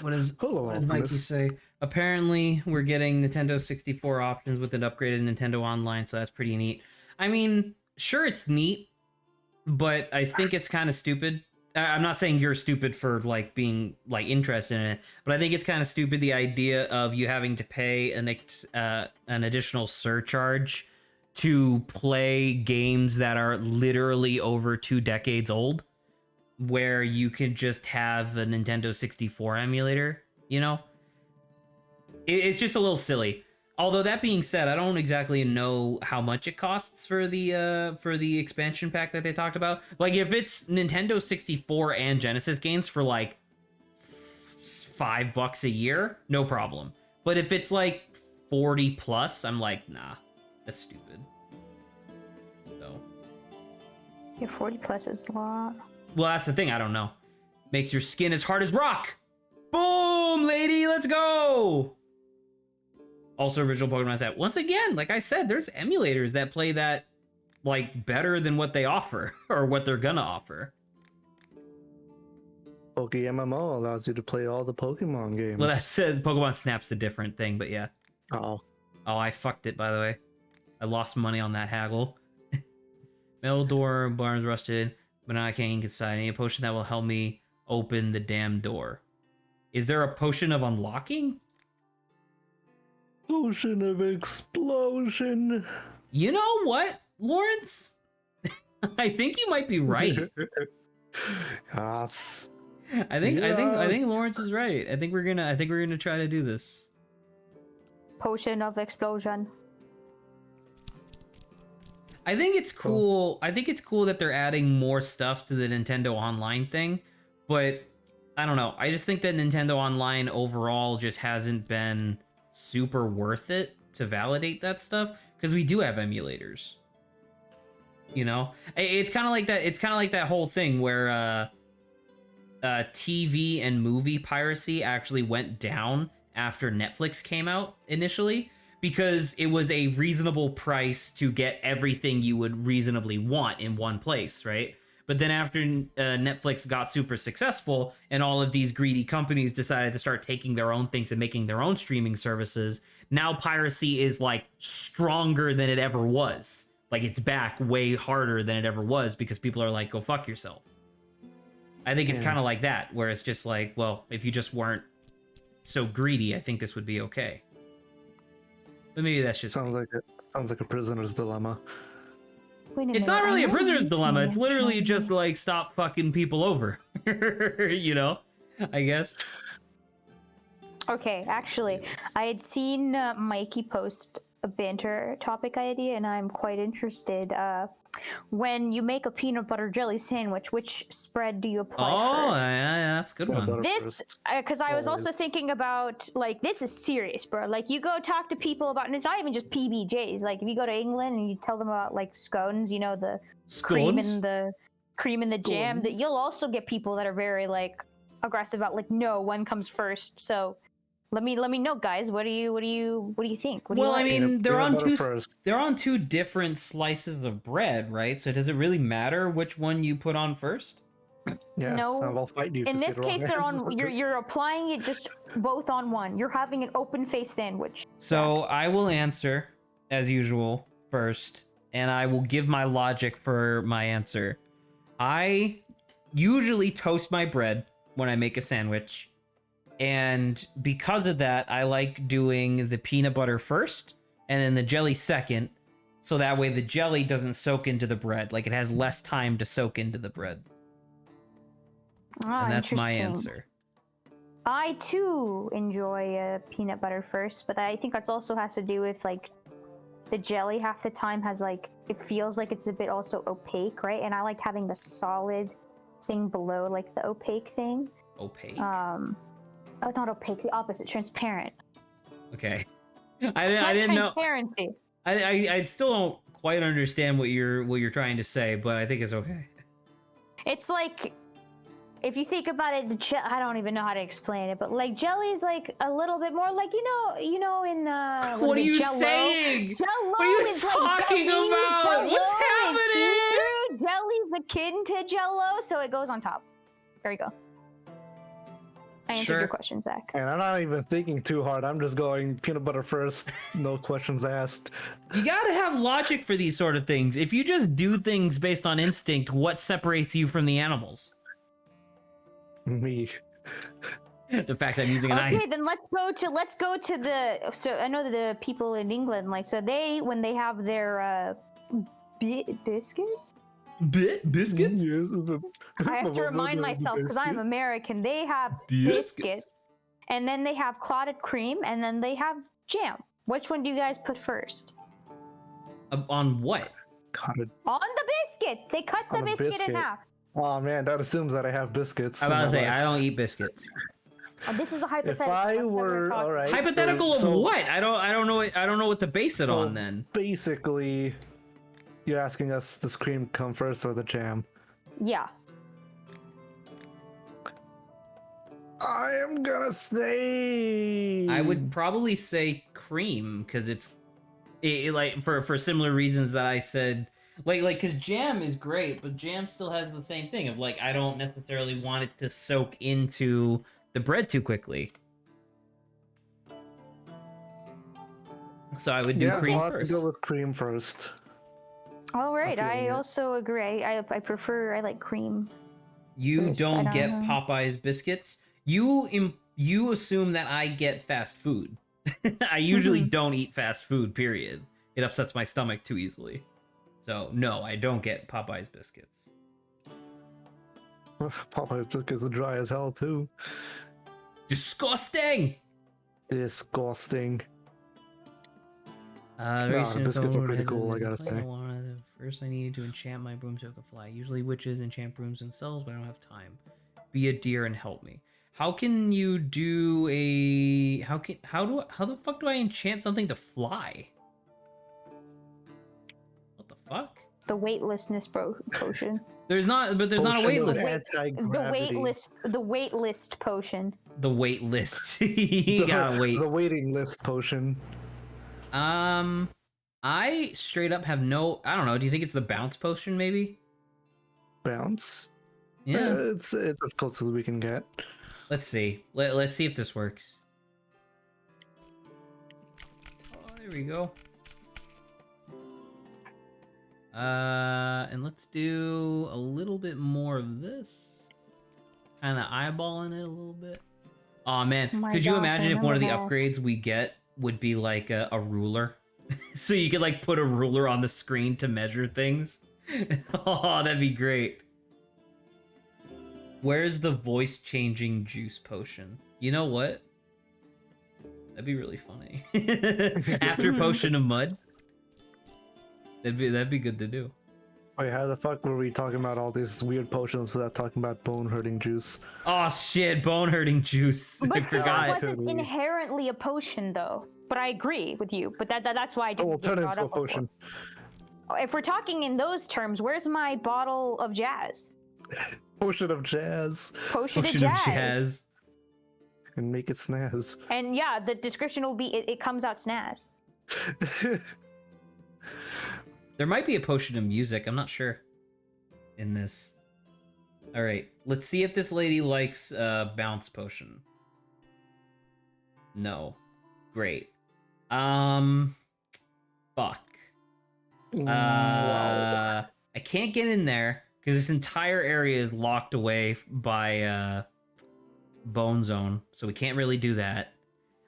S5: What does
S4: Hello,
S5: what does Mikey
S4: Optimus.
S5: say? Apparently, we're getting Nintendo 64 options with an upgraded Nintendo Online, so that's pretty neat. I mean, sure, it's neat, but I think it's kind of stupid. I'm not saying you're stupid for like being like interested in it, but I think it's kind of stupid the idea of you having to pay an additional surcharge to play games that are literally over 2 decades old, where you can just have a Nintendo 64 emulator, you know? It's just a little silly. Although that being said, I don't exactly know how much it costs for the expansion pack that they talked about. Like if it's Nintendo 64 and Genesis games for like $5 a year, no problem. But if it's like 40 plus, I'm like, nah, that's stupid. So,
S1: Yeah, 40 plus is a lot.
S5: well, that's the thing. I don't know. Makes your skin as hard as rock. Boom, lady, let's go. Also, original Pokemon set. Once again, like I said, there's emulators that play that like better than what they offer or what they're gonna offer.
S4: Poke MMO allows you to play all the Pokemon games.
S5: Well, that says Pokemon Snap's a different thing, but yeah.
S4: Oh.
S5: Oh, I fucked it, by the way. I lost money on that haggle. Metal door, barns rusted, but now I can't get inside. I need a potion that will help me open the damn door. Is there a potion of unlocking?
S4: Potion of explosion.
S5: You know what, Lawrence? I think you might be right.
S4: Yes.
S5: I think
S4: Yes.
S5: Lawrence is right. I think we're gonna try to do this.
S1: Potion of explosion.
S5: I think it's cool. I think it's cool that they're adding more stuff to the Nintendo Online thing, but I don't know. I just think that Nintendo Online overall just hasn't been super worth it to validate that stuff because we do have emulators. You know, it's kind of like that. It's kind of like that whole thing where TV and movie piracy actually went down after Netflix came out initially, because it was a reasonable price to get everything you would reasonably want in one place, right? But then after Netflix got super successful and all of these greedy companies decided to start taking their own things and making their own streaming services, now piracy is like stronger than it ever was. Like it's back way harder than it ever was because people are like, go fuck yourself. I think it's kind of like that, where it's just like, well, if you just weren't so greedy, I think this would be okay. But maybe that's just
S4: Sounds like a prisoner's dilemma.
S1: Wait a
S5: it's
S1: minute,
S5: not really
S1: I
S5: a
S1: know
S5: prisoner's
S1: you
S5: dilemma. It's
S1: can
S5: literally
S1: actually-
S5: just like stop fucking people over. You know, I guess.
S1: Okay, actually, I had seen Mikey post a banter topic idea, and I'm quite interested. When you make a peanut butter jelly sandwich, which spread do you apply
S5: Oh,
S1: first?
S5: yeah, that's a good
S4: Peanut
S5: one.
S4: butter
S1: This,
S4: first.
S1: because I was also
S4: Always.
S1: thinking about, like, this is serious, bro. Like, you go talk to people about, and it's not even just PBJs. Like, if you go to England and you tell them about, like, scones, you know, the cream
S5: Scones?
S1: and the jam, that
S5: Scones?
S1: you'll also get people that are very, like, aggressive about, like, no, one comes first. So let me know, guys. What do you think? What do you
S5: Well, I
S1: like?
S5: mean, they're
S4: Peanut
S5: on
S4: butter
S5: two.
S4: first.
S5: They're on two different slices of bread, right? So does it really matter which one you put on first?
S4: Yes,
S1: No,
S4: I will fight you.
S1: in
S4: if you
S1: this
S4: say the wrong
S1: case, they're
S4: answer.
S1: on. You're applying it just both on one. You're having an open face sandwich.
S5: So I will answer as usual first, and I will give my logic for my answer. I usually toast my bread when I make a sandwich, and because of that, I like doing the peanut butter first and then the jelly second, so that way the jelly doesn't soak into the bread. Like it has less time to soak into the bread.
S1: Ah,
S5: And that's my
S1: interesting.
S5: answer.
S1: I too enjoy peanut butter first, but I think that's also has to do with like the jelly half the time has like it feels like it's a bit also opaque, right? And I like having the solid thing below like the opaque thing.
S5: Opaque.
S1: Oh, not opaque, the opposite, transparent.
S5: Okay. I
S1: Slight
S5: didn't know.
S1: transparency.
S5: I still don't quite understand what you're trying to say, but I think it's okay.
S1: It's like if you think about it, I don't even know how to explain it, but like jelly is like a little bit more like you know in
S5: What are
S1: is it,
S5: you
S1: Jell-O?
S5: saying?
S1: Jell-O
S5: What are you
S1: is
S5: talking
S1: like jelly.
S5: about?
S1: Jell-O
S5: What's
S1: is
S5: happening?
S1: see-through. Jelly's akin to Jell-O, so it goes on top. There you go. I answered
S5: Sure.
S1: your question, Zach.
S4: And I'm not even thinking too hard. I'm just going peanut butter first, no questions asked.
S5: You gotta have logic for these sort of things. If you just do things based on instinct, what separates you from the animals?
S4: Me.
S5: The fact that I'm using an
S1: Okay,
S5: eye.
S1: then let's go to the. So I know that the people in England, like, so when they have their biscuits.
S5: Biscuits?
S4: Yes,
S1: I have to remind myself because I'm American. They have biscuits, and then they have clotted cream, and then they have jam. Which one do you guys put first?
S5: On what?
S4: Got it.
S1: On the biscuit. They cut the
S4: On the
S1: biscuit in
S4: biscuit.
S1: half.
S4: Oh man, that assumes that I have biscuits.
S5: I'm
S4: in
S5: about to
S4: my
S5: say,
S4: life.
S5: I don't eat biscuits.
S1: This is the
S4: If
S1: hypothetical.
S4: I
S1: that's what we're
S4: were
S1: talking
S4: all right,
S5: Hypothetical
S4: so
S5: of what? I don't know what to base it on then.
S4: basically, you're asking us does cream come first or the jam?
S1: Yeah.
S4: I am gonna say
S5: I would probably say cream because it's like for similar reasons that I said, like because jam is great, but jam still has the same thing of like I don't necessarily want it to soak into the bread too quickly. So I would do cream
S4: I'll have to
S5: first.
S4: go with cream first.
S1: All right.
S4: feeling
S1: I
S4: it.
S1: also agree. I like cream.
S5: You
S1: first, I
S5: don't
S1: don't
S5: get
S1: know.
S5: Popeye's biscuits. You assume that I get fast food. I usually don't eat fast food, period. It upsets my stomach too easily. So, no, I don't get Popeye's biscuits.
S4: Popeye's biscuits are dry as hell too.
S5: Disgusting!
S4: Disgusting.
S5: Very
S4: Nah,
S5: soon
S4: the biscuits are
S5: forward,
S4: pretty
S5: headed
S4: cool,
S5: to
S4: I
S5: the
S4: gotta
S5: plane.
S4: say.
S5: First, I needed to enchant my broom so it could fly. Usually witches enchant brooms themselves, but I don't have time. Be a deer and help me. How can you do a... How the fuck do I enchant something to fly? What the fuck?
S1: The weightlessness potion.
S5: There's not a
S4: Potion
S5: wait
S4: of
S5: list.
S4: anti-gravity.
S1: The wait list potion.
S5: The wait list. You gotta wait.
S4: The waiting list potion.
S5: I straight up have no... I don't know. Do you think it's the bounce potion, maybe?
S4: Bounce.
S5: Yeah.
S4: It's as close as we can get.
S5: Let's see. Let's see if this works. Oh, there we go. And let's do a little bit more of this. Kind of eyeballing it a little bit. Oh man,
S1: My
S5: could you
S1: gosh,
S5: imagine
S1: I
S5: if one of the
S1: remember that.
S5: upgrades we get would be like a ruler? So you could like put a ruler on the screen to measure things. Oh, that'd be great. Where's the voice changing juice potion? You know what? That'd be really funny. After potion of mud. That'd be good to do.
S4: Wait, how the fuck were we talking about all these weird potions without talking about bone hurting juice?
S5: Oh shit, bone hurting juice. I
S1: But still,
S5: forgot.
S1: it wasn't
S4: Could we-
S1: inherently a potion, though. But I agree with you. But that's why I
S4: Oh,
S1: didn't
S4: we'll
S1: get
S4: turn it
S1: brought
S4: into a
S1: up before.
S4: potion.
S1: If we're talking in those terms, where's my bottle of jazz?
S4: Potion of jazz.
S1: Potion,
S5: Potion
S1: of
S5: of
S1: jazz.
S5: jazz.
S4: And make it snazz.
S1: And yeah, the description will be it comes out snaz.
S5: There might be a potion of music. I'm not sure. In this. All right, let's see if this lady likes bounce potion. No. Great. Fuck.
S4: Wow.
S5: I can't get in there because this entire area is locked away by Bone Zone, so we can't really do that.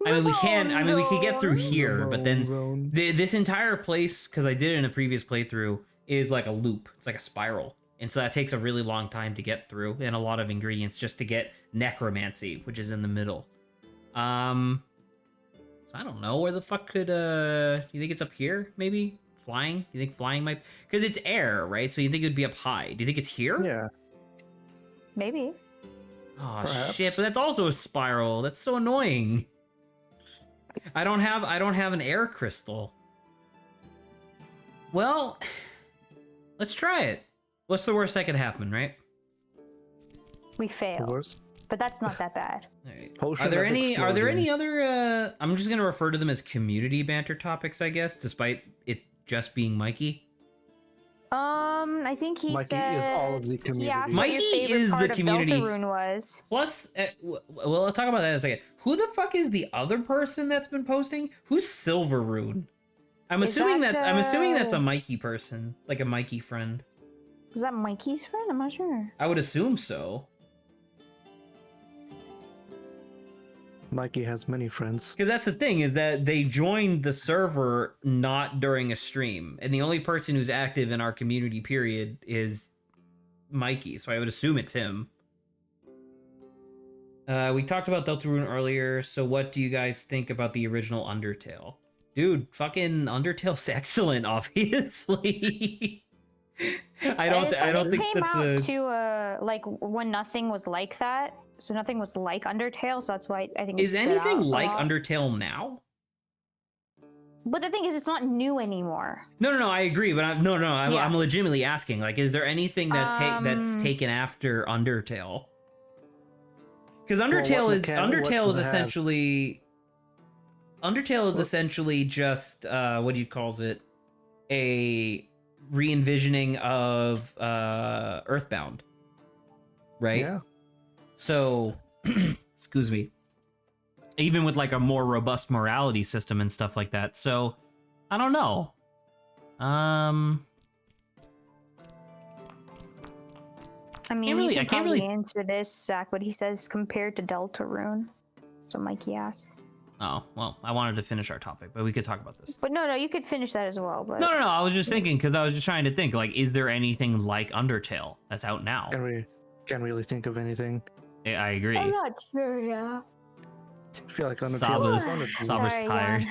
S5: I mean, we can. I mean, we could get through here, but then
S4: Zone.
S5: this entire place, because I did it in a previous playthrough, is like a loop. It's like a spiral, and so that takes a really long time to get through, and a lot of ingredients just to get necromancy, which is in the middle. So I don't know where the fuck could. You think it's up here? Maybe flying? You think flying might? Because it's air, right? So you think it would be up high? Do you think it's here?
S4: Yeah.
S1: Maybe.
S5: Oh
S4: Perhaps.
S5: shit! But that's also a spiral. That's so annoying. I don't have an air crystal. Well, let's try it. What's the worst that could happen, right?
S1: We fail.
S4: Worst.
S1: But that's not that bad.
S5: All right.
S4: Potion
S5: Are there
S4: of
S5: any
S4: explosion.
S5: other I'm just gonna refer to them as community banter topics, I guess, despite it just being Mikey.
S1: I think he
S4: Mikey
S1: said
S4: is all of the
S1: he
S4: community.
S1: asked what your
S5: Mikey
S1: favorite
S5: is the
S1: part of
S5: community.
S1: Deltarune was.
S5: Plus, well, I'll talk about that in a second. Who the fuck is the other person that's been posting? Who's Silverrune? I'm
S1: Is
S5: assuming
S1: that,
S5: that's a Mikey person, like a Mikey friend.
S1: Was that Mikey's friend? I'm not sure.
S5: I would assume so.
S4: Mikey has many friends.
S5: Because that's the thing, is that they joined the server not during a stream. And the only person who's active in our community period is Mikey. So I would assume it's him. We talked about Deltarune earlier. So what do you guys think about the original Undertale? Dude, fucking Undertale's excellent, obviously. I don't think
S1: it came
S5: that's
S1: out
S5: a...
S1: to like when nothing was like that. So nothing was like Undertale, so that's why I think it
S5: Is
S1: stood
S5: anything
S1: out a
S5: like
S1: lot.
S5: Undertale now?
S1: But the thing is, it's not new anymore.
S5: No, I agree, but I'm
S1: Yeah.
S5: legitimately asking. Like, is there anything that's
S1: Um,
S5: taken after Undertale? Because
S4: what
S5: Undertale is
S4: does it have?
S5: essentially just what do you calls it? A re-envisioning of Earthbound, right?
S4: Yeah.
S5: So, excuse me. Even with like a more robust morality system and stuff like that. So, I don't know.
S1: I mean,
S5: really-
S1: you
S5: I
S1: can
S5: can't
S1: probably
S5: really-
S1: answer this, Zach, what he says compared to Deltarune. So Mikey asked.
S5: Oh, well, I wanted to finish our topic, but we could talk about this.
S1: But no, you could finish that as well. But
S5: No, I was just thinking because I was just trying to think like, is there anything like Undertale that's out now?
S4: Can't really think of anything.
S5: I agree.
S1: I'm not sure. Yeah.
S4: I feel like Undertale is one of these.
S5: Saba's
S1: Sorry,
S5: tired.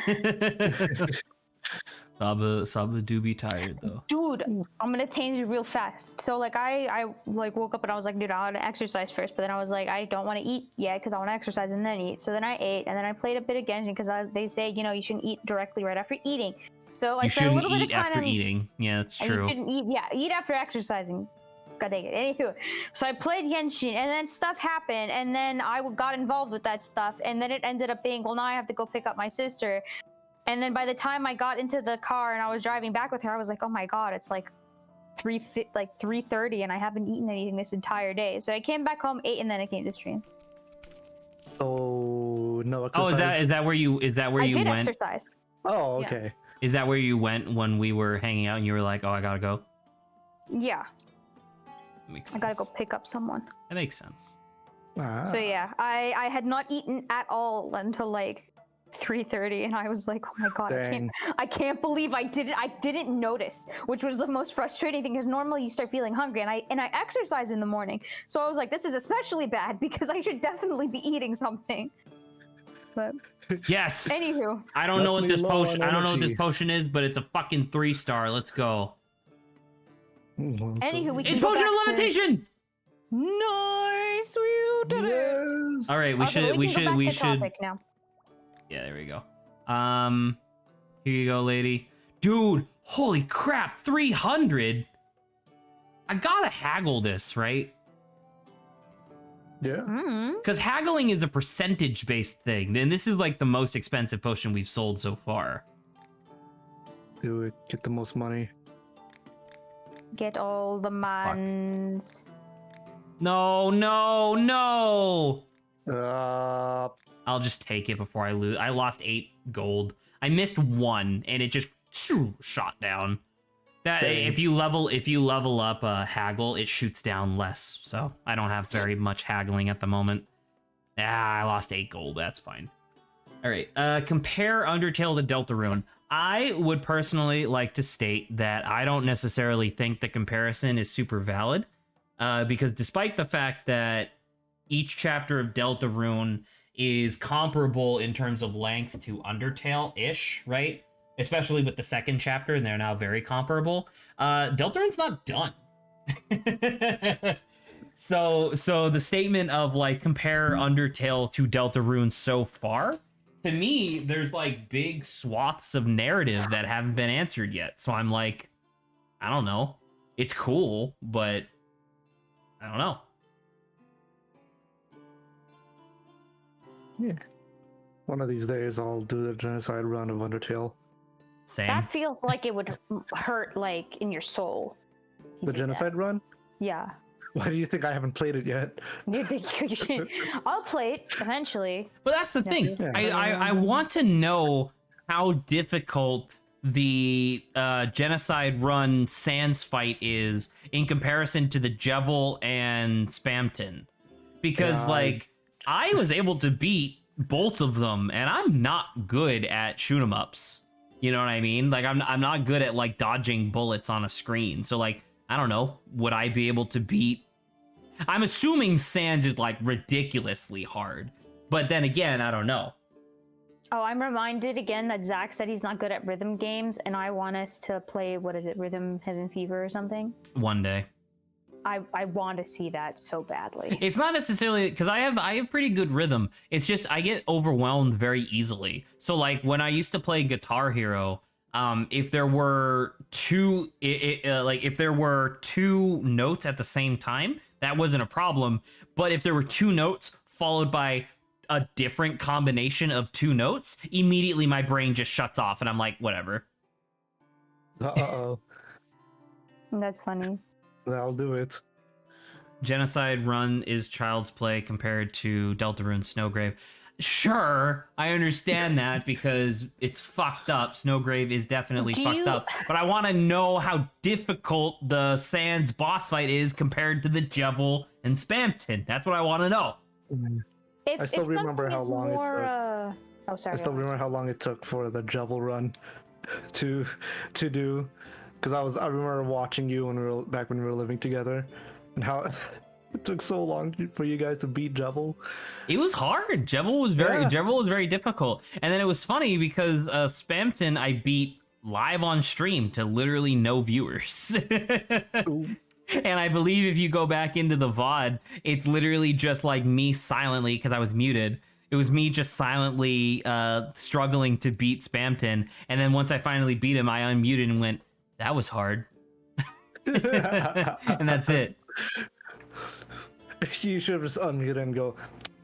S5: Saba do be tired though.
S1: Dude, I'm gonna change it real fast. So like I like woke up and I was like, dude, I want to exercise first. But then I was like, I don't want to eat yet because I want to exercise and then eat. So then I ate and then I played a bit of Genshin because they say you shouldn't eat directly right after eating. So I
S5: You
S1: spent a
S5: shouldn't
S1: little bit
S5: eat
S1: of time
S5: after
S1: on-
S5: eating. Yeah, that's
S1: and
S5: true.
S1: You shouldn't eat. Yeah, eat after exercising. God dang it. Anywho, so I played Genshin, and then stuff happened, and then I got involved with that stuff, and then it ended up being, well, now I have to go pick up my sister. And then by the time I got into the car and I was driving back with her, I was like, oh my god, it's like 3:30, and I haven't eaten anything this entire day. So I came back home, ate, and then I came to stream.
S4: So no
S5: Oh,
S4: exercise.
S5: is that where you
S1: I did
S5: went?
S1: exercise.
S4: Oh,
S1: yeah.
S4: okay.
S5: Is that where you went when we were hanging out and you were like, oh, I gotta go?
S1: Yeah,
S5: That makes
S1: I
S5: sense.
S1: gotta go pick up someone.
S5: That makes sense.
S4: Ah.
S1: So yeah, I had not eaten at all until like 3:30, and I was like, oh my god,
S4: Dang.
S1: I can't believe I didn't notice, which was the most frustrating thing because normally you start feeling hungry, and I exercise in the morning, so I was like, this is especially bad because I should definitely be eating something. But
S5: Yes.
S1: anywho,
S5: I don't know what this
S4: Definitely low
S5: potion.
S4: on
S5: I don't know what this
S4: energy.
S5: potion is, but it's a fucking 3-star. Let's go.
S1: anywho, we can
S5: It's
S1: go
S5: potion of
S1: back to-
S5: levitation.
S1: Nice, we did it.
S4: Yes.
S5: All right, we
S1: Okay,
S5: should. We
S1: can go
S5: should.
S1: back
S5: We
S1: to
S5: should.
S1: topic now.
S5: Yeah, there we go. Here you go, lady. Dude, holy crap, 300. I gotta haggle this, right?
S4: Yeah.
S1: Mm.
S5: Because haggling is a percentage-based thing, and this is like the most expensive potion we've sold so far.
S4: Do it. Get the most money.
S1: Get all the mans.
S5: No.
S4: Uh,
S5: I'll just take it before I lose. I lost 8 gold. I missed 1, and it just shot down. That
S4: Dang.
S5: if you level up haggle, it shoots down less. So I don't have very much haggling at the moment. I lost 8 gold. That's fine. All right. Compare Undertale to Deltarune. I would personally like to state that I don't necessarily think the comparison is super valid, because despite the fact that each chapter of Deltarune is comparable in terms of length to Undertale-ish, right? Especially with the second chapter, and they're now very comparable. Deltarune's not done. So the statement of like compare Undertale to Deltarune so far, to me, there's like big swaths of narrative that haven't been answered yet. So I'm like, I don't know. It's cool, but I don't know.
S4: yeah. One of these days, I'll do the genocide run of Undertale.
S5: Same.
S1: That feels like it would hurt, like in your soul. if you
S4: The
S1: did that.
S4: genocide run?
S1: Yeah.
S4: Why do you think I haven't played it yet?
S1: I'll play it eventually.
S5: But that's the thing.
S4: Yeah.
S5: I want to know how difficult the genocide run Sans fight is in comparison to the Jevil and Spamton. Because
S4: Yeah,
S5: like I was able to beat both of them, and I'm not good at shoot 'em ups. You know what I mean? Like I'm not good at like dodging bullets on a screen. So like I don't know, would I be able to beat? I'm assuming Sans is like ridiculously hard, but then again, I don't know.
S1: Oh, I'm reminded again that Zach said he's not good at rhythm games, and I want us to play, what is it, Rhythm Heaven Fever or something?
S5: One day.
S1: I want to see that so badly.
S5: It's not necessarily because I have pretty good rhythm. It's just I get overwhelmed very easily. So like when I used to play Guitar Hero, if there were two notes at the same time, that wasn't a problem. But if there were 2 notes followed by a different combination of 2 notes, immediately my brain just shuts off, and I'm like, whatever.
S4: Uh-oh.
S1: That's funny.
S4: I'll do it.
S5: Genocide Run is child's play compared to Deltarune Snowgrave. Sure, I understand that because it's fucked up. Snowgrave is definitely
S1: Do
S5: fucked
S1: you-
S5: up. But I want to know how difficult the Sans boss fight is compared to the Jevil and Spamton. That's what I want to know.
S1: If,
S4: I still
S1: if
S4: remember
S1: something
S4: how
S1: is
S4: long it
S1: more,
S4: took.
S1: Oh, sorry.
S4: I still remember how long it took for the Jevil run to do, because I remember watching you when back when we were living together, and how it took so long for you guys to beat Jevil.
S5: It was hard. Jevil was very difficult. And then it was funny because Spamton I beat live on stream to literally no viewers. And I believe if you go back into the VOD, it's literally just like me silently, because I was muted. It was me just silently struggling to beat Spamton. And then once I finally beat him, I unmuted and went, that was hard. And that's it.
S4: You should have just unmuted and go,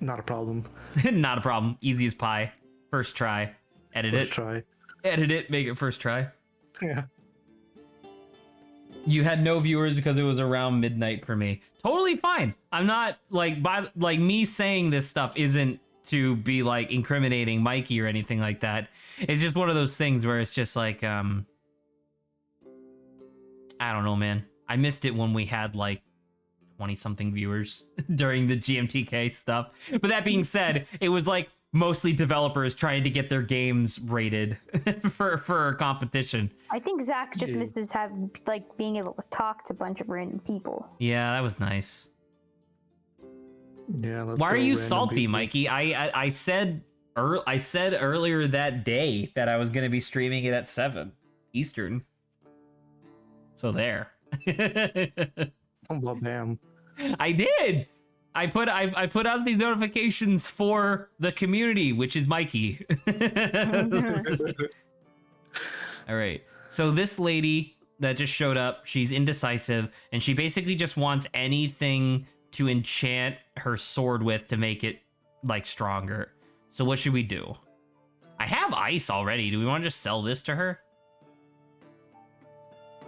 S4: not a problem.
S5: Not a problem. Easy as pie. First try. Edit
S4: Let's
S5: it.
S4: try.
S5: Edit it. Make it first try.
S4: Yeah.
S5: You had no viewers because it was around midnight for me. Totally fine. I'm not like me saying this stuff isn't to be like incriminating Mikey or anything like that. It's just one of those things where it's just like I don't know, man. I missed it when we had like 20 something viewers during the GMTK stuff. But that being said, it was like mostly developers trying to get their games rated for a competition.
S1: I think Zach just misses being able to talk to a bunch of random people.
S5: Yeah, that was nice.
S4: Yeah. Let's
S5: Why are
S4: go
S5: you
S4: random
S5: salty,
S4: people.
S5: Mikey? I said earlier that day that I was going to be streaming it at 7 Eastern. So there.
S4: Well, bam.
S5: I did. I put out these notifications for the community, which is Mikey. All right. So this lady that just showed up, she's indecisive, and she basically just wants anything to enchant her sword with to make it like stronger. So what should we do? I have ice already. Do we want to just sell this to her?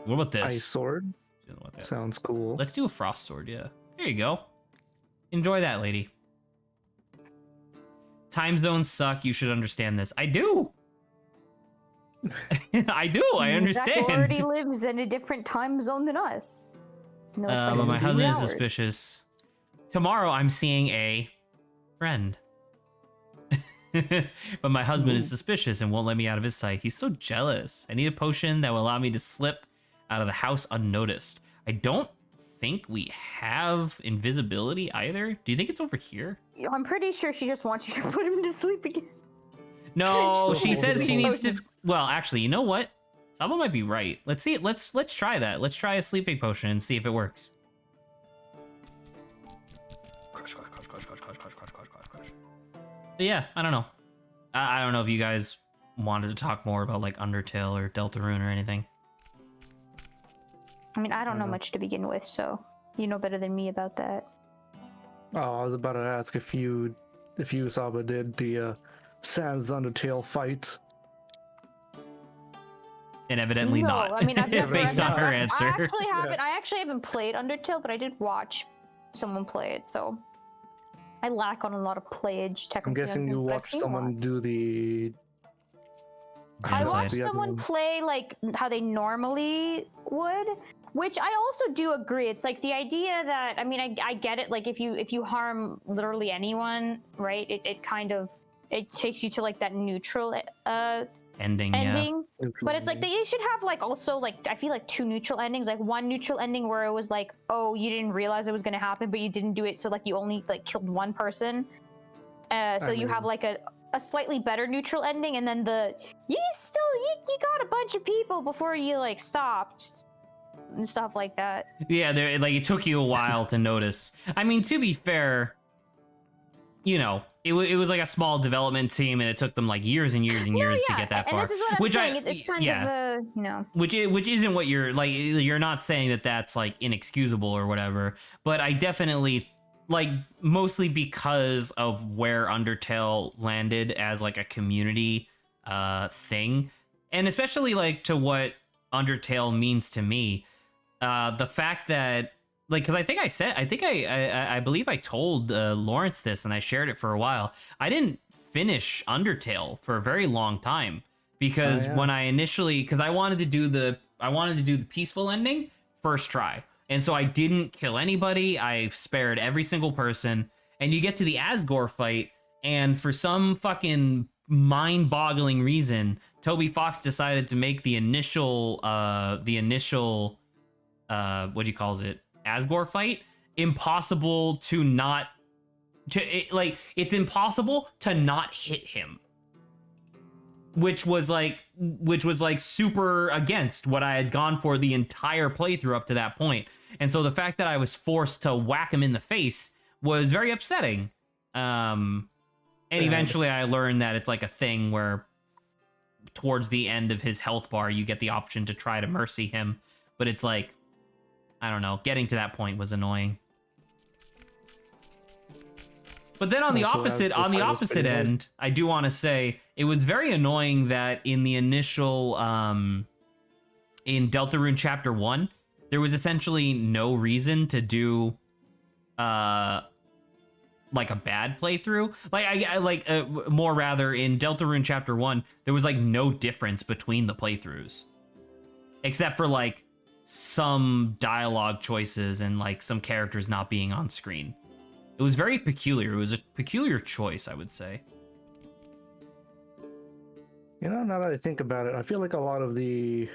S5: What about this?
S4: Ice sword.
S5: She doesn't want that.
S4: Sounds cool.
S5: Let's do a frost sword, yeah. There you go. Enjoy that, lady. Time zones suck. You should understand this. I do. I do. I understand.
S1: Zach already lives in a different time zone than us. No, it's like
S5: But my
S1: 3
S5: husband is
S1: hours.
S5: suspicious. Tomorrow I'm seeing a friend. But my husband is suspicious and won't let me out of his sight. He's so jealous. I need a potion that will allow me to slip out of the house unnoticed. I don't think we have invisibility either. Do you think it's over here?
S1: I'm pretty sure she just wants you to put him to sleep again.
S5: No,
S1: Just
S5: she
S1: a
S5: says she
S1: sleeping
S5: needs to. Well, actually, you know what? Someone might be right. Let's see. Let's try that. Let's try a sleeping potion and see if it works. But yeah, I don't know. I don't know if you guys wanted to talk more about like Undertale or Deltarune or anything.
S1: I mean, I don't know much to begin with, so you know better than me about that.
S4: Oh, I was about to ask if you Saba did the Sans Undertale fights.
S5: And evidently
S1: no,
S5: not.
S1: I mean, I've never,
S5: based
S1: I've
S5: on
S1: never-
S5: her answer.
S1: I actually haven't played Undertale, but I did watch someone play it, so I lack on a lot of playage
S4: I'm
S1: technically.
S4: guessing you watched someone do the.
S1: I
S5: Genocide.
S1: watched
S4: The other
S1: someone
S4: one.
S1: play like how they normally would, which I also do agree. It's like the idea that I mean, I get it. Like if you harm literally anyone, right? It kind of it takes you to like that neutral
S5: Ending, yeah.
S1: ending. But it's like they should have like also like I feel like 2 neutral endings. Like one neutral ending where it was like, oh, you didn't realize it was gonna happen, but you didn't do it, so like you only like killed one person. So you have like a slightly better neutral ending, and then you got a bunch of people before you like stopped and stuff like that.
S5: Yeah, there like it took you a while to notice. I mean, to be fair, you know, it was like a small development team, and it took them like years and years and years to get that
S1: and
S5: far.
S1: this is what I'm
S5: which
S1: saying. It's kind of a
S5: which isn't what you're like. You're not saying that that's like inexcusable or whatever. But I definitely like mostly because of where Undertale landed as like a community thing, and especially like to what Undertale means to me. The fact that like, because I believe I told Lawrence this, and I shared it for a while. I didn't finish Undertale for a very long time because when I initially, because I wanted to do the peaceful ending first try, and so I didn't kill anybody. I spared every single person, and you get to the Asgore fight, and for some fucking mind-boggling reason, Toby Fox decided to make the initial what do you calls it, Asgore fight impossible to not it's impossible to not hit him, which was like super against what I had gone for the entire playthrough up to that point. And so the fact that I was forced to whack him in the face was very upsetting. And eventually I learned that it's like a thing where towards the end of his health bar, you get the option to try to mercy him. But it's like, I don't know, getting to that point was annoying. But then on the opposite end, I do want to say it was very annoying that in the initial in Deltarune Chapter 1, there was essentially no reason to do like a bad playthrough. More rather in Deltarune Chapter 1, there was like no difference between the playthroughs. Except for like some dialogue choices and like some characters not being on screen. It was very peculiar. It was a peculiar choice, I would say.
S4: You know, now that I think about it, I feel like a lot of the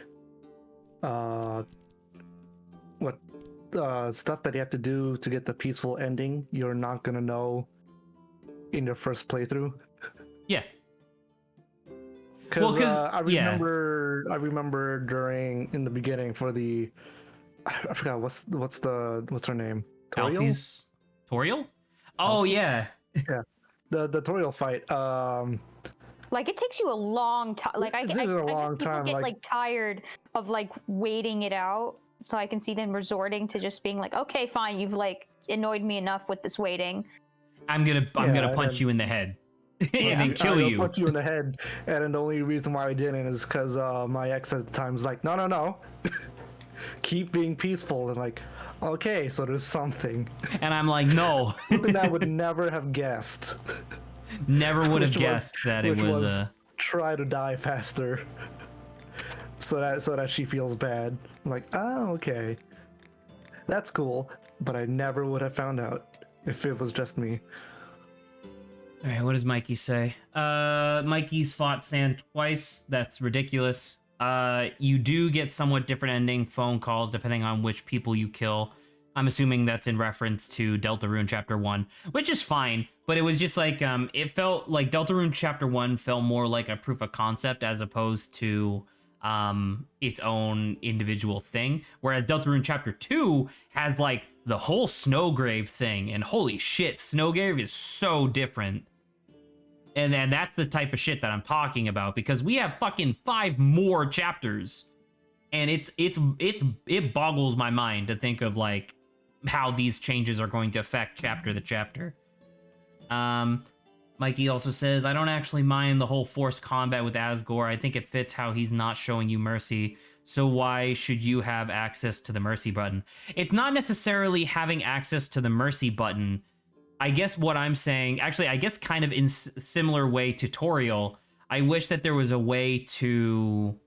S4: stuff that you have to do to get the peaceful ending, you're not gonna know in your first playthrough.
S5: Yeah.
S4: Because I remember in the beginning for the, I forgot what's her name?
S5: Alfie's Toriel? Oh yeah.
S4: Yeah. The Toriel fight.
S1: Like it takes you a long time. Like I think people get like tired of like waiting it out. So I can see them resorting to just being like, okay, fine, you've like annoyed me enough with this waiting.
S5: I'm gonna punch you in the head and then kill you.
S4: Punch you in the head, and then the only reason why I didn't is because my ex at the time was like, no, keep being peaceful, and like, okay, so there's something.
S5: And I'm like, no,
S4: something I would never have guessed.
S5: Never would have guessed that it was
S4: try to die faster, so that she feels bad. I'm like, oh, okay, that's cool, but I never would have found out if it was just me.
S5: All right, what does Mikey say? Mikey's fought Sand twice. That's ridiculous. You do get somewhat different ending phone calls depending on which people you kill. I'm assuming that's in reference to Deltarune Chapter 1, which is fine, but it was just like, it felt like Deltarune Chapter 1 felt more like a proof of concept as opposed to its own individual thing, whereas Deltarune Chapter 2 has like the whole Snowgrave thing, and holy shit, Snowgrave is so different. And that's the type of shit that I'm talking about, because we have fucking 5 more chapters, and it boggles my mind to think of like how these changes are going to affect chapter to chapter. Mikey also says, I don't actually mind the whole forced combat with Asgore. I think it fits how he's not showing you mercy. So why should you have access to the mercy button? It's not necessarily having access to the mercy button. I guess what I'm saying, actually, I guess kind of in similar way tutorial, I wish that there was a way to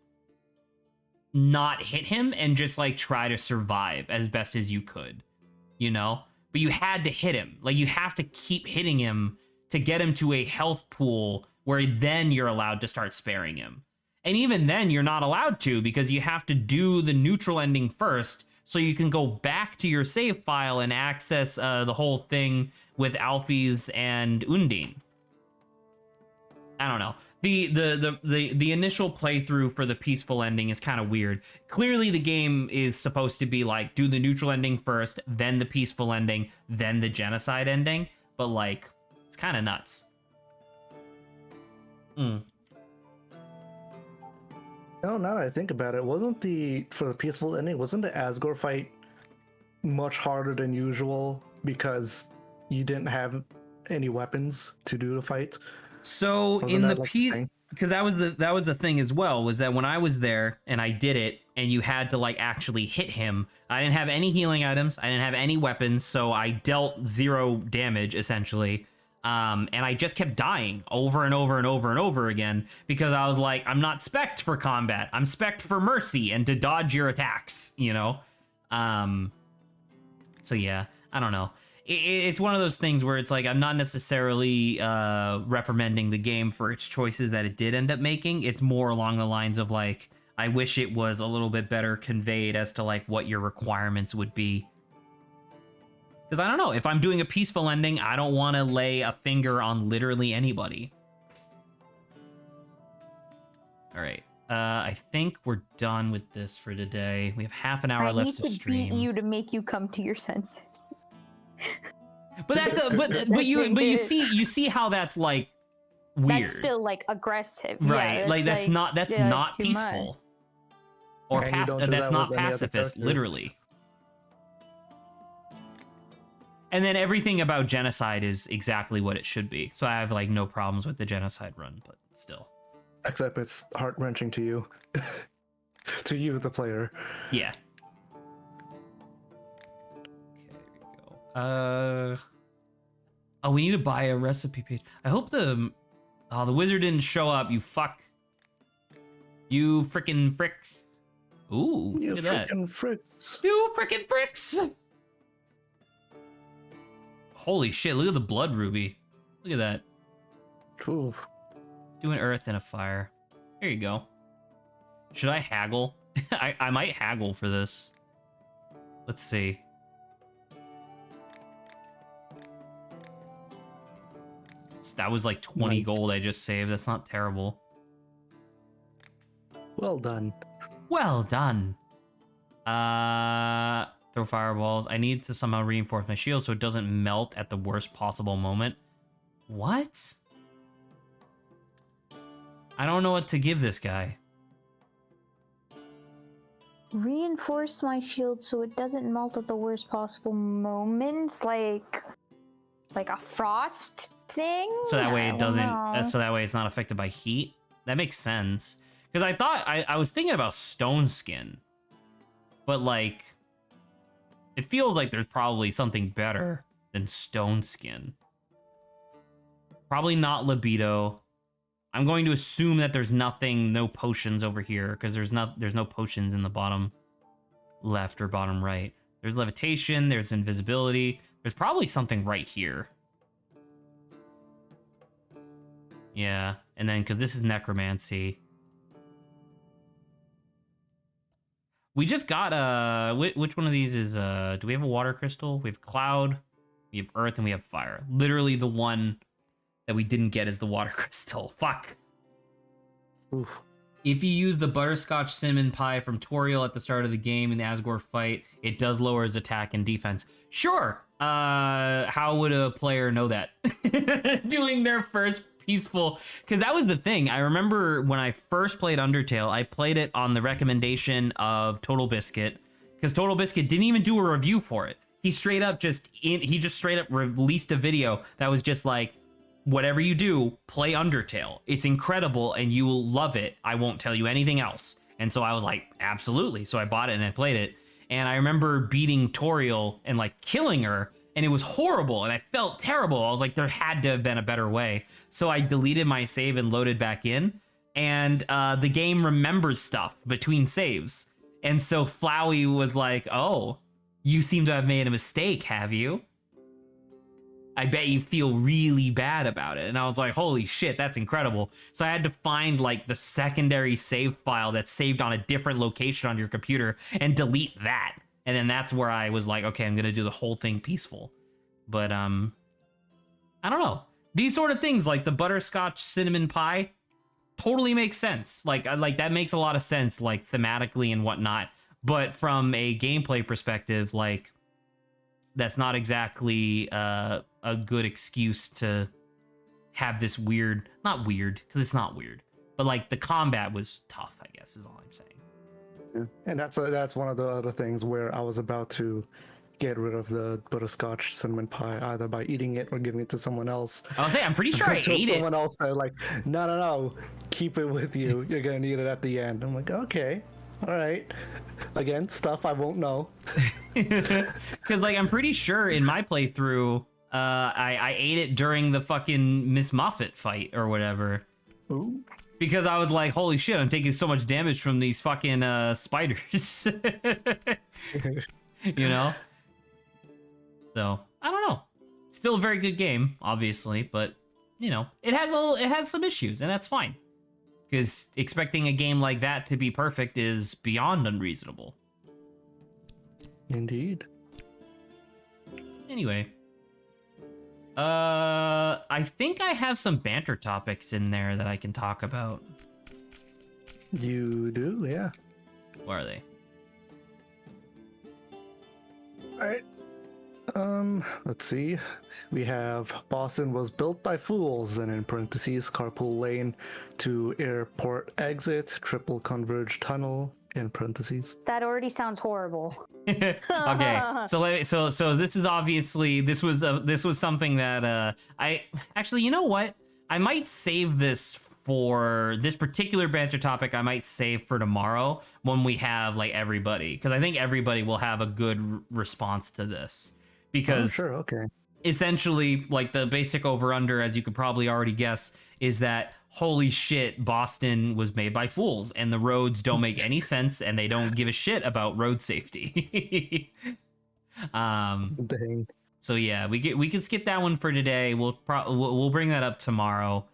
S5: not hit him and just like try to survive as best as you could, you know? But you had to hit him. Like you have to keep hitting him to get him to a health pool where then you're allowed to start sparing him. And even then you're not allowed to, because you have to do the neutral ending first so you can go back to your save file and access the whole thing with Alphys and Undine. I don't know. The initial playthrough for the peaceful ending is kind of weird. Clearly the game is supposed to be like, do the neutral ending first, then the peaceful ending, then the genocide ending, but like, it's kind of nuts.
S4: No, now that I think about it, for the peaceful ending, wasn't the Asgore fight much harder than usual because you didn't have any weapons to do the fight?
S5: So
S4: Wasn't
S5: in
S4: that
S5: the
S4: like the thing?
S5: because that was the thing as well, was that when I was there and I did it and you had to like actually hit him, I didn't have any healing items, I didn't have any weapons, so I dealt 0 damage essentially. And I just kept dying over and over and over and over again because I was like, I'm not spec'd for combat. I'm spec'd for mercy and to dodge your attacks, you know? So yeah, I don't know. it's one of those things where it's like I'm not necessarily reprimanding the game for its choices that it did end up making. It's more along the lines of like, I wish it was a little bit better conveyed as to like what your requirements would be. Because I don't know, if I'm doing a peaceful ending, I don't want to lay a finger on literally anybody. All right. I think we're done with this for today. We have half an hour
S1: I
S5: left
S1: need
S5: to
S1: to
S5: stream.
S1: beat you to make you come to your senses.
S5: But that's but you see how that's like weird.
S1: That's still like aggressive,
S5: right?
S1: Yeah,
S5: like that's not
S1: too
S5: peaceful.
S1: much.
S5: Or
S4: And you don't do
S5: that's
S4: that
S5: not
S4: with any other
S5: pacifist,
S4: character.
S5: literally. And then everything about genocide is exactly what it should be. So I have like no problems with the genocide run, but still.
S4: Except it's heart wrenching to you, to you, the player.
S5: Yeah. Okay, there we go. Oh, we need to buy a recipe page. I hope the wizard didn't show up. You fuck. You frickin' fricks. Ooh,
S4: You
S5: look at that.
S4: freaking fricks.
S5: You frickin' fricks. Holy shit! Look at the blood ruby. Look at that.
S4: Ooh.
S5: Do an earth and a fire. There you go. Should I haggle? I might haggle for this. Let's see. That was like 20
S4: Nice.
S5: gold I just saved. That's not terrible.
S4: Well done.
S5: Well done. Throw fireballs. I need to somehow reinforce my shield so it doesn't melt at the worst possible moment. What? I don't know what to give this guy.
S1: Reinforce my shield so it doesn't melt at the worst possible moment, like a frost thing.
S5: So that way
S1: I
S5: it
S1: don't
S5: doesn't.
S1: know.
S5: So that way it's not affected by heat. That makes sense. Because I thought I was thinking about stone skin, but like, it feels like there's probably something better than stone skin. Probably not libido. I'm going to assume that there's no potions over here because there's no potions in the bottom left or bottom right. There's levitation. There's invisibility. There's probably something right here. Yeah, and then because this is necromancy. We just got which one of these is do we have a water crystal? We have cloud, we have earth, and we have fire. Literally the one that we didn't get is the water crystal. Fuck.
S4: Oof.
S5: If you use the butterscotch cinnamon pie from Toriel at the start of the game in the Asgore fight, it does lower his attack and defense. Sure. How would a player know that? Doing their first peaceful, because that was the thing. I remember when I first played Undertale, I played it on the recommendation of Total Biscuit, because Total Biscuit didn't even do a review for it. He straight up released a video that was just like, whatever you do, play Undertale. It's incredible and you will love it. I won't tell you anything else. And so I was like, absolutely. So I bought it and I played it. And I remember beating Toriel and like killing her, and it was horrible and I felt terrible. I was like, there had to have been a better way. So I deleted my save and loaded back in, and the game remembers stuff between saves. And so Flowey was like, oh, you seem to have made a mistake, have you? I bet you feel really bad about it. And I was like, holy shit, that's incredible. So I had to find like the secondary save file that's saved on a different location on your computer and delete that. And then that's where I was like, okay, I'm going to do the whole thing peaceful. But I don't know. These sort of things like the butterscotch cinnamon pie totally makes sense. Like that makes a lot of sense, like thematically and whatnot. But from a gameplay perspective, like that's not exactly a good excuse to have this weird, not weird, because it's not weird, but like the combat was tough, I guess is all I'm saying.
S4: And that's one of the other things where I was about to get rid of the butterscotch cinnamon pie, either by eating it or giving it to someone else.
S5: I was saying, I'm pretty sure I
S4: Until
S5: ate
S4: someone
S5: it.
S4: else said like, no, keep it with you. You're gonna need it at the end. I'm like, okay, all right. Again, stuff I won't know.
S5: Because like I'm pretty sure in my playthrough, I ate it during the fucking Miss Moffat fight or whatever.
S4: Ooh.
S5: Because I was like, holy shit, I'm taking so much damage from these fucking spiders. You know? So, I don't know. Still a very good game, obviously, but you know, it has some issues, and that's fine. Because expecting a game like that to be perfect is beyond unreasonable.
S4: Indeed.
S5: Anyway. I think I have some banter topics in there that I can talk about.
S4: You do, yeah.
S5: Where are they?
S4: All right. Let's see. We have Boston was built by fools, and in parentheses, carpool lane to airport exit, triple converged tunnel, in parentheses.
S1: That already sounds horrible.
S5: Okay, so this is obviously this was something that I actually, you know what? I might save this for this particular banter topic. I might save for tomorrow when we have like everybody, because I think everybody will have a good response to this. Because
S4: sure, okay.
S5: Essentially, like the basic over under, as you could probably already guess, is that holy shit, Boston was made by fools, and the roads don't make any sense, and they don't give a shit about road safety.
S4: Dang.
S5: So yeah, we can skip that one for today. We'll bring that up tomorrow,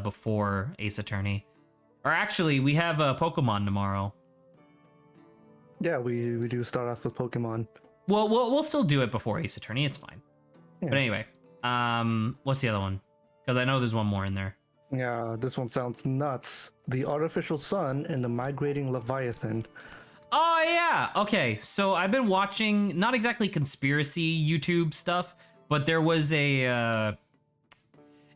S5: before Ace Attorney, or actually we have Pokemon tomorrow.
S4: Yeah, we do start off with Pokemon.
S5: Well, we'll still do it before Ace Attorney. It's fine.
S4: Yeah.
S5: But anyway, what's the other one? Because I know there's one more in there.
S4: Yeah, this one sounds nuts. The artificial sun and the migrating Leviathan.
S5: Oh yeah. Okay. So I've been watching not exactly conspiracy YouTube stuff, but there was a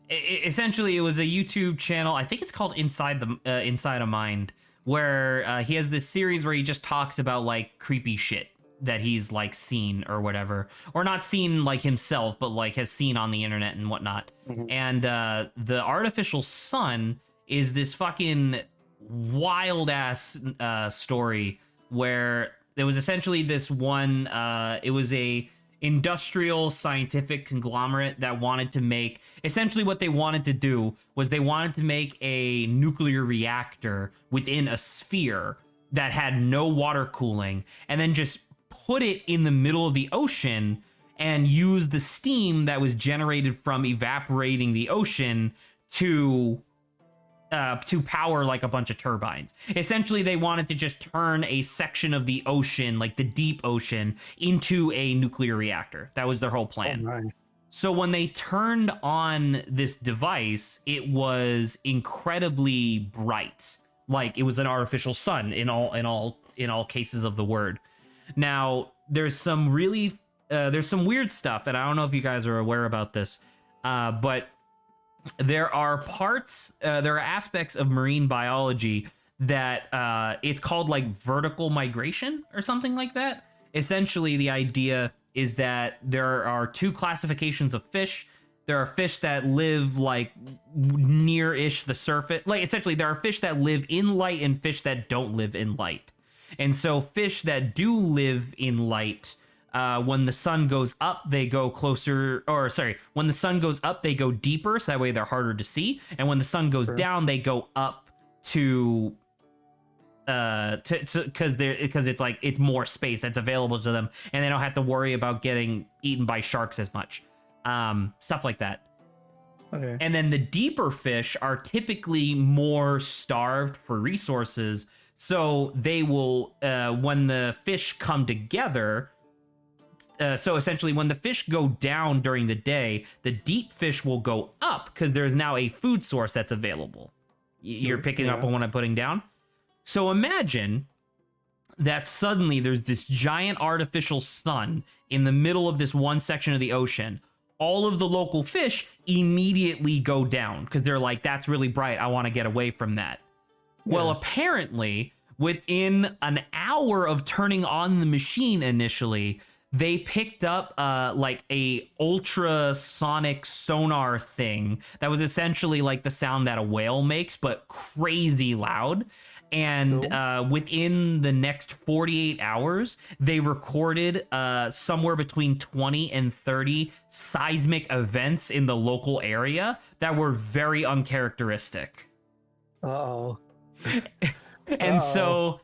S5: essentially it was a YouTube channel. I think it's called Inside a Mind, where he has this series where he just talks about like creepy shit that he's like seen or whatever, or not seen like himself, but like has seen on the internet and whatnot.
S4: Mhm.
S5: And the artificial sun is this fucking wild ass story where there was essentially this one, it was a industrial scientific conglomerate that wanted to make, essentially what they wanted to do was they wanted to make a nuclear reactor within a sphere that had no water cooling, and then just put it in the middle of the ocean and use the steam that was generated from evaporating the ocean to power like a bunch of turbines. Essentially, they wanted to just turn a section of the ocean, like the deep ocean, into a nuclear reactor. That was their whole plan.
S4: Oh, my.
S5: So when they turned on this device, it was incredibly bright. Like it was an artificial sun in all cases of the word. Now, there's some weird stuff, and I don't know if you guys are aware about this, but there are aspects of marine biology that it's called like vertical migration or something like that. Essentially, the idea is that there are two classifications of fish. There are fish that live like near-ish the surface. Like essentially, there are fish that live in light and fish that don't live in light. And so fish that do live in light, when the sun goes up, they go closer, or sorry, when the sun goes up, they go deeper, so that way they're harder to see. And when the sun goes down, they go up to because it's like it's more space that's available to them, and they don't have to worry about getting eaten by sharks as much. Stuff like that.
S4: Okay.
S5: And then the deeper fish are typically more starved for resources. So they will, when the fish come together, so essentially when the fish go down during the day, the deep fish will go up because there's now a food source that's available. You're picking up on what I'm putting down? So imagine that suddenly there's this giant artificial sun in the middle of this one section of the ocean. All of the local fish immediately go down because they're like, that's really bright. I want to get away from that. Well, apparently, within an hour of turning on the machine initially, they picked up like a ultrasonic sonar thing that was essentially like the sound that a whale makes, but crazy loud. And within the next 48 hours, they recorded somewhere between 20 and 30 seismic events in the local area that were very uncharacteristic.
S4: Uh-oh.
S5: And so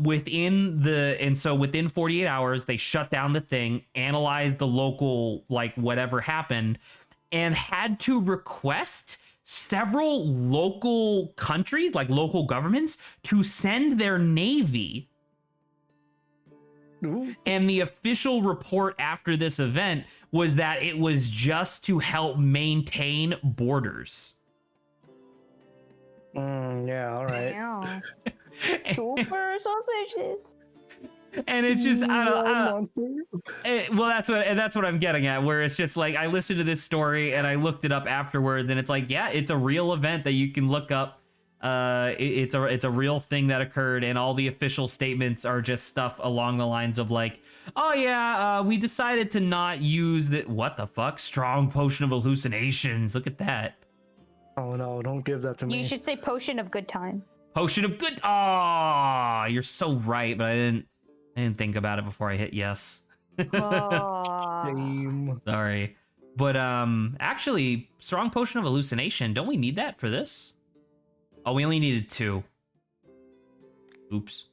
S5: within 48 hours they shut down the thing, analyzed the local like whatever happened, and had to request several local countries, like local governments, to send their navy.
S4: Ooh.
S5: And the official report after this event was that it was just to help maintain borders.
S4: Yeah, all right.
S1: Yeah. Super suspicious.
S5: And it's just I don't
S4: Monster.
S5: well that's what I'm getting at, where it's just like I listened to this story and I looked it up afterwards, and it's like, yeah, it's a real event that you can look up. It's a real thing that occurred, and all the official statements are just stuff along the lines of like, oh yeah, we decided to not use the what the fuck, strong potion of hallucinations. Look at that.
S4: Oh no, don't give that to me.
S1: You should say potion of good time.
S5: Potion of good. Ah, you're so right, but I didn't think about it before I hit yes.
S1: Oh.
S4: Shame.
S5: Sorry. But actually, strong potion of hallucination, don't we need that for this? Oh, we only needed 2. Oops.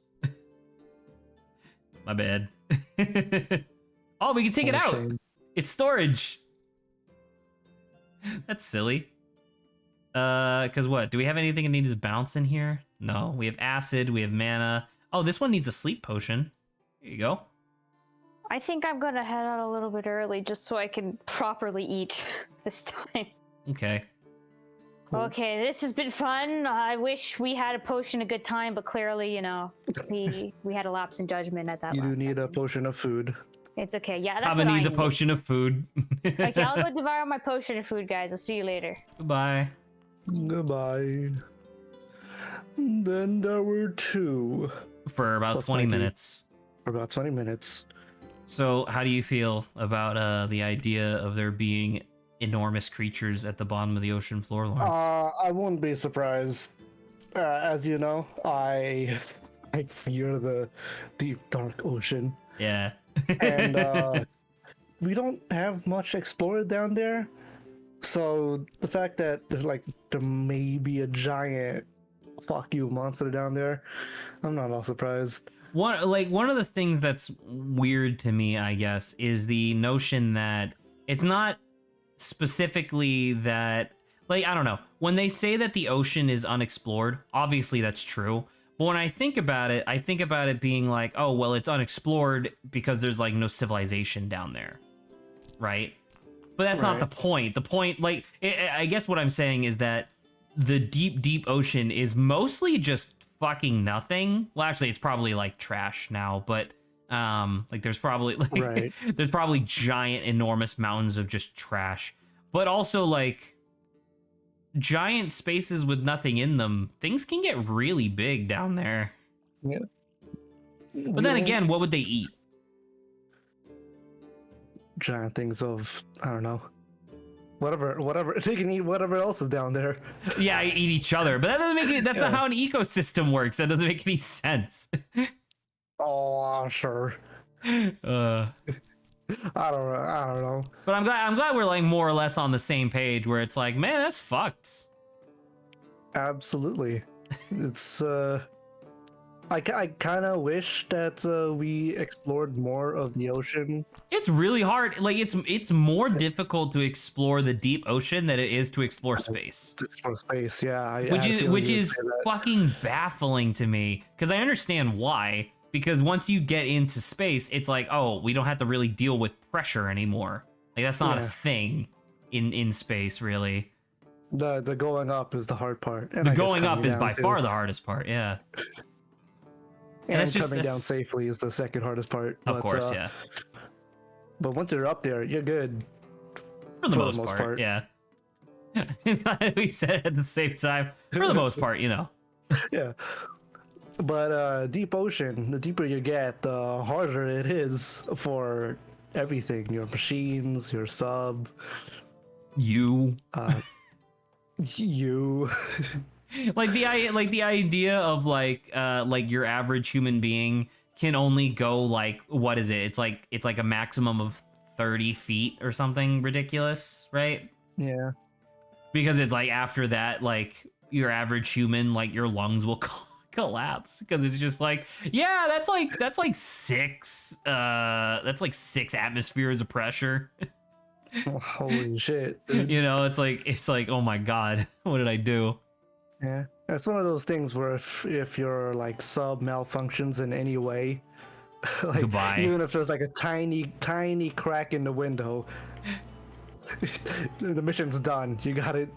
S5: My bad. Oh, we can take it
S4: Oh,
S5: out.
S4: shame.
S5: It's storage. That's silly. Cause what? Do we have anything that needs bounce in here? No. We have acid, we have mana. Oh, this one needs a sleep potion. Here you go.
S1: I think I'm gonna head out a little bit early just so I can properly eat this time.
S5: Okay.
S4: Cool.
S1: Okay, this has been fun. I wish we had a potion of good time, but clearly, you know, we had a lapse in judgment at that.
S4: You do
S1: last
S4: need a
S1: second.
S4: potion of food.
S1: It's okay. Yeah, that's
S5: Hava
S1: what
S5: needs
S1: I
S5: a
S1: need.
S5: potion of food.
S1: Okay, I'll go devour my potion of food, guys. I'll see you later.
S5: Goodbye.
S4: Goodbye. And then there were 2
S5: For about
S4: Plus
S5: 20
S4: Mikey.
S5: minutes.
S4: for about 20 minutes.
S5: So, how do you feel about the idea of there being enormous creatures at the bottom of the ocean floor, Lawrence?
S4: I wouldn't be surprised. As you know, I fear the deep dark ocean,
S5: Yeah.
S4: and we don't have much explored down there. So the fact that there may be a giant fuck you monster down there, I'm not all surprised.
S5: One of the things that's weird to me, I guess, is the notion that it's not specifically that, like, I don't know, when they say that the ocean is unexplored, obviously that's true, but when I think about it being like, oh well, it's unexplored because there's like no civilization down there, right? But that's not the
S4: Right.
S5: point. The point, like, I guess what I'm saying is that the deep ocean is mostly just fucking nothing. Well, actually, it's probably like trash now, but like there's probably like
S4: Right.
S5: there's probably giant, enormous mountains of just trash, but also like giant spaces with nothing in them. Things can get really big down there. But then again, what would they eat?
S4: giant things of, I don't know, whatever they can eat whatever else is down there.
S5: Yeah, eat each other, but that doesn't make it. That's not
S4: Yeah.
S5: how an ecosystem works. That doesn't make any sense.
S4: Oh, sure. I don't know.
S5: But I'm glad we're like more or less on the same page, where it's like, man, that's fucked.
S4: Absolutely. It's I kind of wish that we explored more of the ocean.
S5: It's really hard. Like it's more difficult to explore the deep ocean than it is to explore space,
S4: To explore space. Yeah, I
S5: which
S4: had a
S5: is
S4: feeling
S5: which
S4: you would
S5: is
S4: say that.
S5: fucking baffling to me, because I understand why. Because once you get into space, it's like, oh, we don't have to really deal with pressure anymore. Like that's not a
S4: Yeah.
S5: thing in space, really.
S4: The going up is the hard part. And
S5: The
S4: I guess
S5: going up
S4: coming
S5: is
S4: down,
S5: by
S4: too.
S5: far the hardest part. Yeah,
S4: And
S5: that's just-
S4: coming down
S5: that's-
S4: safely is the second hardest part.
S5: of
S4: but,
S5: course, yeah.
S4: But once you're up there, you're good.
S5: For the most part, yeah. We said it at the same time. For the most part, you know.
S4: Yeah. But deep ocean, the deeper you get, the harder it is for everything. Your machines, your sub,
S5: You
S4: you.
S5: like the idea of like your average human being can only go like, what is it? It's like a maximum of 30 feet or something ridiculous, right?
S4: Yeah.
S5: Because it's like after that, like your average human, like your lungs will collapse because it's just like, yeah, that's like six atmospheres of pressure.
S4: Holy shit. Dude.
S5: You know, it's like, oh my god, what did I do?
S4: Yeah, it's one of those things where if your like sub malfunctions in any way, like
S5: Goodbye.
S4: even if there's like a tiny crack in the window, the mission's done. You gotta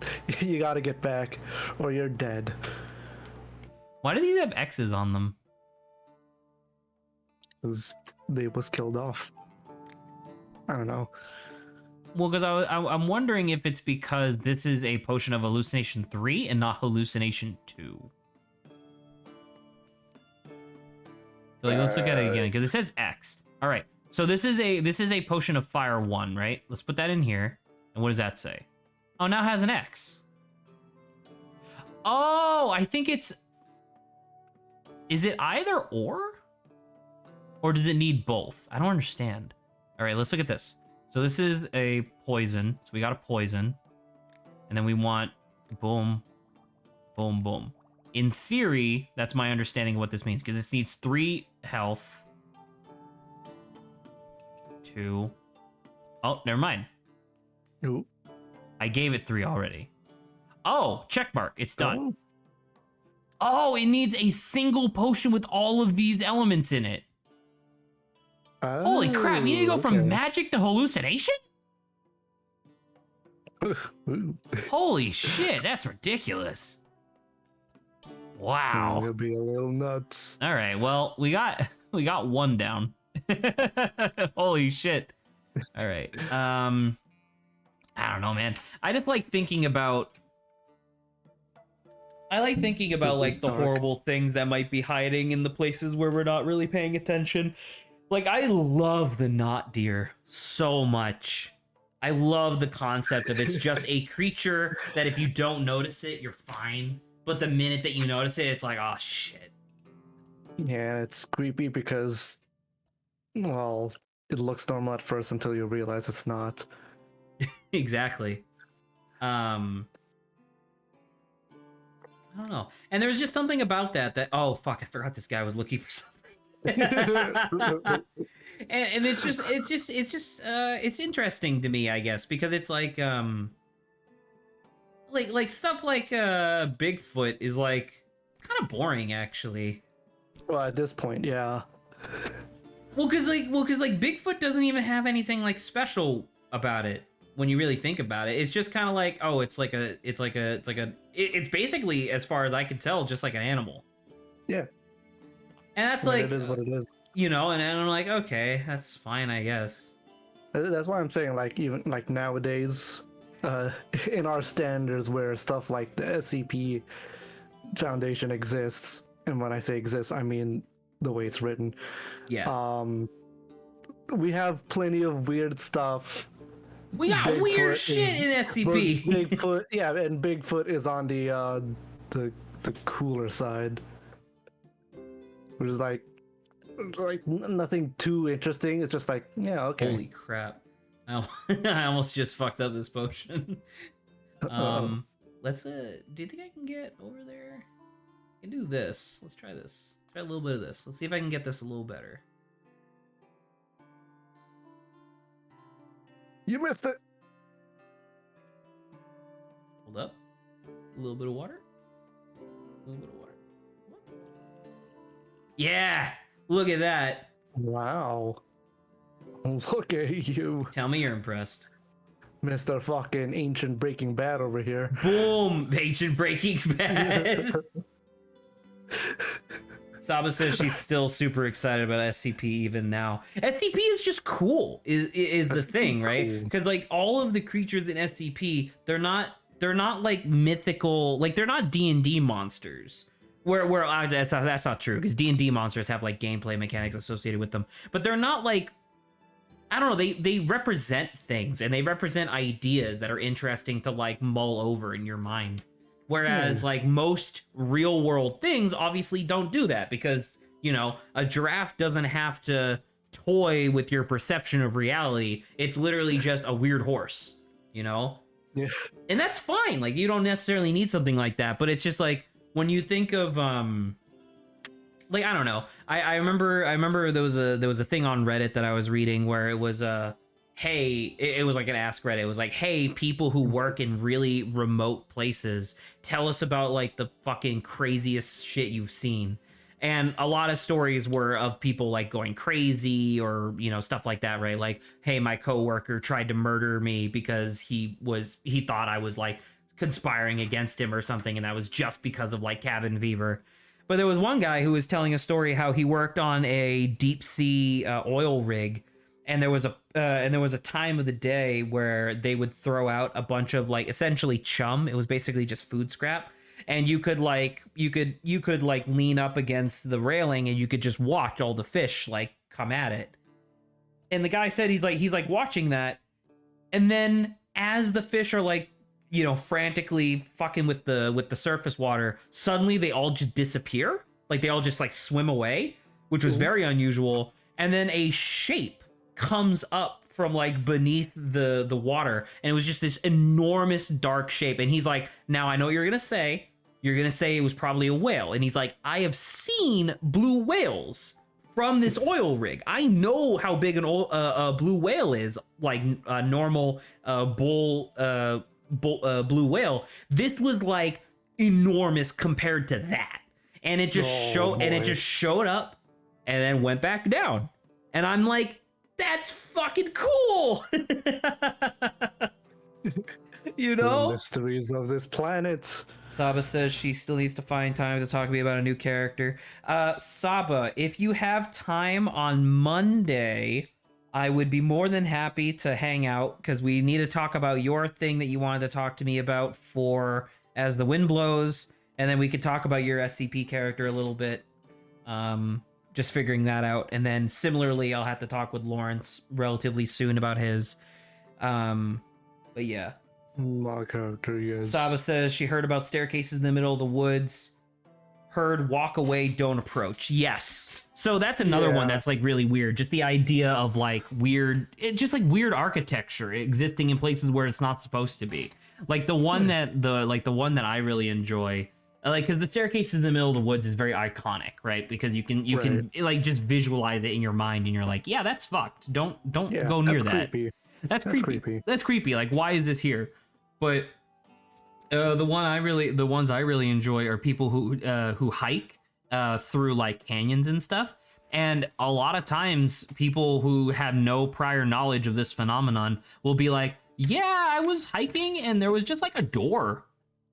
S4: get back, or you're dead.
S5: Why do these have X's on them?
S4: Because they was killed off. I don't know.
S5: Well, because I'm wondering if it's because this is a potion of hallucination 3 and not hallucination 2. Like, let's look at it again because it says X. All right, so this is a potion of fire 1, right? Let's put that in here. And what does that say? Oh, now it has an X. Oh, I think it's. Is it either or? Or does it need both? I don't understand. All right, let's look at this. So this is a poison. So we got a poison. And then we want boom, boom, boom. In theory, that's my understanding of what this means. Because this needs 3 health. 2. Oh, never mind.
S4: Ooh.
S5: I gave it 3 already. Oh, check mark. It's done. Oh, it needs a single potion with all of these elements in it. Holy crap, you need to go from magic to hallucination? Holy shit, that's ridiculous. Wow.
S4: It'll be a little nuts.
S5: All right, well, we got 1 down. Holy shit. All right. I don't know, man. I just like thinking about like the horrible things that might be hiding in the places where we're not really paying attention. Like, I love the knot deer so much. I love the concept of it's just a creature that if you don't notice it, you're fine. But the minute that you notice it, it's like, oh shit.
S4: Yeah, it's creepy because, well, it looks normal at first until you realize it's not.
S5: Exactly. I don't know. And there's just something about that oh fuck, I forgot this guy was looking for something. and it's interesting to me, I guess, because it's like stuff like Bigfoot is like kind of boring actually.
S4: Well, at this point, yeah.
S5: Well, cause Bigfoot doesn't even have anything like special about it when you really think about it. It's just kind of like, oh, it's basically, as far as I can tell, just like an animal.
S4: Yeah.
S5: And that's
S4: Well,
S5: like,
S4: it is what it is.
S5: you know, and I'm like, okay, that's fine, I guess.
S4: That's why I'm saying, like, even like nowadays, in our standards, where stuff like the SCP Foundation exists, and when I say exists, I mean the way it's written.
S5: Yeah.
S4: We have plenty of weird stuff.
S5: We got
S4: Bigfoot
S5: weird shit in SCP.
S4: Bigfoot, yeah, and Bigfoot is on the cooler side, which is like nothing too interesting. It's just like, yeah, okay.
S5: Holy crap. I almost just fucked up this potion. Let's do you think I can get over there? I can do this. Let's try this. Try a little bit of this. Let's see if I can get this a little better.
S4: You missed it.
S5: Hold up. A little bit of water. A little bit of water. Yeah! Look at that.
S4: Wow. Look at you,
S5: Tell me you're impressed.
S4: Mr. fucking Ancient Breaking Bad over here.
S5: Boom! Ancient Breaking Bad. Saba says she's still super excited about SCP even now. SCP is just cool, is the thing, right? Because like all of the creatures in SCP, they're not like mythical, like they're not D&D monsters. Where that's not true, because D&D monsters have like gameplay mechanics associated with them, but they're not like, I don't know, they represent things and they represent ideas that are interesting to like mull over in your mind. Whereas like most real world things obviously don't do that, because, you know, a giraffe doesn't have to toy with your perception of reality. It's literally just a weird horse, you know?
S4: Yeah.
S5: And that's fine. Like, you don't necessarily need something like that, but it's just like when you think of like, I don't know. I remember there was a thing on Reddit that I was reading where it was hey, it was like an Ask Reddit. It was like, hey, people who work in really remote places, tell us about like the fucking craziest shit you've seen. And a lot of stories were of people like going crazy or, you know, stuff like that, right? Like, hey, my coworker tried to murder me because he thought I was like conspiring against him or something, and that was just because of like cabin fever. But there was one guy who was telling a story how he worked on a deep sea oil rig, and there was a time of the day where they would throw out a bunch of like essentially chum. It was basically just food scrap, and you could lean up against the railing and you could just watch all the fish like come at it. And the guy said he's like watching that, and then as the fish are like, you know, frantically fucking with the surface water, suddenly they all just disappear. Like they all just like swim away, which was very unusual. And then a shape comes up from like beneath the water, and it was just this enormous dark shape. And he's like, now I know what you're gonna say. You're gonna say it was probably a whale. And he's like, I have seen blue whales from this oil rig. I know how big a blue whale is, like a normal blue whale. This was like enormous compared to that, and it just showed up and then went back down. And I'm like, that's fucking cool. You know,
S4: The mysteries of this planet.
S5: Saba says she still needs to find time to talk to me about a new character. Saba, if you have time on Monday, I would be more than happy to hang out, because we need to talk about your thing that you wanted to talk to me about for As the Wind Blows, and then we could talk about your SCP character a little bit. Just figuring that out. And then similarly, I'll have to talk with Lawrence relatively soon about his. But yeah.
S4: My character, yes.
S5: Saba says she heard about staircases in the middle of the woods. Heard walk away, don't approach. Yes. So that's another one that's like really weird. Just the idea of like weird architecture existing in places where it's not supposed to be. Like the one the one that I really enjoy, like, because the staircase in the middle of the woods is very iconic, right? Because you can like just visualize it in your mind, and you're like, yeah, that's fucked. Don't go near that.
S4: Creepy.
S5: That's creepy. That's creepy. Like, why is this here? But the ones I really enjoy are people who hike through like canyons and stuff. And a lot of times people who have no prior knowledge of this phenomenon will be like, yeah, I was hiking and there was just like a door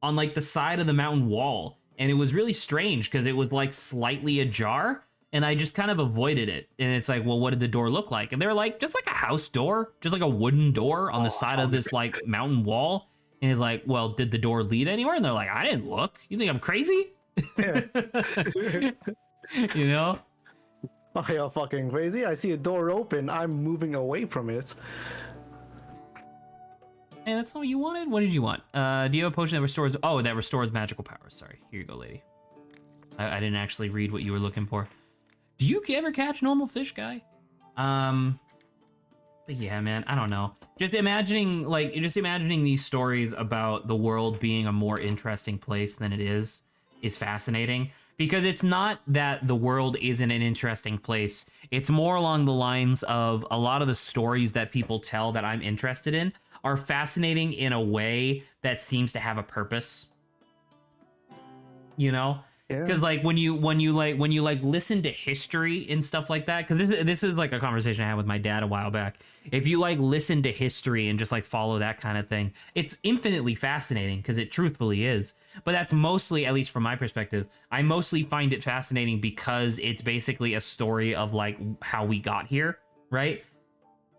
S5: on like the side of the mountain wall, and it was really strange because it was like slightly ajar, and I just kind of avoided it. And it's like, well, what did the door look like? And they're like, just like a house door, just like a wooden door on the side of this like mountain wall. And it's like, well, did the door lead anywhere? And they're like, I didn't look. You think I'm crazy?
S4: Yeah.
S5: You know?
S4: Oh, you're fucking crazy. I see a door open. I'm moving away from it.
S5: Hey, that's not what you wanted? What did you want? Do you have a potion that restores... Oh, that restores magical powers. Sorry. Here you go, lady. I didn't actually read what you were looking for. Do you ever catch normal fish, guy? But yeah, man, I don't know. Just imagining these stories about the world being a more interesting place than it is fascinating. Because it's not that the world isn't an interesting place. It's more along the lines of a lot of the stories that people tell that I'm interested in are fascinating in a way that seems to have a purpose. You know? Because like when you listen to history and stuff like that, because this is like a conversation I had with my dad a while back. If you like listen to history and just like follow that kind of thing, it's infinitely fascinating because it truthfully is. But that's mostly, at least from my perspective, I mostly find it fascinating because it's basically a story of like how we got here, right?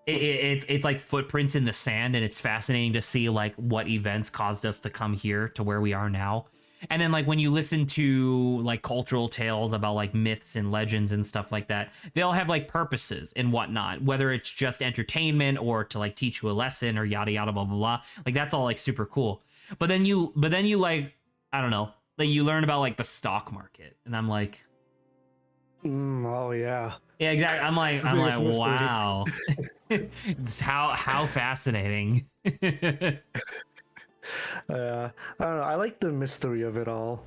S5: It's like footprints in the sand, and it's fascinating to see like what events caused us to come here to where we are now. And then like when you listen to like cultural tales about like myths and legends and stuff like that, they all have like purposes and whatnot, whether it's just entertainment or to like teach you a lesson or yada yada blah blah blah. Like that's all like super cool. But then you like, I don't know, like you learn about like the stock market, and I'm like,
S4: Oh yeah.
S5: yeah, exactly. I'm like, wow, it's how fascinating.
S4: I don't know. I like the mystery of it all.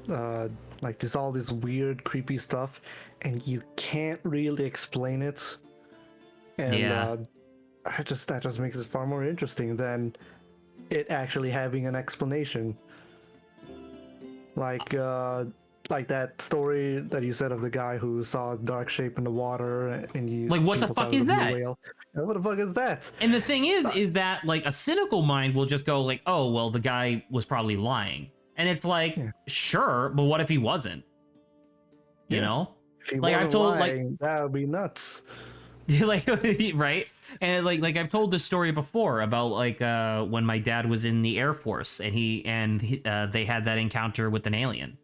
S4: like this all this weird, creepy stuff, and you can't really explain it. And
S5: Yeah.
S4: that just makes it far more interesting than it actually having an explanation. Like that story that you said of the guy who saw a dark shape in the water, and you
S5: Like, what the
S4: people thought
S5: fuck
S4: it was
S5: is
S4: a blue
S5: that?
S4: whale. And what the fuck is that?
S5: And the thing is that like a cynical mind will just go like, oh, well, the guy was probably lying. And it's like,
S4: Yeah.
S5: sure, but what if he wasn't? You
S4: Yeah.
S5: know?
S4: If he
S5: Like, I've
S4: wasn't
S5: told, like-
S4: lying, that would be nuts.
S5: like right? And like I've told this story before about like when my dad was in the Air Force and they had that encounter with an alien.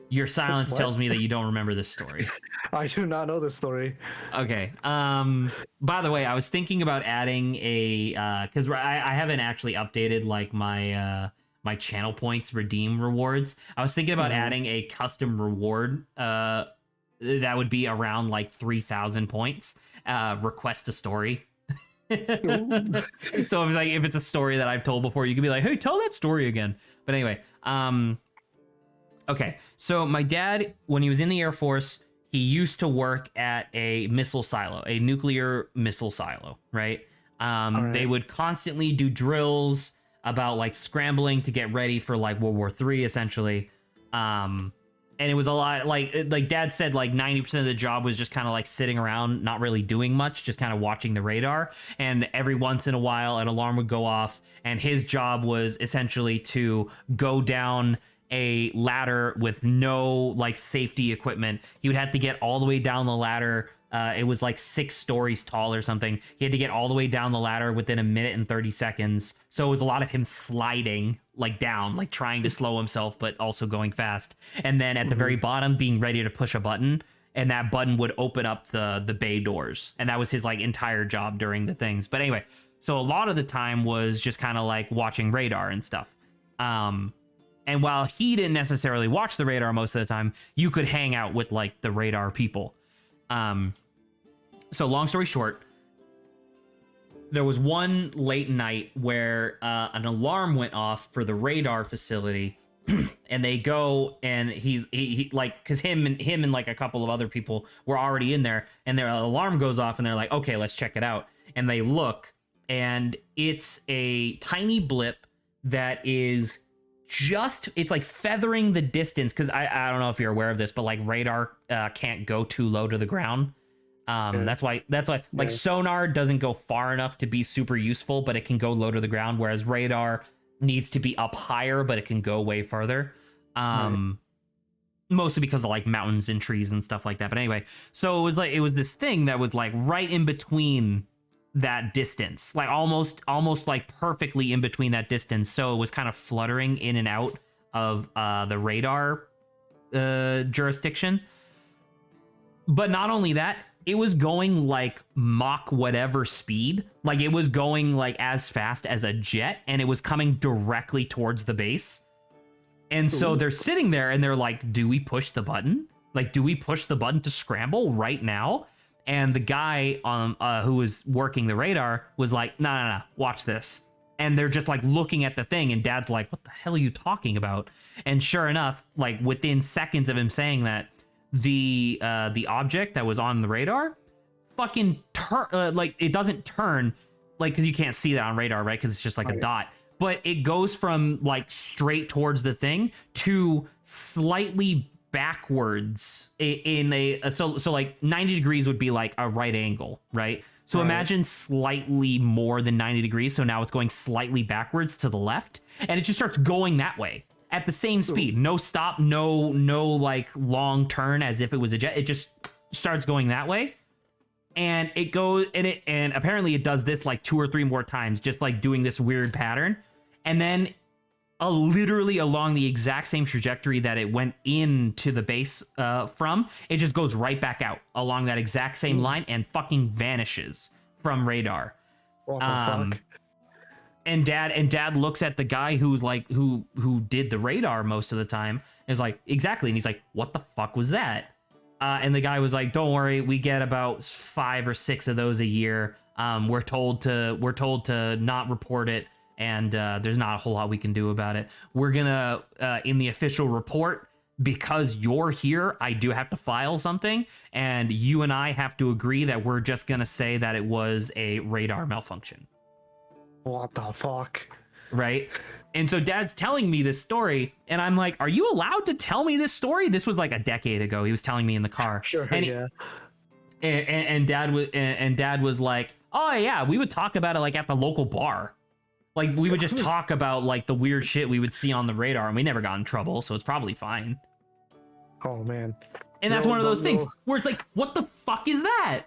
S5: Your silence
S4: What?
S5: tells me that you don't remember this story.
S4: I do not know this story.
S5: Okay. By the way, I was thinking about adding a because I haven't actually updated like my my channel points redeem rewards. I was thinking about
S4: Mhm.
S5: adding a custom reward that would be around like 3,000 points. Request a story. So it's like if it's a story that I've told before, you can be like, hey, tell that story again. But anyway, okay. So my dad, when he was in the Air Force, he used to work at a missile silo, a nuclear missile silo, right?
S4: Alright.
S5: They would constantly do drills about like scrambling to get ready for like World War III, essentially. And it was a lot like Dad said, like 90% of the job was just kind of like sitting around, not really doing much, just kind of watching the radar. And every once in a while, an alarm would go off, and his job was essentially to go down a ladder with no like safety equipment. He would have to get all the way down the ladder. It was like 6 stories tall or something. He had to get all the way down the ladder within a minute and 30 seconds. So it was a lot of him sliding like down, like trying to slow himself, but also going fast. And then at the very bottom, being ready to push a button, and that button would open up the bay doors. And that was his like entire job during the things. But anyway, so a lot of the time was just kind of like watching radar and stuff. And while he didn't necessarily watch the radar most of the time, you could hang out with like the radar people. So long story short, there was one late night where an alarm went off for the radar facility, and they go and he like, because him and like a couple of other people were already in there, and their alarm goes off, and they're like, okay, let's check it out. And they look, and it's a tiny blip that is just, it's like feathering the distance, because I don't know if you're aware of this, but like radar can't go too low to the ground. That's why like sonar doesn't go far enough to be super useful, but it can go low to the ground, whereas radar needs to be up higher, but it can go way further. Mostly because of like mountains and trees and stuff like that. But anyway, so it was this thing that was like right in between that distance, like almost like perfectly in between that distance. So it was kind of fluttering in and out of the radar jurisdiction. But not only that, it was going like Mach whatever speed. Like it was going like as fast as a jet, and it was coming directly towards the base. And so they're sitting there and they're like, do we push the button? Like, do we push the button to scramble right now? And the guy who was working the radar was like, no, watch this. And they're just like looking at the thing, and Dad's like, what the hell are you talking about? And sure enough, like within seconds of him saying that, the object that was on the radar fucking like it doesn't turn, like, because you can't see that on radar, right? Because it's just like a dot. But it goes from like straight towards the thing to slightly backwards in a so like 90 degrees would be like a right angle, right? So imagine slightly more than 90 degrees. So now it's going slightly backwards to the left, and it just starts going that way at the same speed. No stop, no like long turn as if it was a jet. It just starts going that way. And it goes, and apparently it does this like 2 or 3 more times, just like doing this weird pattern. And then literally along the exact same trajectory that it went into the base from, it just goes right back out along that exact same line and fucking vanishes from radar.
S4: What the fuck?
S5: And dad looks at the guy who's like who did the radar most of the time, and is like, exactly. And he's like, what the fuck was that? And the guy was like, don't worry, we get about 5 or 6 of those a year. We're told to not report it, and there's not a whole lot we can do about it. We're gonna in the official report, because you're here, I do have to file something, and you and I have to agree that we're just gonna say that it was a radar malfunction.
S4: What the fuck?
S5: Right? And so Dad's telling me this story, and I'm like, are you allowed to tell me this story? This was like a decade ago. He was telling me in the car.
S4: Sure,
S5: And
S4: yeah.
S5: and Dad was like, oh yeah, we would talk about it like at the local bar. Like we would just talk about like the weird shit we would see on the radar, and we never got in trouble, so it's probably fine.
S4: Oh man.
S5: And that's
S4: Little
S5: one of those
S4: does-
S5: things
S4: little-
S5: where it's like, what the fuck is that?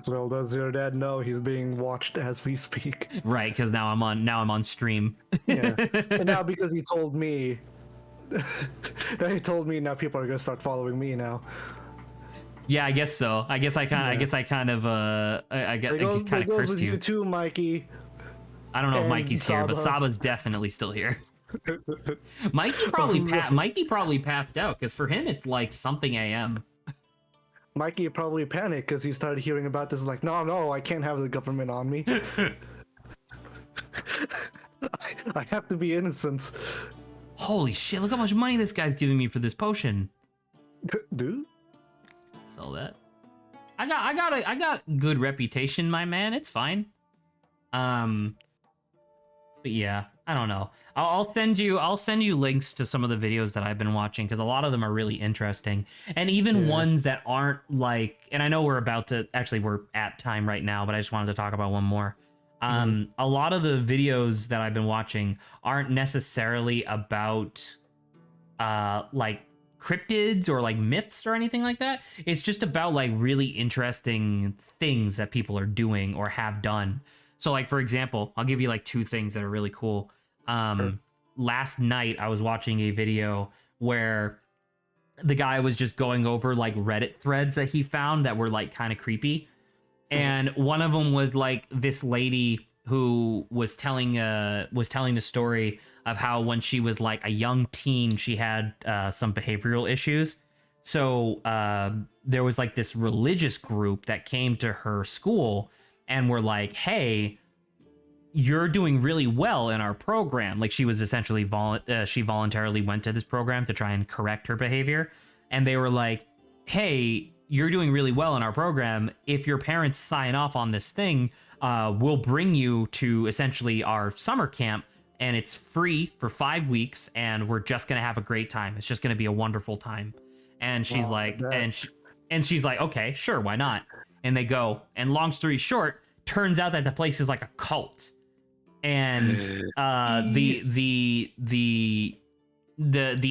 S4: Little does your dad know he's being watched as we speak.
S5: Right, because now I'm on stream.
S4: Yeah. And now because he told me, now people are gonna start following me now.
S5: Yeah, I guess so. I guess I kind of I
S4: There
S5: kind
S4: goes
S5: of cursed
S4: with
S5: you.
S4: you too, Mikey.
S5: I don't know if
S4: and
S5: Mikey's here, but
S4: Saba.
S5: Saba's definitely still here. Mikey probably passed out because for him it's like something a.m.
S4: Mikey probably panicked because he started hearing about this. Like, no, I can't have the government on me. I have to be innocent,
S5: Holy shit! Look how much money this guy's giving me for this potion.
S4: dude.
S5: Sell that. I got good reputation, my man. It's fine. But yeah, I don't know. I'll send you links to some of the videos that I've been watching because a lot of them are really interesting, and even ones that aren't like. And I know we're at time right now, but I just wanted to talk about one more. A lot of the videos that I've been watching aren't necessarily about like cryptids or like myths or anything like that. It's just about like really interesting things that people are doing or have done. So like, for example, I'll give you like two things that are really cool. Last night I was watching a video where the guy was just going over like Reddit threads that he found that were like kind of creepy. And one of them was like this lady who was telling the story of how when she was like a young teen, she had some behavioral issues. So there was like this religious group that came to her school and were like, hey, you're doing really well in our program. Like she was essentially she voluntarily went to this program to try and correct her behavior. And they were like, hey, you're doing really well in our program. If your parents sign off on this thing, we'll bring you to essentially our summer camp, and it's free for 5 weeks, and we're just gonna have a great time. It's just gonna be a wonderful time. And she's like, she's like, okay, sure, why not? And they go. And long story short, turns out that the place is like a cult, and the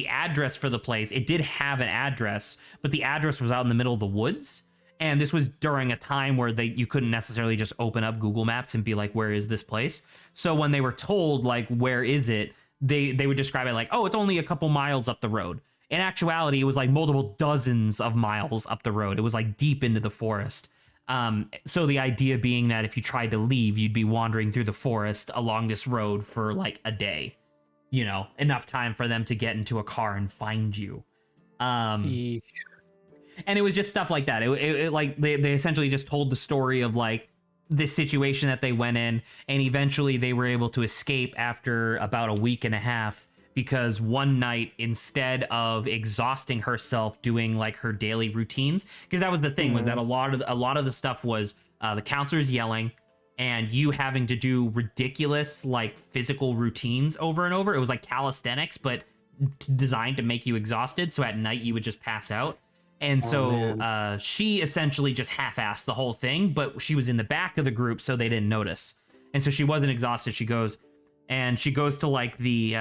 S5: address for the place, it did have an address, but the address was out in the middle of the woods. And this was during a time where you couldn't necessarily just open up Google Maps and be like, where is this place? So when they were told like, where is it? They would describe it like, oh, it's only a couple miles up the road. In actuality, it was like multiple dozens of miles up the road. It was like deep into the forest. So the idea being that if you tried to leave, you'd be wandering through the forest along this road for like a day. You know, enough time for them to get into a car and find you. And it was just stuff like that. It like they essentially just told the story of like this situation that they went in, and eventually they were able to escape after about a week and a half because one night, instead of exhausting herself doing like her daily routines, because that was the thing, was that a lot of the stuff was the counselors yelling and you having to do ridiculous like physical routines over and over. It was like calisthenics, but designed to make you exhausted. So at night you would just pass out. And so she essentially just half-assed the whole thing, but she was in the back of the group, so they didn't notice. And so she wasn't exhausted. She goes to like the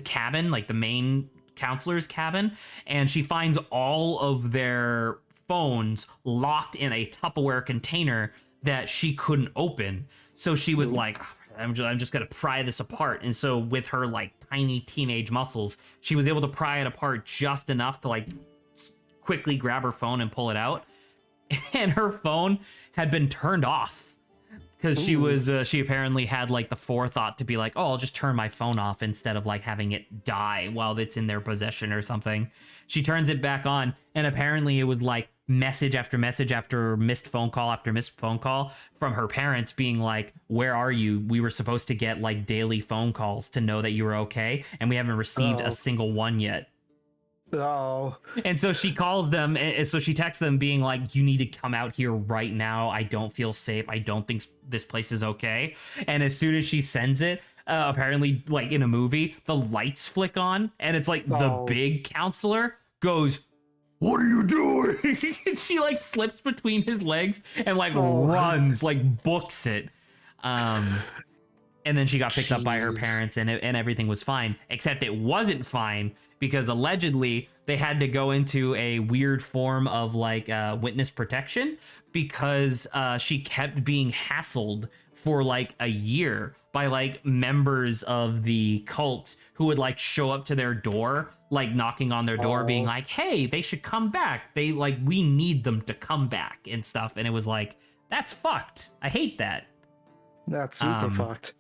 S5: cabin, like the main counselor's cabin, and she finds all of their phones locked in a Tupperware container that she couldn't open. So she was like, I'm just gonna pry this apart. And so with her like tiny teenage muscles, she was able to pry it apart just enough to like quickly grab her phone and pull it out. And her phone had been turned off because she apparently had like the forethought to be like, oh, I'll just turn my phone off instead of like having it die while it's in their possession or something. She turns it back on, and apparently it was like message after message after missed phone call after missed phone call from her parents being like, where are you? We were supposed to get like daily phone calls to know that you were okay, and we haven't received a single one yet.
S4: Oh,
S5: And so she calls them, and so she texts them being like, you need to come out here right now. I don't feel safe. I don't think this place is okay. And as soon as she sends it, apparently like in a movie, the lights flick on, and it's like the big counselor goes, what are you doing? And she like slips between his legs and like runs, like books it. And then she got picked up by her parents, and everything was fine, except it wasn't fine because allegedly they had to go into a weird form of like witness protection because she kept being hassled for like a year by like members of the cult who would like show up to their door, like knocking on their door being like, hey, they should come back. They like, we need them to come back and stuff. And it was like, that's fucked. I hate that.
S4: that's super fucked.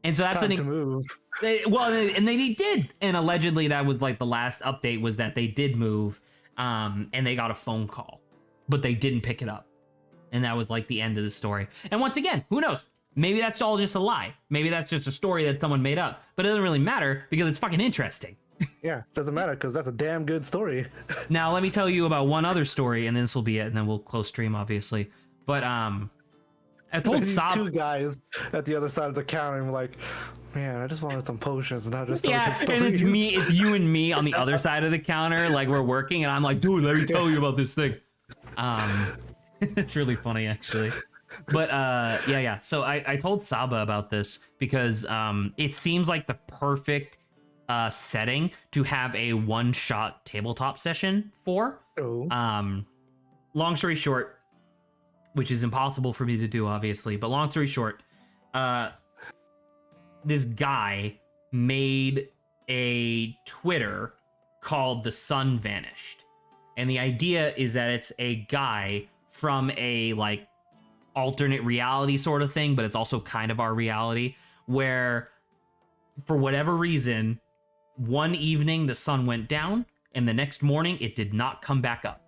S5: And so
S4: It's
S5: that's
S4: time to move.
S5: and they did. And allegedly that was like the last update was that they did move, and they got a phone call, but they didn't pick it up. And that was like the end of the story. And once again, who knows? Maybe that's all just a lie. Maybe that's just a story that someone made up, but it doesn't really matter because it's fucking interesting.
S4: Yeah, doesn't matter because that's a damn good story.
S5: Now, let me tell you about one other story, and this will be it, and then we'll close stream, obviously. But I told
S4: These
S5: Sab,
S4: two guys at the other side of the counter, and like, man, I just wanted some potions, and I just
S5: yeah, and it's me, it's you and me on the other side of the counter, like we're working, and I'm like, dude, let me tell you about this thing. It's really funny actually. But yeah. So I told Saba about this because it seems like the perfect setting to have a one-shot tabletop session for.
S4: Oh.
S5: Long story short, which is impossible for me to do, obviously, but long story short, this guy made a Twitter called The Sun Vanished. And the idea is that it's a guy from a like alternate reality sort of thing, but it's also kind of our reality, where for whatever reason, one evening the sun went down and the next morning it did not come back up.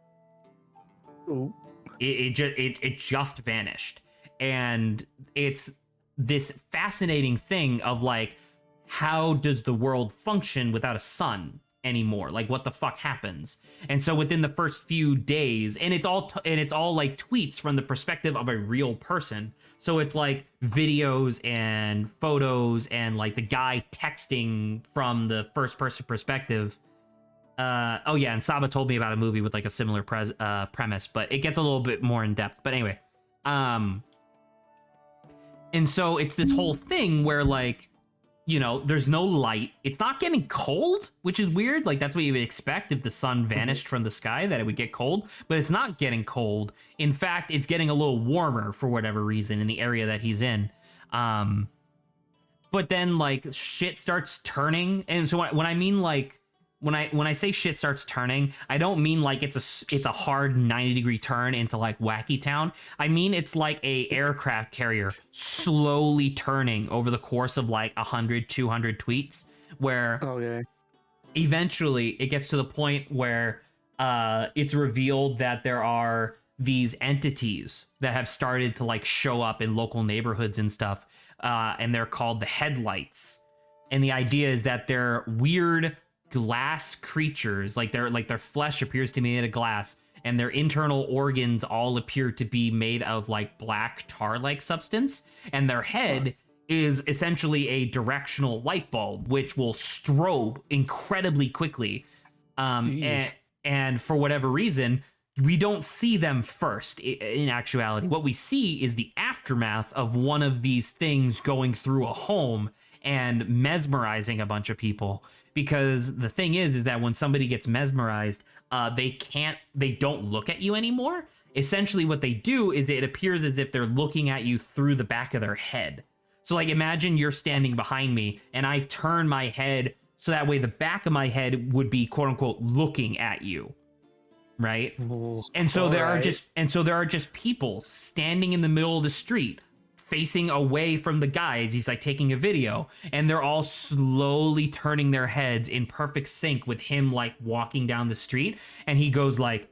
S4: Ooh.
S5: It just vanished. And it's this fascinating thing of like, how does the world function without a sun anymore? Like, what the fuck happens? And so within the first few days, and it's all like tweets from the perspective of a real person. So it's like videos and photos and like the guy texting from the first person perspective. Oh yeah, and Saba told me about a movie with like a similar premise, but it gets a little bit more in depth. But anyway, and so it's this whole thing where like, you know, there's no light. It's not getting cold, which is weird. Like, that's what you would expect if the sun vanished from the sky, that it would get cold. But it's not getting cold. In fact, it's getting a little warmer for whatever reason in the area that he's in. But then, like, shit starts turning. And so when I mean, like, when I say shit starts turning, I don't mean like it's a hard 90-degree turn into like Wacky Town. I mean it's like a aircraft carrier slowly turning over the course of like 100, 200 tweets, where eventually it gets to the point where it's revealed that there are these entities that have started to like show up in local neighborhoods and stuff, and they're called the Headlights. And the idea is that they're weird glass creatures, like their flesh appears to be made of glass, and their internal organs all appear to be made of like black tar-like substance, and their head is essentially a directional light bulb which will strobe incredibly quickly. And for whatever reason, we don't see them first. In actuality, what we see is the aftermath of one of these things going through a home and mesmerizing a bunch of people. Because the thing is that when somebody gets mesmerized, they don't look at you anymore. Essentially what they do is it appears as if they're looking at you through the back of their head. So like, imagine you're standing behind me and I turn my head so that way the back of my head would be quote unquote looking at you. Right? And so there are just people standing in the middle of the street, facing away from the guy as he's like taking a video, and they're all slowly turning their heads in perfect sync with him like walking down the street, and he goes like,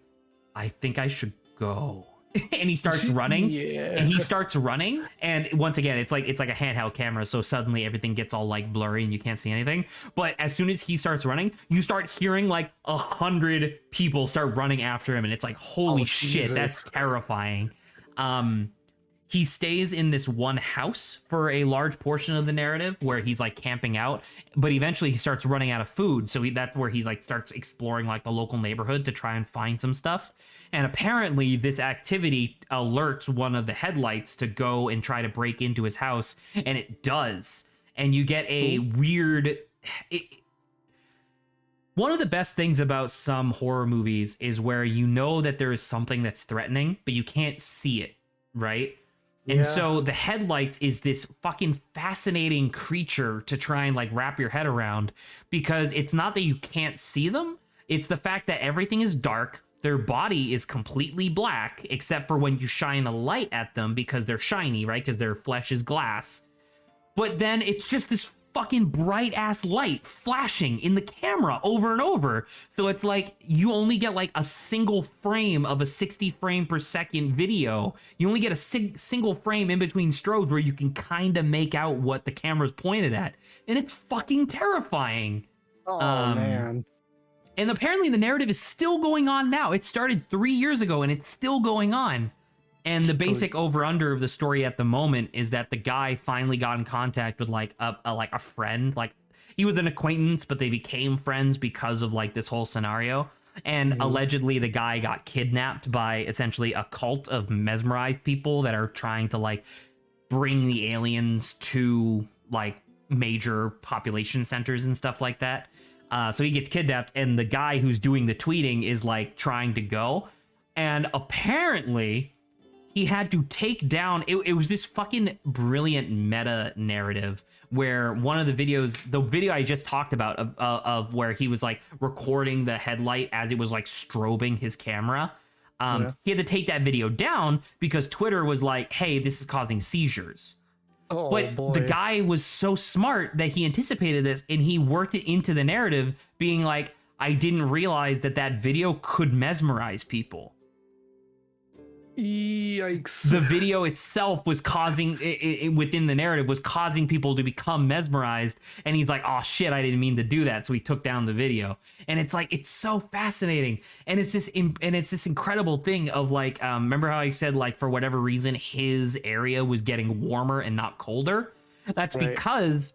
S5: I think I should go. And he starts running.
S4: Yeah.
S5: And he starts running, and once again, it's like a handheld camera, so suddenly everything gets all like blurry and you can't see anything. But as soon as he starts running, you start hearing like 100 people start running after him, and it's like, holy shit, that's
S4: Jesus.
S5: terrifying. He stays in this one house for a large portion of the narrative where he's like camping out, but eventually he starts running out of food. So that's where he like starts exploring like the local neighborhood to try and find some stuff. And apparently this activity alerts one of the headlights to go and try to break into his house, and it does. And you get a weird... One of the best things about some horror movies is where you know that there is something that's threatening, but you can't see it, right? And
S4: Yeah.
S5: so the headlights is this fucking fascinating creature to try and like wrap your head around, because it's not that you can't see them, it's the fact that everything is dark, their body is completely black, except for when you shine a light at them because they're shiny, right? Because their flesh is glass. But then it's just this fucking bright ass light flashing in the camera over and over. So it's like you only get like a single frame of a 60 frame per second video. You only get a single frame in between strobes where you can kind of make out what the camera's pointed at. And it's fucking terrifying.
S4: Oh
S5: Um,
S4: man.
S5: And apparently the narrative is still going on now. It started 3 years ago and it's still going on. And the basic over-under of the story at the moment is that the guy finally got in contact with like a friend. Like he was an acquaintance, but they became friends because of like this whole scenario. And allegedly the guy got kidnapped by essentially a cult of mesmerized people that are trying to like bring the aliens to like major population centers and stuff like that. So he gets kidnapped, and the guy who's doing the tweeting is like trying to go. And apparently he had to take down, it was this fucking brilliant meta narrative where one of the videos, the video I just talked about of where he was like recording the headlight as it was like strobing his camera. He had to take that video down because Twitter was like, hey, this is causing seizures.
S4: Oh
S5: But
S4: boy.
S5: the guy was so smart that he anticipated this, and he worked it into the narrative, being like, I didn't realize that that video could mesmerize people.
S4: Yikes.
S5: The video itself was causing, within the narrative, was causing people to become mesmerized. And he's like, oh shit, I didn't mean to do that. So he took down the video. And it's like, it's so fascinating. And it's this incredible thing of like, remember how I said like, for whatever reason, his area was getting warmer and not colder? That's
S4: Right.
S5: because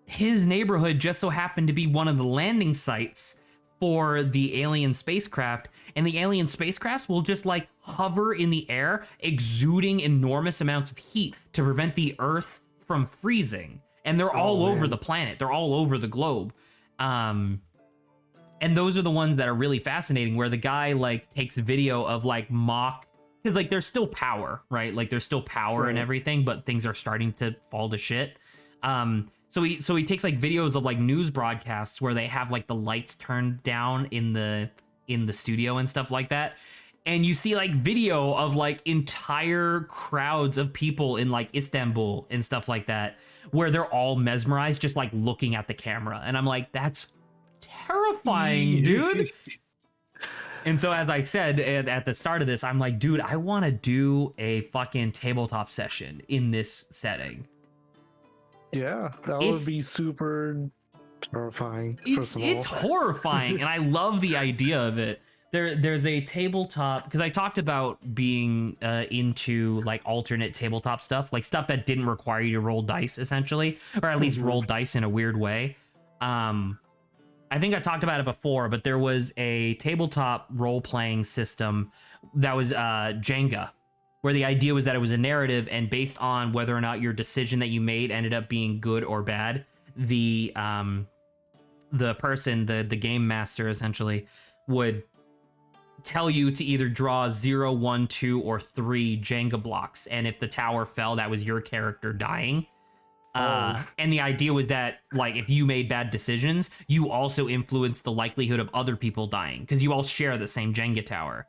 S5: his neighborhood just so happened to be one of the landing sites for the alien spacecraft, and the alien spacecrafts will just like hover in the air, exuding enormous amounts of heat to prevent the Earth from freezing. And they're all over
S4: man.
S5: the planet. They're all over the globe. And those are the ones that are really fascinating, where the guy like takes video of like mock, because like there's still power, right? Like there's still power and
S4: Right.
S5: everything, but things are starting to fall to shit. So he takes like videos of like news broadcasts where they have like the lights turned down in the studio and stuff like that. And you see like video of like entire crowds of people in like Istanbul and stuff like that, where they're all mesmerized just like looking at the camera. And I'm like, that's terrifying, dude. And so as I said at the start of this, I'm like, dude, I want to do a fucking tabletop session in this setting.
S4: Yeah, that
S5: It's-
S4: would be super terrifying.
S5: It's
S4: first of all.
S5: horrifying, and I love the idea of it. There's a tabletop, because I talked about being into like alternate tabletop stuff, like stuff that didn't require you to roll dice essentially, or at least roll dice in a weird way. I think I talked about it before, but there was a tabletop role-playing system that was Jenga, where the idea was that it was a narrative, and based on whether or not your decision that you made ended up being good or bad, the person, the game master essentially, would tell you to either draw 0, 1, 2, or 3 Jenga blocks, and if the tower fell, that was your character dying. And the idea was that, like, if you made bad decisions, you also influenced the likelihood of other people dying, because you all share the same Jenga tower.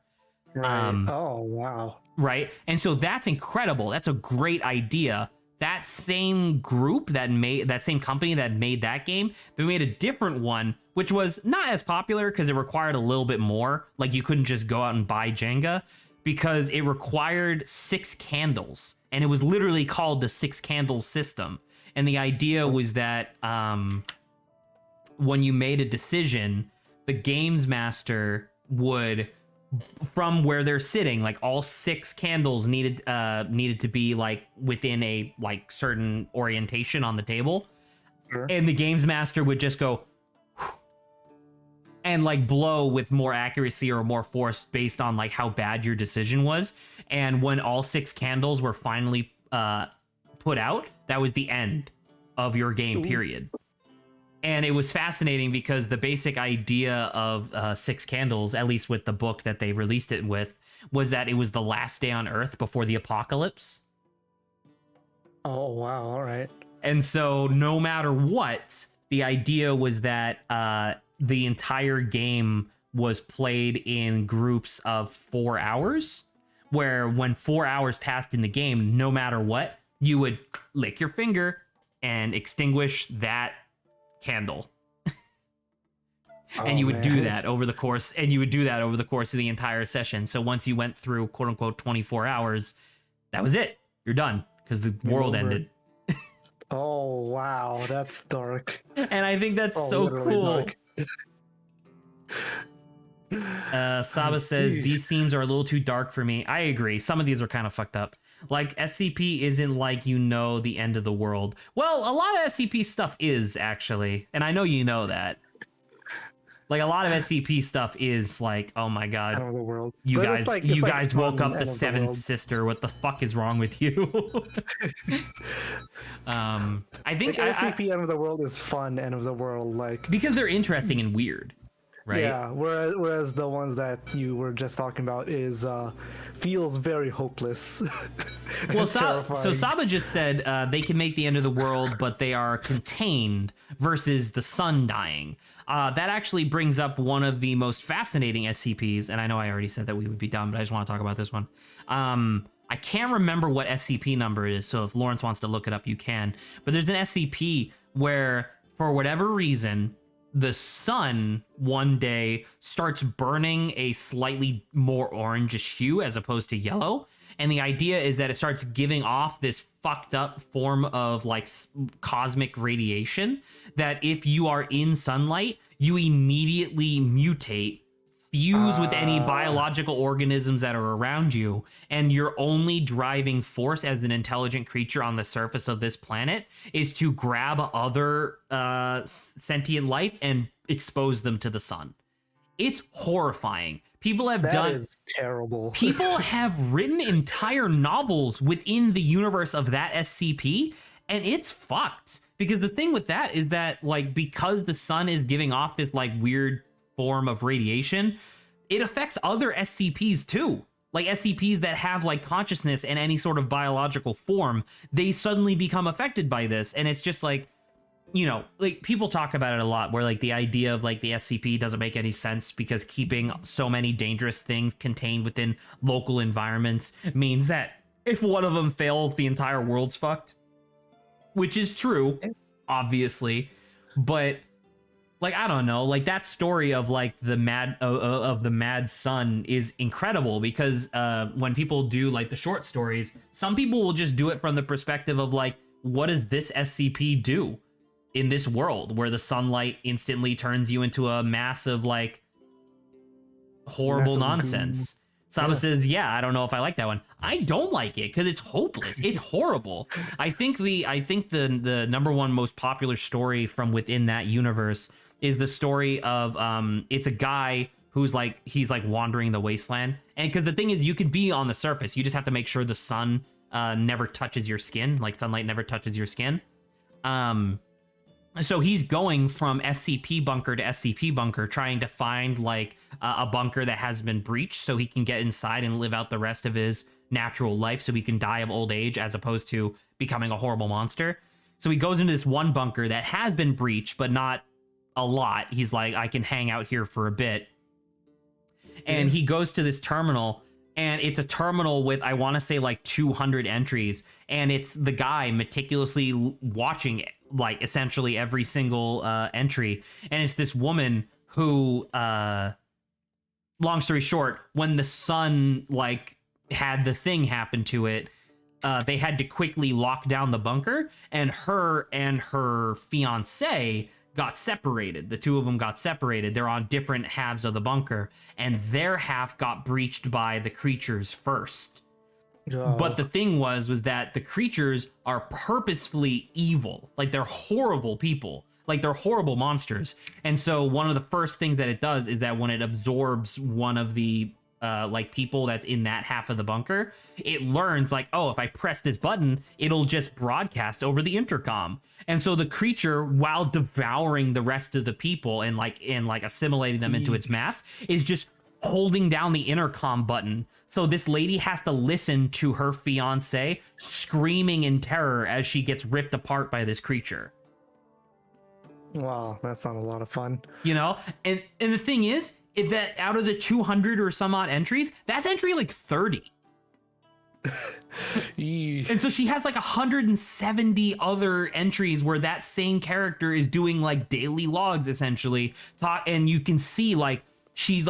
S4: Right. Oh wow.
S5: Right? And so that's incredible. That's a great idea that same group that same company that made that game, they made a different one, which was not as popular because it required a little bit more. Like, you couldn't just go out and buy Jenga because it required 6 candles, and it was literally called the 6 candles system. And the idea was that when you made a decision, the games master would, from where they're sitting, like all 6 candles needed to be like within a like certain orientation on the table.
S4: Sure.
S5: And the games master would just go and like blow with more accuracy or more force based on like how bad your decision was. And when all 6 candles were finally put out, that was the end of your game, period. And it was fascinating because the basic idea of 6 candles, at least with the book that they released it with, was that it was the last day on Earth before the apocalypse.
S4: Oh, wow. All right.
S5: And so no matter what, the idea was that the entire game was played in groups of 4 hours, where when 4 hours passed in the game, no matter what, you would lick your finger and extinguish that candle. And you would do that over the course, of the entire session. So once you went through quote unquote 24 hours, that was it. You're done because the world ended.
S4: Oh, wow. That's dark.
S5: And I think that's so
S4: literally
S5: cool.
S4: dark.
S5: Saba says these themes are a little too dark for me. I agree. Some of these are kind of fucked up. Like, SCP isn't like, the end of the world. Well, a lot of SCP stuff is, actually. And I know you know that. Like, a lot of SCP stuff is like, oh my god.
S4: End of the world.
S5: You
S4: But
S5: guys,
S4: it's like-
S5: you
S4: it's like
S5: guys
S4: fun
S5: woke up
S4: end
S5: the
S4: of the
S5: seventh
S4: world.
S5: sister. What the fuck is wrong with you? I think
S4: Like, SCP End of the World is fun End of the World. Like,
S5: because they're interesting and weird, right?
S4: yeah, whereas the ones that you were just talking about is feels very hopeless.
S5: Well,
S4: and
S5: so
S4: terrifying.
S5: Saba just said they can make the end of the world, but they are contained versus the sun dying. That actually brings up one of the most fascinating SCPs, and I know I already said that we would be done, but I just want to talk about this one. I can't remember what SCP number it is, so if Lawrence wants to look it up, you can. But there's an SCP where, for whatever reason, the sun one day starts burning a slightly more orangish hue as opposed to yellow. And the idea is that it starts giving off this fucked up form of like cosmic radiation that if you are in sunlight, you immediately mutate, fuse with any biological organisms that are around you, and your only driving force as an intelligent creature on the surface of this planet is to grab other sentient life and expose them to the sun. It's horrifying. People have
S4: That is terrible.
S5: People have written entire novels within the universe of that SCP, and it's fucked. Because the thing with that is that, like, because the sun is giving off this, like, weird form of radiation, it affects other SCPs too. Like, SCPs that have, like, consciousness in any sort of biological form, they suddenly become affected by this. And it's just like, you know, like, people talk about it a lot where, like, the idea of, like, the SCP doesn't make any sense because keeping so many dangerous things contained within local environments means that if one of them fails, the entire world's fucked. Which is true, obviously, but, like, I don't know, like, that story of, like, the mad sun is incredible because when people do, like, the short stories, some people will just do it from the perspective of, like, what does this SCP do in this world where the sunlight instantly turns you into a mass of, like, horrible
S4: Massive
S5: nonsense? Saba says, yeah, I don't know if I like that one. I don't like it because it's hopeless. It's horrible. I think the number one most popular story from within that universe is the story of it's a guy who's like, he's like wandering the wasteland. And because the thing is, you can be on the surface. You just have to make sure the sun never touches your skin. Like, sunlight never touches your skin. So he's going from SCP bunker to SCP bunker, trying to find, like, a bunker that has been breached so he can get inside and live out the rest of his natural life so he can die of old age as opposed to becoming a horrible monster. So he goes into this one bunker that has been breached, but not a lot. He's like, I can hang out here for a bit. And he goes to this terminal, and it's a terminal with, I want to say, like 200 entries, and it's the guy meticulously watching like essentially every single entry, and it's this woman who long story short, when the son like had the thing happen to it, they had to quickly lock down the bunker, and her fiance got separated. The two of them got separated. They're on different halves of the bunker, and their half got breached by the creatures first. But the thing was that the creatures are purposefully evil. Like, they're horrible people. Like, they're horrible monsters. And so one of the first things that it does is that when it absorbs one of the like people that's in that half of the bunker, it learns like, oh, if I press this button, it'll just broadcast over the intercom. And so the creature, while devouring the rest of the people and assimilating them into its mass, is just holding down the intercom button. So this lady has to listen to her fiance screaming in terror as she gets ripped apart by this creature.
S4: Wow, that's not a lot of fun.
S5: You know, and the thing is that out of the 200 or some odd entries, that's entry like 30. And so she has like 170 other entries where that same character is doing like daily logs essentially. And you can see like she's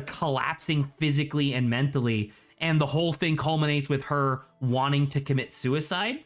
S5: collapsing physically and mentally, and the whole thing culminates with her wanting to commit suicide.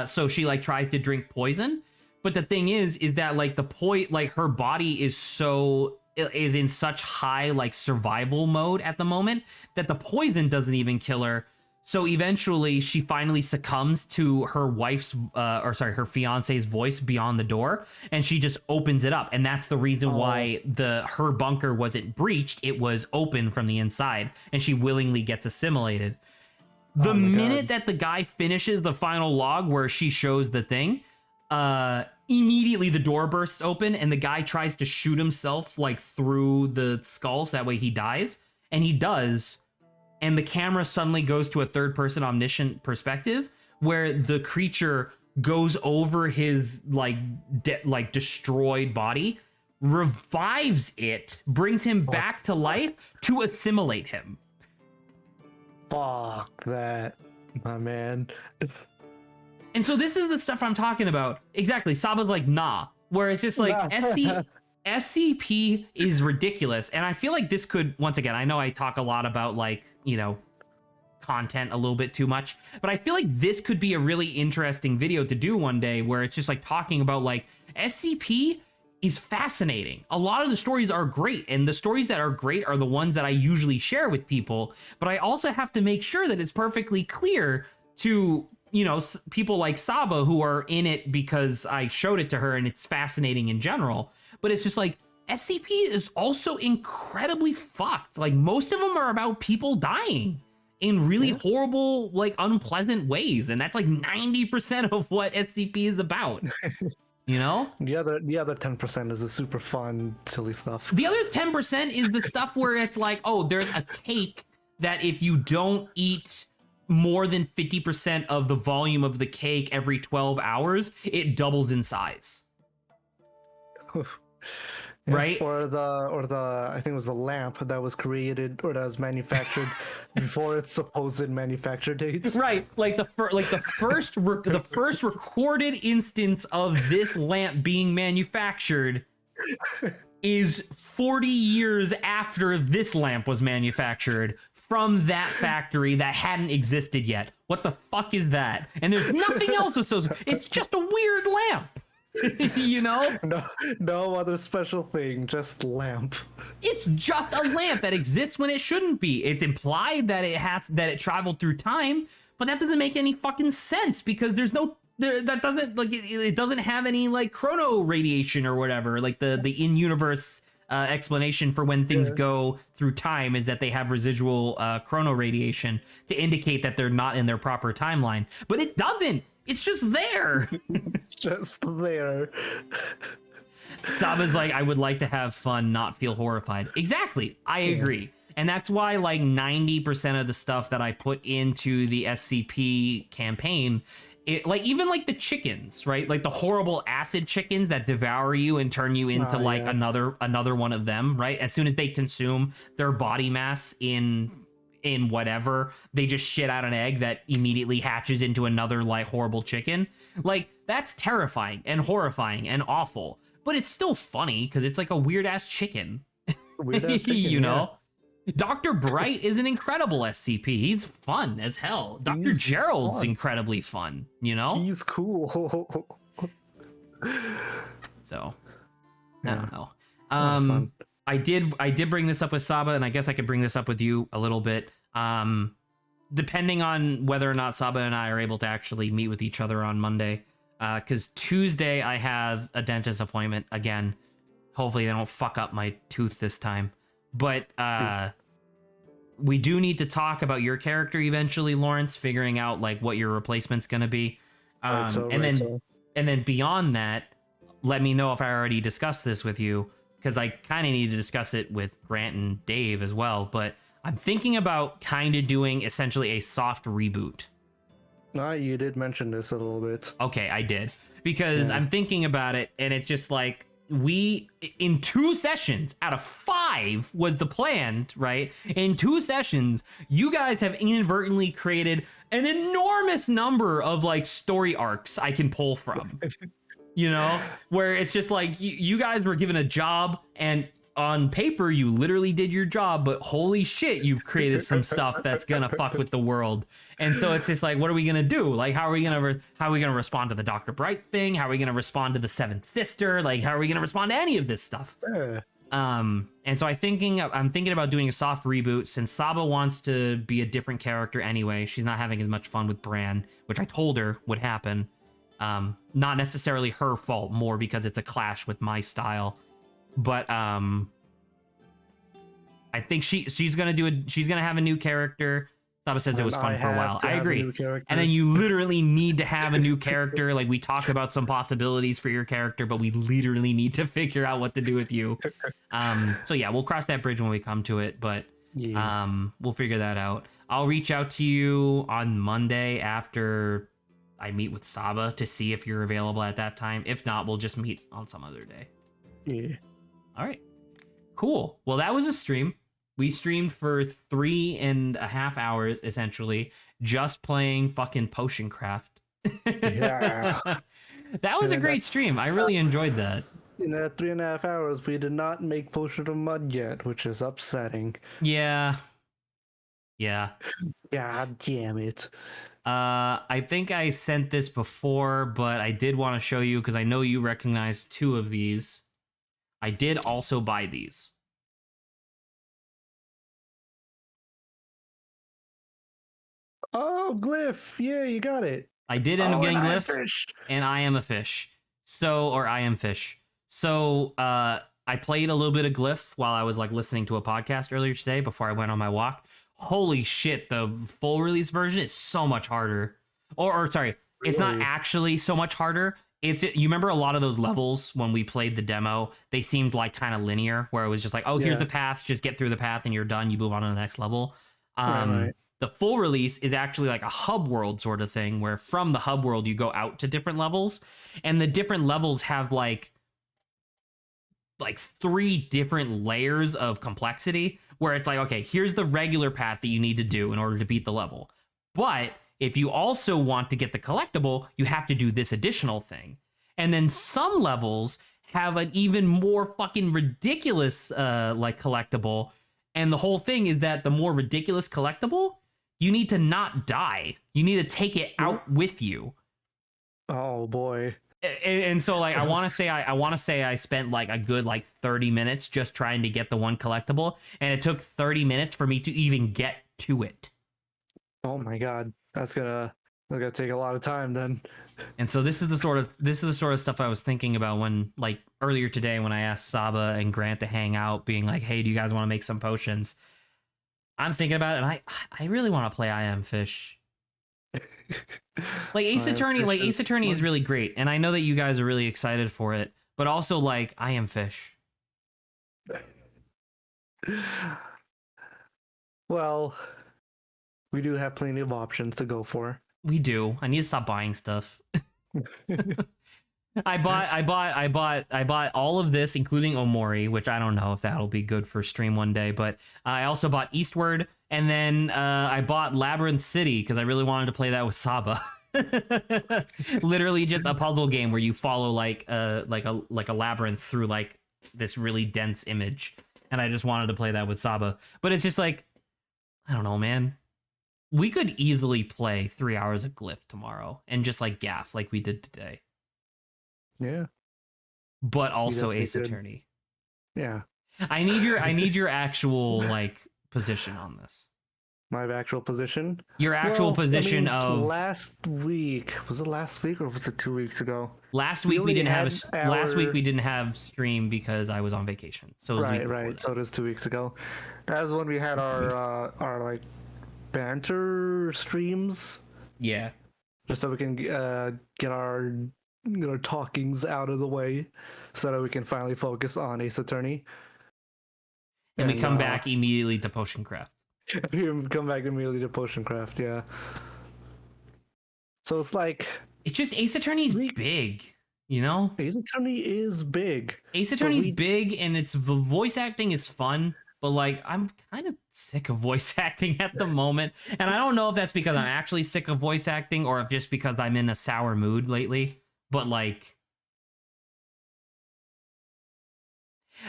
S5: So she like tries to drink poison. But the thing is that like her body is in such high like survival mode at the moment that the poison doesn't even kill her. So eventually she finally succumbs to her her fiance's voice beyond the door, and she just opens it up. And that's the reason why her bunker wasn't breached. It was open from the inside, and she willingly gets assimilated. The minute that the guy finishes the final log where she shows the thing, immediately the door bursts open and the guy tries to shoot himself like through the skull so that way he dies, and he does, and the camera suddenly goes to a third-person omniscient perspective where the creature goes over his destroyed body, revives it, brings him back to life to assimilate him.
S4: Fuck that, my man.
S5: And so this is the stuff I'm talking about. Exactly. Saba's like, nah. Where it's just like, SCP is ridiculous. And I feel like this could, once again, I know I talk a lot about like, you know, content a little bit too much, but I feel like this could be a really interesting video to do one day where it's just like talking about like SCP is fascinating. A lot of the stories are great, and the stories that are great are the ones that I usually share with people. But I also have to make sure that it's perfectly clear to, you know, people like Saba who are in it because I showed it to her and it's fascinating in general. But it's just like, SCP is also incredibly fucked. Like, most of them are about people dying in really horrible, like, unpleasant ways. And that's like 90% of what SCP is about. You know?
S4: The other 10% is the super fun, silly stuff.
S5: The other 10% is the stuff where it's like, oh, there's a cake that if you don't eat more than 50% of the volume of the cake every 12 hours, it doubles in size. Right?
S4: Or the I think it was the lamp that was created or that was manufactured before its supposed manufacture dates.
S5: Right, like the first recorded instance of this lamp being manufactured is 40 years after this lamp was manufactured from that factory that hadn't existed yet. What the fuck is that? And there's nothing else associated. It's just a weird lamp. You know?
S4: No other special thing, just lamp.
S5: It's just a lamp that exists when it shouldn't be. It's implied that it traveled through time, but that doesn't make any fucking sense because it doesn't have any like chrono radiation or whatever. Like the in-universe explanation for when things go through time is that they have residual chrono radiation to indicate that they're not in their proper timeline, but it doesn't. It's just there.
S4: Just there.
S5: Saba's like, I would like to have fun, not feel horrified. Exactly. I agree. And that's why like 90% of the stuff that I put into the SCP campaign, like even like the chickens, right? Like the horrible acid chickens that devour you and turn you into another one of them, right? As soon as they consume their body mass in in whatever, they just shit out an egg that immediately hatches into another like horrible chicken. Like that's terrifying and horrifying and awful, but it's still funny because it's like a weird ass chicken.
S4: Weird-ass chicken,
S5: You know? Dr. Bright is an incredible SCP. He's fun as hell. Dr.
S4: He's
S5: Gerald's
S4: fun.
S5: incredibly fun, you know?
S4: He's cool.
S5: So I
S4: Yeah.
S5: don't know.
S4: Fun.
S5: I did bring this up with Saba, and I guess I could bring this up with you a little bit. Depending on whether or not Saba and I are able to actually meet with each other on Monday. Because Tuesday I have a dentist appointment again. Hopefully they don't fuck up my tooth this time. But we do need to talk about your character eventually, Lawrence, figuring out like what your replacement's gonna be. And then beyond that, let me know if I already discussed this with you, because I kind of need to discuss it with Grant and Dave as well. But I'm thinking about kind of doing essentially a soft reboot.
S4: You did mention this a little bit.
S5: Okay, I did. Because
S4: Yeah.
S5: I'm thinking about it, and it's just like, we, in 2 sessions out of 5 was the plan, right? In 2 sessions, you guys have inadvertently created an enormous number of like story arcs I can pull from. You know, where it's just like you guys were given a job, and on paper you literally did your job, but holy shit, you've created some stuff that's gonna fuck with the world. And so it's just like, what are we gonna do? Like, how are we gonna respond to the Dr. Bright thing? How are we gonna respond to the Seventh Sister? Like, how are we gonna respond to any of this stuff?
S4: Yeah.
S5: And so I'm thinking about doing a soft reboot, since Saba wants to be a different character anyway. She's not having as much fun with Bran, which I told her would happen. Not necessarily her fault, more because it's a clash with my style. But I think she's gonna have a new character. Saba says it was fun for a while. I agree. And then you literally need to have a new character. Like, we talk about some possibilities for your character, but we literally need to figure out what to do with you. So yeah, we'll cross that bridge when we come to it, but we'll figure that out. I'll reach out to you on Monday after I meet with Saba to see if you're available at that time. If not, we'll just meet on some other day.
S4: Yeah.
S5: All right. Cool. Well, that was a stream. We streamed for 3.5 hours, essentially, just playing fucking Potion Craft.
S4: Yeah.
S5: That was a
S4: Yeah,
S5: great stream. I really enjoyed that.
S4: In that 3.5 hours, we did not make Potion of Mud yet, which is upsetting.
S5: Yeah.
S4: God damn it.
S5: I think I sent this before, but I did want to show you because I know you recognize 2 of these. I did also buy these.
S4: Oh, Glyph. Yeah, you got it.
S5: I did end up getting
S4: and I
S5: Glyph,
S4: fished.
S5: and I am a fish. Or I am fish. So, I played a little bit of Glyph while I was like listening to a podcast earlier today before I went on my walk. Holy shit, the full release version is so much harder. Or sorry, it's not
S4: Really?
S5: actually so much harder. You remember a lot of those levels when we played the demo, they seemed like kind of linear, where it was just like, oh, here's
S4: Yeah.
S5: a path, just get through the path and you're done, you move on to the next level.
S4: Right.
S5: The full release is actually like a hub world sort of thing, where from the hub world you go out to different levels, and the different levels have like 3 different layers of complexity, where it's like, okay, here's the regular path that you need to do in order to beat the level. But if you also want to get the collectible, you have to do this additional thing. And then some levels have an even more fucking ridiculous collectible. And the whole thing is that the more ridiculous collectible, you need to not die. You need to take it out with you.
S4: Oh, boy.
S5: And so like I want to say I spent like a good 30 minutes just trying to get the one collectible, and it took 30 minutes for me to even get to it.
S4: Oh, my God. That's gonna take a lot of time then.
S5: And so this is the sort of stuff I was thinking about when, like, earlier today when I asked Saba and Grant to hang out, being like, hey, do you guys want to make some potions? I'm thinking about it, and I really want to play I Am Fish. Like Ace
S4: I Am
S5: Attorney,
S4: Fish
S5: like
S4: is
S5: Ace Attorney is
S4: fun.
S5: really great, and I know that you guys are really excited for it, but also like I Am Fish.
S4: Well, we do have plenty of options to go for.
S5: We do. I need to stop buying stuff. I bought all of this, including Omori, which I don't know if that'll be good for stream one day, but I also bought Eastward And then I bought Labyrinth City because I really wanted to play that with Saba. Literally just a puzzle game where you follow like a labyrinth through like this really dense image. And I just wanted to play that with Saba. But it's just like, I don't know, man. We could easily play 3 hours of Glyph tomorrow and just like gaff like we did today.
S4: Yeah.
S5: But also
S4: definitely
S5: Ace
S4: could.
S5: Attorney.
S4: Yeah.
S5: I need your actual like position on this.
S4: My actual position.
S5: Your actual
S4: Well,
S5: position
S4: I mean,
S5: of
S4: last week. Was it last week or was it 2 weeks ago?
S5: last
S4: we
S5: week we
S4: already
S5: didn't have
S4: had
S5: last week
S4: our-
S5: we didn't have stream because I was on vacation. So it was the week
S4: Right,
S5: before
S4: right.
S5: that.
S4: So it is 2 weeks ago. That was when we had our like banter streams,
S5: Yeah.
S4: just so we can get our talkings out of the way, so that we can finally focus on Ace Attorney.
S5: And we come
S4: uh,
S5: back immediately to Potion Craft.
S4: We come back immediately to Potion Craft. Yeah. So it's like
S5: It's just Ace Attorney's big, you know?
S4: Ace Attorney is big.
S5: Ace Attorney's
S4: we-
S5: big and it's the voice acting is fun, but like I'm kind of sick of voice acting at the moment. And I don't know if that's because I'm actually sick of voice acting or if just because I'm in a sour mood lately. But like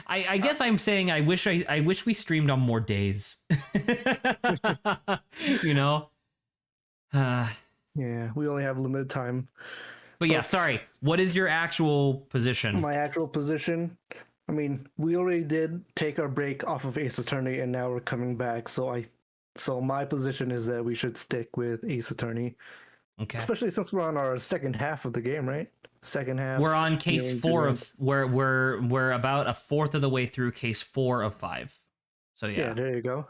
S5: I guess I'm saying I wish we streamed on more days. You know?
S4: Yeah, we only have limited time.
S5: But yeah,
S4: But-
S5: sorry. What is your actual position?
S4: My actual position, I mean, we already did take our break off of Ace Attorney, and now we're coming back. So my position is that we should stick with Ace Attorney,
S5: Okay.
S4: especially since we're on our second half of the game, right? Second half.
S5: We're on case
S4: nearing to
S5: 4
S4: the
S5: of we're about a fourth of the way through case 4 of 5. So
S4: end.
S5: yeah.
S4: There you go.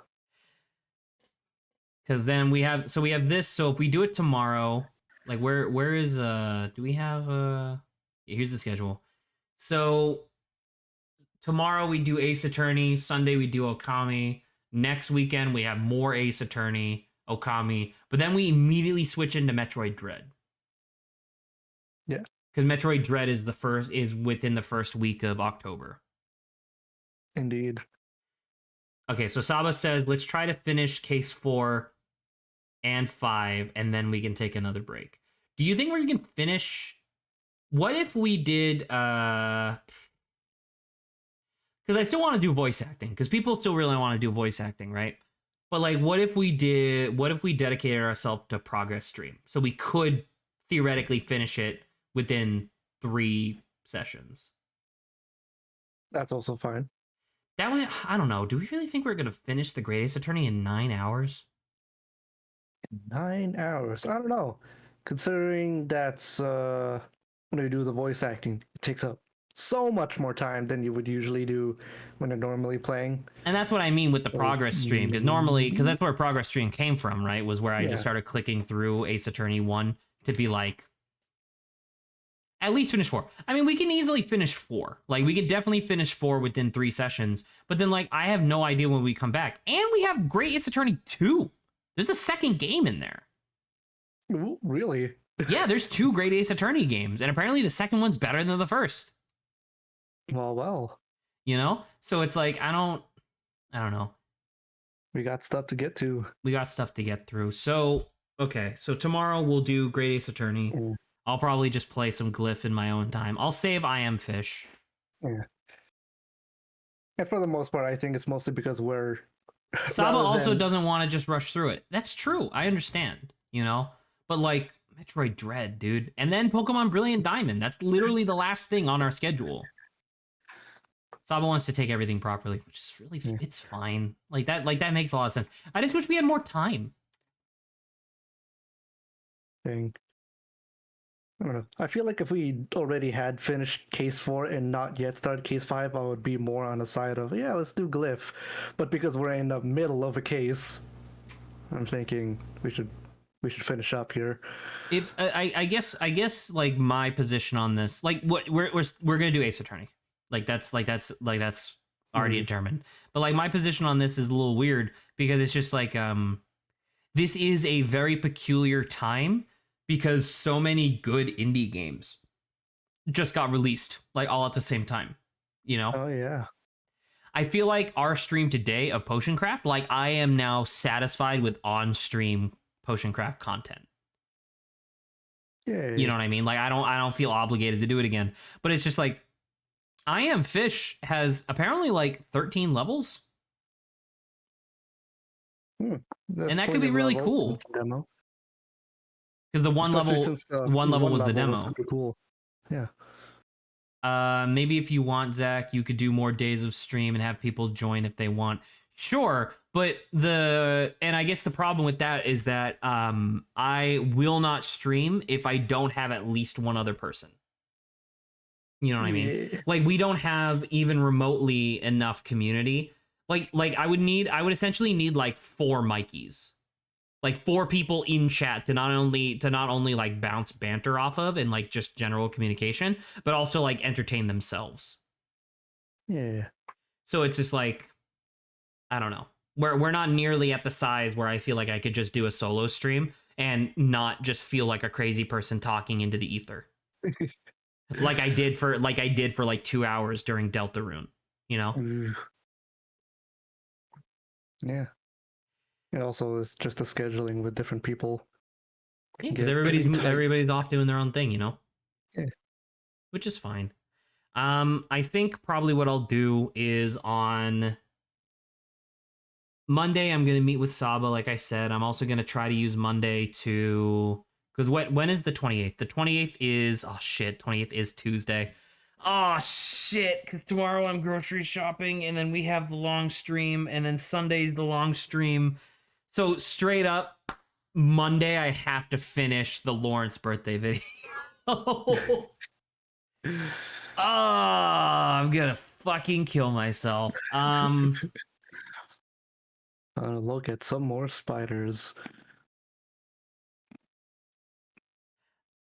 S5: Because then we have this. So if we do it tomorrow, like where is do we have yeah, here's the schedule. So tomorrow we do Ace Attorney, Sunday we do Okami, next weekend we have more Ace Attorney, Okami, but then we immediately switch into Metroid Dread.
S4: Yeah.
S5: Because Metroid Dread is within the first week of October.
S4: Indeed.
S5: Okay, so Saba says let's try to finish case 4 and 5, and then we can take another break. Do you think we can finish? What if we did? Because I still want to do voice acting, because people still really want to do voice acting, right? But like, what if we dedicated ourselves to progress stream, so we could theoretically finish it within 3 sessions?
S4: That's also fine.
S5: That way, I don't know. Do we really think we're gonna finish the Great Ace Attorney in 9 hours?
S4: 9 hours. I don't know. Considering that's when you do the voice acting, it takes up so much more time than you would usually do when you're normally playing.
S5: And that's what I mean with the progress stream, because that's where progress stream came from, right? Was where I
S4: Yeah.
S5: just started clicking through Ace Attorney 1 to be like, at least finish 4. I mean, we can easily finish 4. Like, we could definitely finish 4 within 3 sessions, but then, like, I have no idea when we come back. And we have Great Ace Attorney 2. There's a second game in there.
S4: Ooh, really?
S5: Yeah, there's 2 Great Ace Attorney games, and apparently the second one's better than the first.
S4: Well.
S5: You know? So it's like, I don't know.
S4: We got stuff to get to.
S5: We got stuff to get through. So, okay. So tomorrow we'll do Great Ace Attorney.
S4: Mm.
S5: I'll probably just play some Glyph in my own time. I'll save I Am Fish.
S4: And for the most part, I think it's mostly because we're
S5: Saba
S4: rather
S5: also
S4: than-
S5: doesn't want to just rush through it. That's true. I understand, you know? But like Metroid Dread, dude. And then Pokemon Brilliant Diamond. That's literally the last thing on our schedule. Saba wants to take everything properly, which is really
S4: Yeah.
S5: it's fine. Like that makes a lot of sense. I just wish we had more time.
S4: thing. I don't know. I feel like if we already had finished case 4 and not yet started case 5, I would be more on the side of, yeah, let's do Glyph. But because we're in the middle of a case, I'm thinking we should finish up here.
S5: If I guess like my position on this, like what we're gonna do Ace Attorney, that's already determined. But like my position on this is a little weird because it's just like this is a very peculiar time because so many good indie games just got released like all at the same time, you know.
S4: Oh yeah.
S5: I feel like our stream today of Potion Craft, like I am now satisfied with on-stream Potion Craft content.
S4: Yeah.
S5: You know what I mean? Like I don't feel obligated to do it again. But it's just like I Am Fish has apparently like 13 levels.
S4: There's
S5: and that could
S4: plenty
S5: be
S4: of
S5: really
S4: levels
S5: cool.
S4: since the demo.
S5: Because the one
S4: Especially
S5: level
S4: since the
S5: one level was the demo.
S4: super cool. Yeah.
S5: Maybe if you want, Zach, you could do more days of stream and have people join if they want. Sure, but I guess the problem with that is that I will not stream if I don't have at least one other person. You know what I mean?
S4: Yeah.
S5: Like we don't have even remotely enough community. Like I would essentially need like 4 Mikeys. Like 4 people in chat to not only like bounce banter off of and like just general communication, but also like entertain themselves.
S4: Yeah.
S5: So it's just like, I don't know. We're not nearly at the size where I feel like I could just do a solo stream and not just feel like a crazy person talking into the ether. like I did for like 2 hours during Deltarune, you know?
S4: Ooh. Yeah. And also, it's just the scheduling with different people.
S5: Yeah,
S4: Can
S5: because
S4: get pretty tight.
S5: everybody's off doing their own thing, you know?
S4: Yeah.
S5: Which is fine. I think probably what I'll do is on Monday, I'm going to meet with Saba, like I said. I'm also going to try to use Monday to... Because when is the 28th? The 28th is... Oh, shit. 28th is Tuesday. Oh, shit. Because tomorrow I'm grocery shopping, and then we have the long stream, and then Sunday's the long stream. So, straight up, Monday I have to finish the Lawrence birthday video. Oh, I'm going to fucking kill myself.
S4: Look at some more spiders.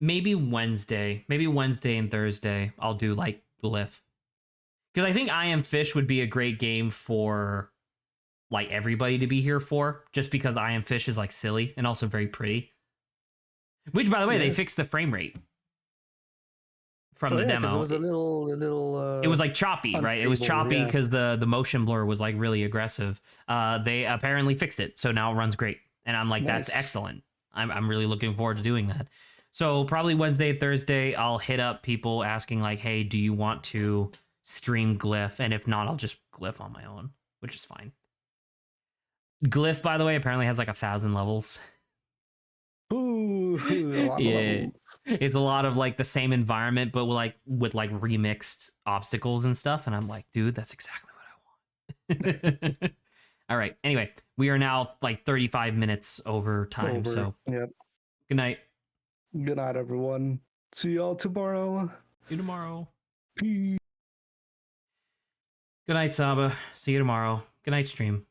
S5: Maybe Wednesday and Thursday I'll do like Glyph, because I think I Am Fish would be a great game for like everybody to be here for, just because I Am Fish is like silly and also very pretty, which by the way they fixed the frame rate from the demo.
S4: It was a little
S5: it was like choppy, right? It was
S4: unstable,
S5: choppy
S4: yeah.
S5: because the motion blur was like really aggressive. They apparently fixed it, so now it runs great, and I'm like, that's
S4: Nice.
S5: excellent. I'm really looking forward to doing that. So probably Wednesday, Thursday, I'll hit up people asking like, hey, do you want to stream Glyph? And if not, I'll just Glyph on my own, which is fine. Glyph, by the way, apparently has like 1,000 levels.
S4: Ooh, a lot of
S5: Yeah.
S4: levels.
S5: It's a lot of like the same environment, but with like remixed obstacles and stuff. And I'm like, dude, that's exactly what I want. All right. Anyway, we are now like 35 minutes over time. So
S4: Yep.
S5: good night.
S4: Good night, everyone. See y'all tomorrow.
S5: See you tomorrow.
S4: Peace.
S5: Good night, Saba. See you tomorrow. Good night, stream.